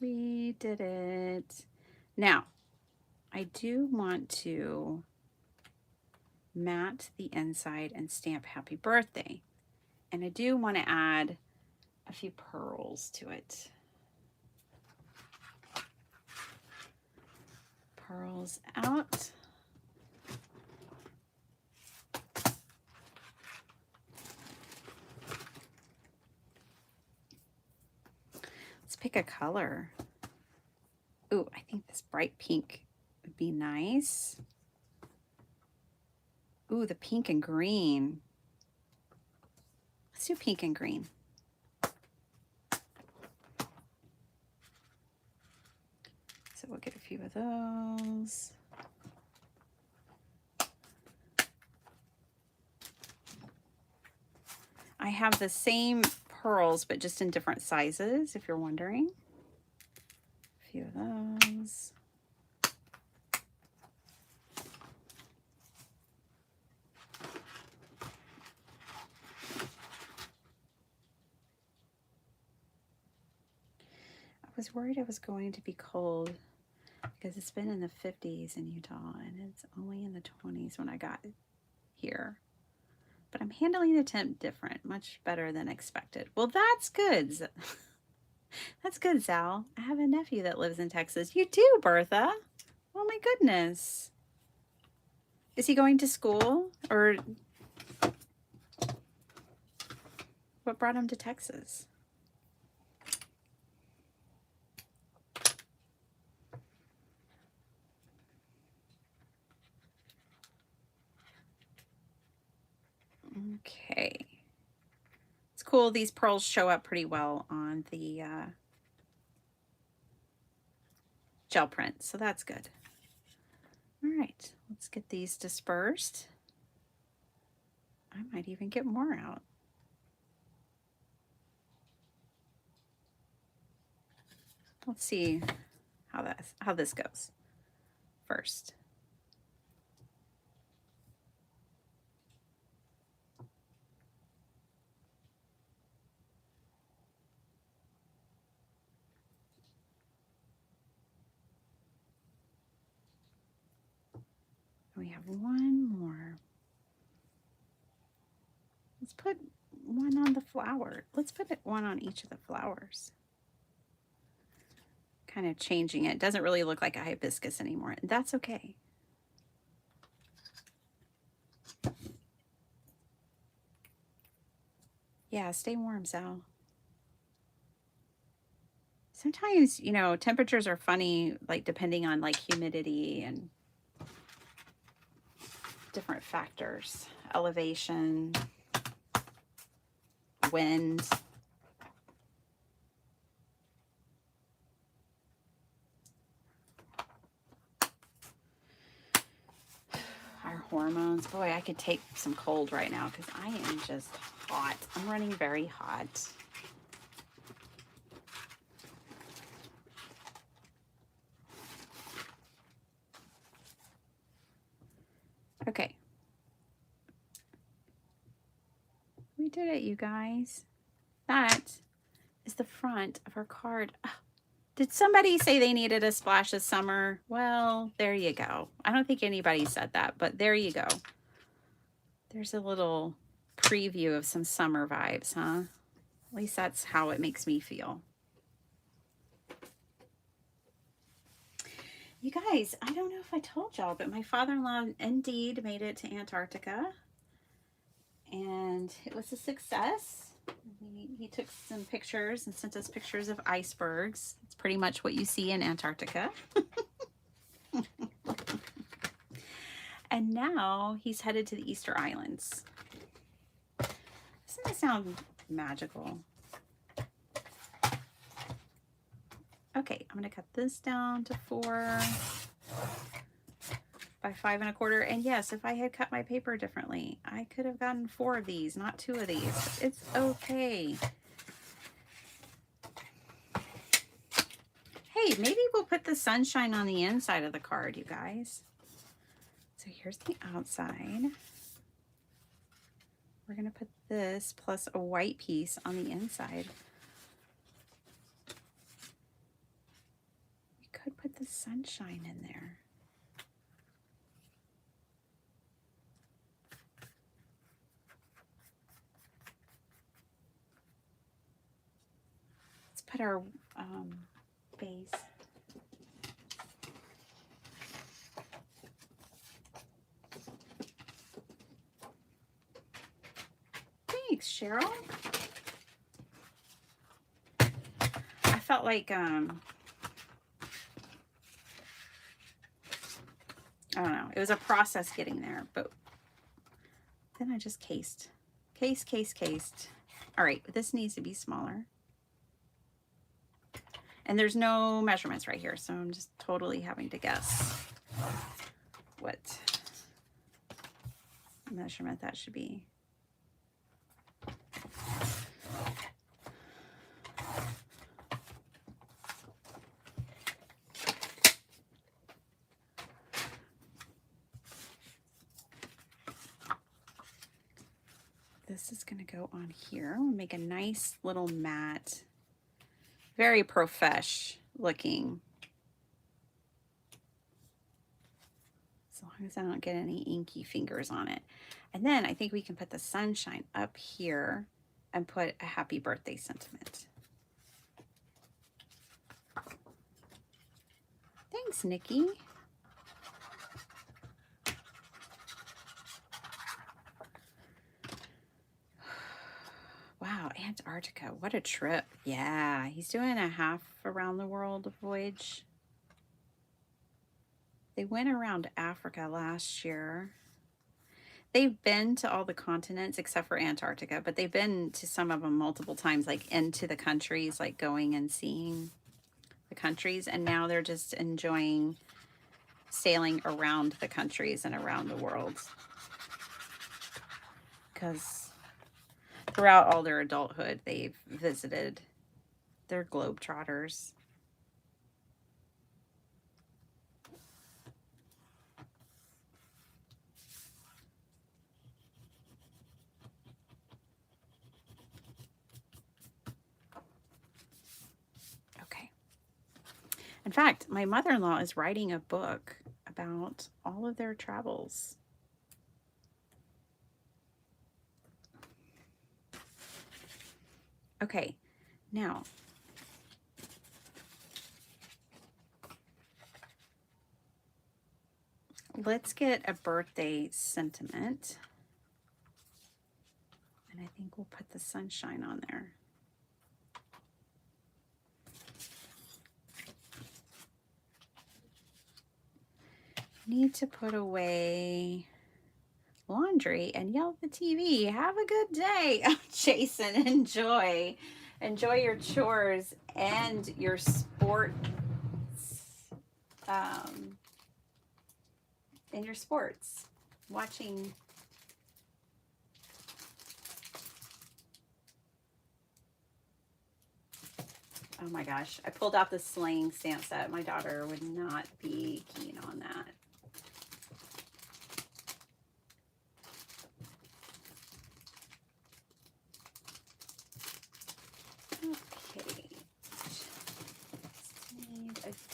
We did it. Now, I do want to mat the inside and stamp happy birthday. And I do want to add a few pearls to it. Pearls out. Let's pick a color. Ooh, I think this bright pink would be nice. Ooh, the pink and green. Let's do pink and green. So we'll get a few of those. I have the same pearls, but just in different sizes, if you're wondering. A few of those. I was worried it was going to be cold because it's been in the 50s in Utah and it's only in the 20s when I got here. But I'm handling the temp different, much better than expected. Well, that's good. That's good, Zal. I have a nephew that lives in Texas. You too, Bertha. Oh my goodness. Is he going to school or what brought him to Texas? Okay. It's cool. These pearls show up pretty well on the gel print, so that's good. All right, let's get these dispersed. I might even get more out. Let's see how this goes first. We have one more. Let's put one on the flower. Let's put one on each of the flowers. Kind of changing it. It doesn't really look like a hibiscus anymore. That's okay. Yeah, stay warm, Zal. Sometimes, you know, temperatures are funny, like depending on like humidity and different factors, elevation, wind. Our hormones. Boy, I could take some cold right now because I am just hot. I'm running very hot. Okay. We did it, you guys. That is the front of our card. Oh, did somebody say they needed a splash of summer? Well, there you go. I don't think anybody said that, but there you go. There's a little preview of some summer vibes, huh? At least that's how it makes me feel. You guys, I don't know if I told y'all, but my father-in-law indeed made it to Antarctica. And it was a success. He took some pictures and sent us pictures of icebergs. It's pretty much what you see in Antarctica. And now he's headed to the Easter Islands. Doesn't that sound magical? Okay, I'm going to cut this down to 4 by 5 1/4. And yes, if I had cut my paper differently, I could have gotten 4 of these, not 2 of these. It's okay. Hey, maybe we'll put the sunshine on the inside of the card, you guys. So here's the outside. We're going to put this plus a white piece on the inside. We could put the sunshine in there. Let's put our base. Thanks, Cheryl. I felt like I don't know. It was a process getting there, but then I just cased. Cased. All right, this needs to be smaller. And there's no measurements right here, so I'm just totally having to guess what measurement that should be. This is going to go on here. We'll make a nice little mat. Very profesh looking. As long as I don't get any inky fingers on it. And then I think we can put the sunshine up here and put a happy birthday sentiment. Thanks, Nikki. Wow, Antarctica, what a trip. Yeah, he's doing a half around the world voyage. They went around Africa last year. They've been to all the continents except for Antarctica, but they've been to some of them multiple times, like into the countries, like going and seeing the countries. And now they're just enjoying sailing around the countries and around the world. Because throughout all their adulthood, they've visited. They're globetrotters. Okay. In fact, my mother-in-law is writing a book about all of their travels. Okay, now let's get a birthday sentiment. And I think we'll put the sunshine on there. Need to put away laundry and yell at the TV. Have a good day. Jason, enjoy your chores and your sports. In your sports, watching. Oh my gosh, I pulled out the sleighing stamp set. My daughter would not be keen on that.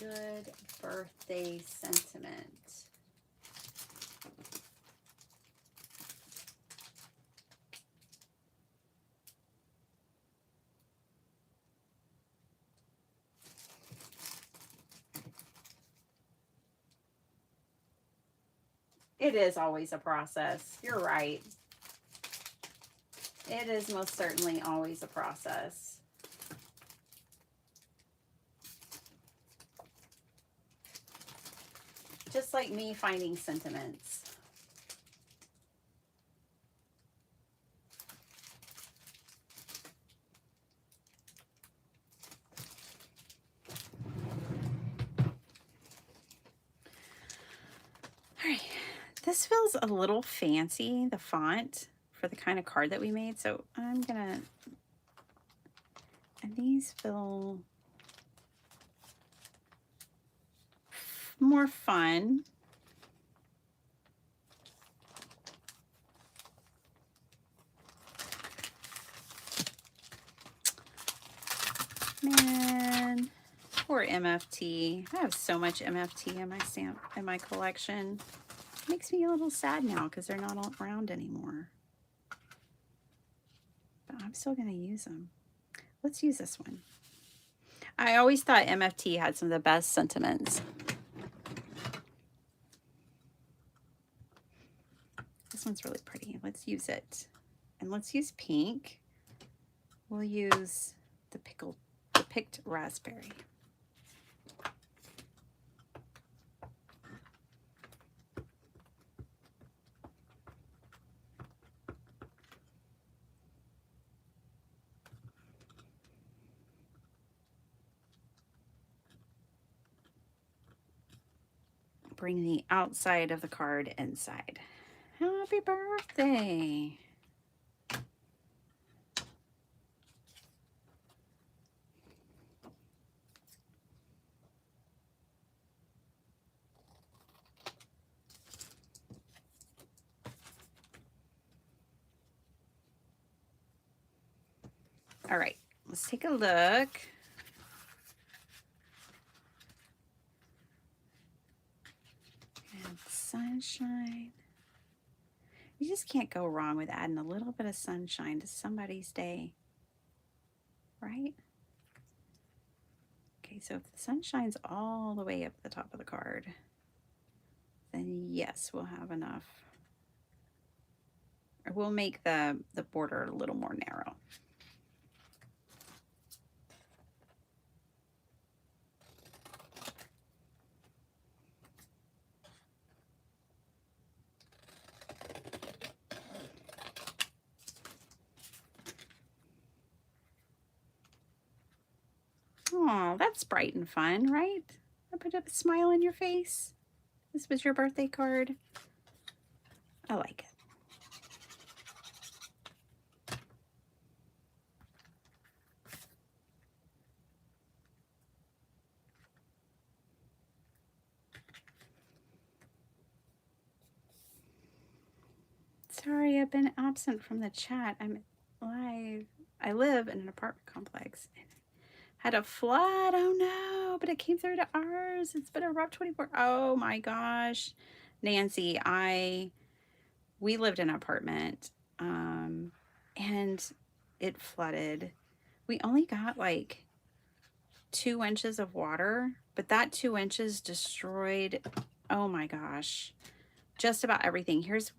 good birthday sentiment? It is always a process. You're right. It is most certainly always a process. Just like me finding sentiments. All right, this feels a little fancy, the font, for the kind of card that we made. So I'm gonna, and these feel more fun. Man, poor MFT. I have so much MFT in my collection. It makes me a little sad now because they're not all around anymore. But I'm still gonna use them. Let's use this one. I always thought MFT had some of the best sentiments. This one's really pretty. Let's use it. And let's use pink. We'll use the picked raspberry. Bring the outside of the card inside. Happy birthday. All right, let's take a look. And sunshine. You just can't go wrong with adding a little bit of sunshine to somebody's day, right? Okay, so if the sun shines all the way up the top of the card, then yes, we'll have enough. Or we'll make the border a little more narrow. Oh, that's bright and fun, right? I put up a smile on your face. This was your birthday card. I like it. Sorry, I've been absent from the chat. I'm live. I live in an apartment complex. Had a flood. Oh no, but it came through to ours. It's been a rough 24. Oh my gosh. Nancy, we lived in an apartment and it flooded. We only got like 2 inches of water, but that 2 inches destroyed, oh my gosh, just about everything. Here's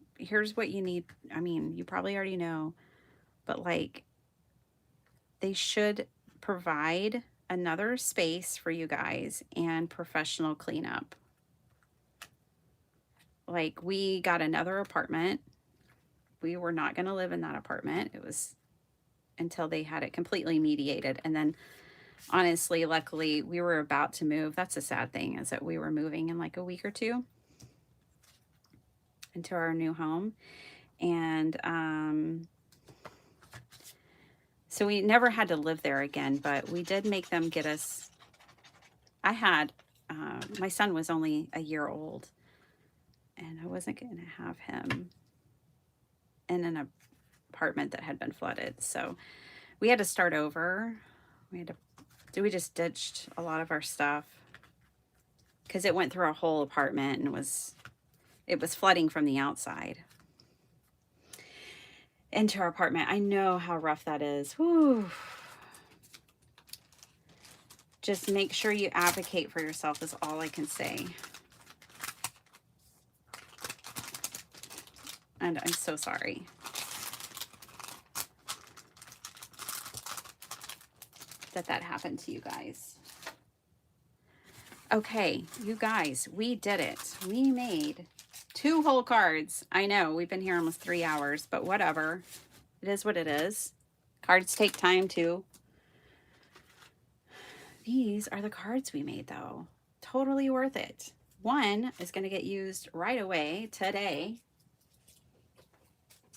what you need. I mean, you probably already know, but like they should provide another space for you guys and professional cleanup. Like we got another apartment. We were not going to live in that apartment. It was until they had it completely mediated. And then honestly, luckily we were about to move. That's a sad thing, is that we were moving in like a week or two into our new home. And so we never had to live there again, but we did make them get us. I had, my son was only a year old, and I wasn't going to have him in an apartment that had been flooded. So we had to start over. We just ditched a lot of our stuff. because it went through our whole apartment and it was flooding from the outside into our apartment. I know how rough that is. Whew. Just make sure you advocate for yourself is all I can say. And I'm so sorry. That happened to you guys. Okay, you guys, we did it. We made 2 whole cards. I know, we've been here almost 3 hours, but whatever. It is what it is. Cards take time too. These are the cards we made though. Totally worth it. One is going to get used right away today.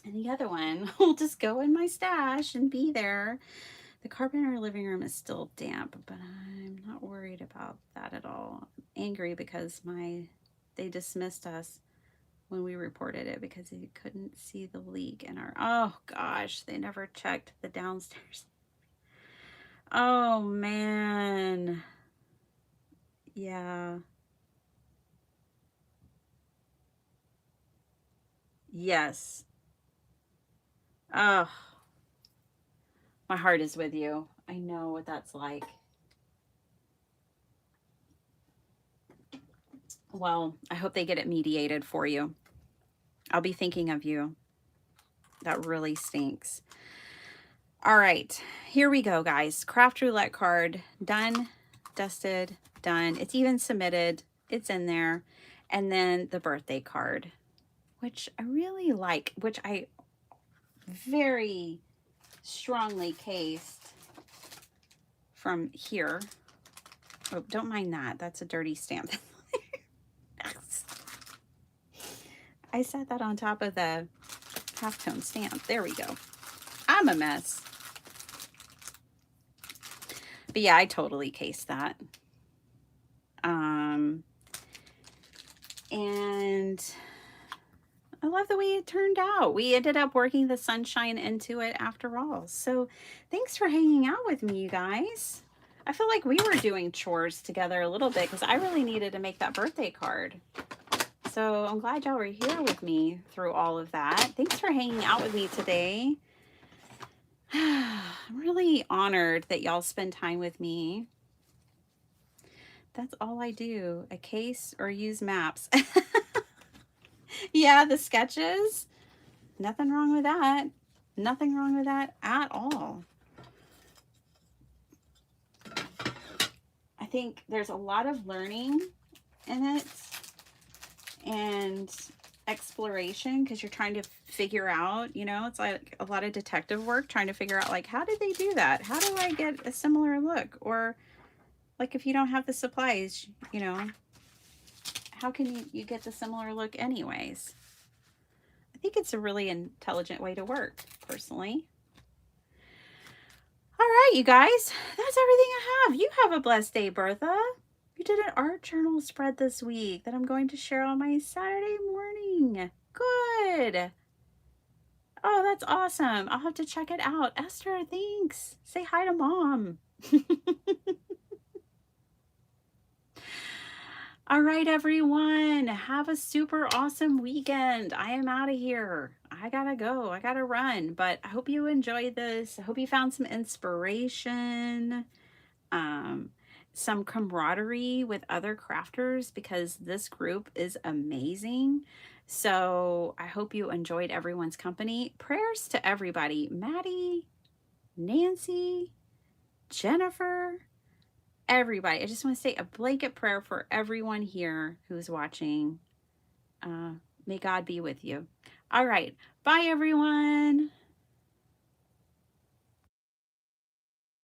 And the other one will just go in my stash and be there. The carpet in our living room is still damp, but I'm not worried about that at all. I'm angry because they dismissed us when we reported it because they couldn't see the leak in our, oh gosh, they never checked the downstairs. Oh man. Yeah. Yes. Oh, my heart is with you. I know what that's like. Well, I hope they get it mediated for you. I'll be thinking of you. That really stinks. All right, here we go, guys. Craft roulette card, done, dusted, done. It's even submitted. It's in there. And then the birthday card, which I really like, which I very strongly cased from here. Oh, don't mind that. That's a dirty stamp. I set that on top of the halftone stamp. There we go. I'm a mess. But yeah, I totally cased that. And I love the way it turned out. We ended up working the sunshine into it after all. So thanks for hanging out with me, you guys. I feel like we were doing chores together a little bit because I really needed to make that birthday card. So I'm glad y'all were here with me through all of that. Thanks for hanging out with me today. I'm really honored that y'all spend time with me. That's all I do. A case or use maps. Yeah, the sketches. Nothing wrong with that. Nothing wrong with that at all. I think there's a lot of learning in it and exploration because you're trying to figure out, you know, it's like a lot of detective work trying to figure out like, how did they do that? How do I get a similar look? Or like if you don't have the supplies, you know, how can you get the similar look anyways? I think it's a really intelligent way to work, personally. All right, you guys, that's everything I have. You have a blessed day, Bertha. You did an art journal spread this week that I'm going to share on my Saturday morning. Good. Oh, that's awesome. I'll have to check it out. Esther, thanks. Say hi to Mom. All right, everyone. Have a super awesome weekend. I am out of here. I gotta go. I gotta run. But I hope you enjoyed this. I hope you found some inspiration, some camaraderie with other crafters because this group is amazing. So I hope you enjoyed everyone's company. Prayers to everybody. Maddie, Nancy, Jennifer, everybody. I just want to say a blanket prayer for everyone here who's watching. May God be with you. All right. Bye, everyone.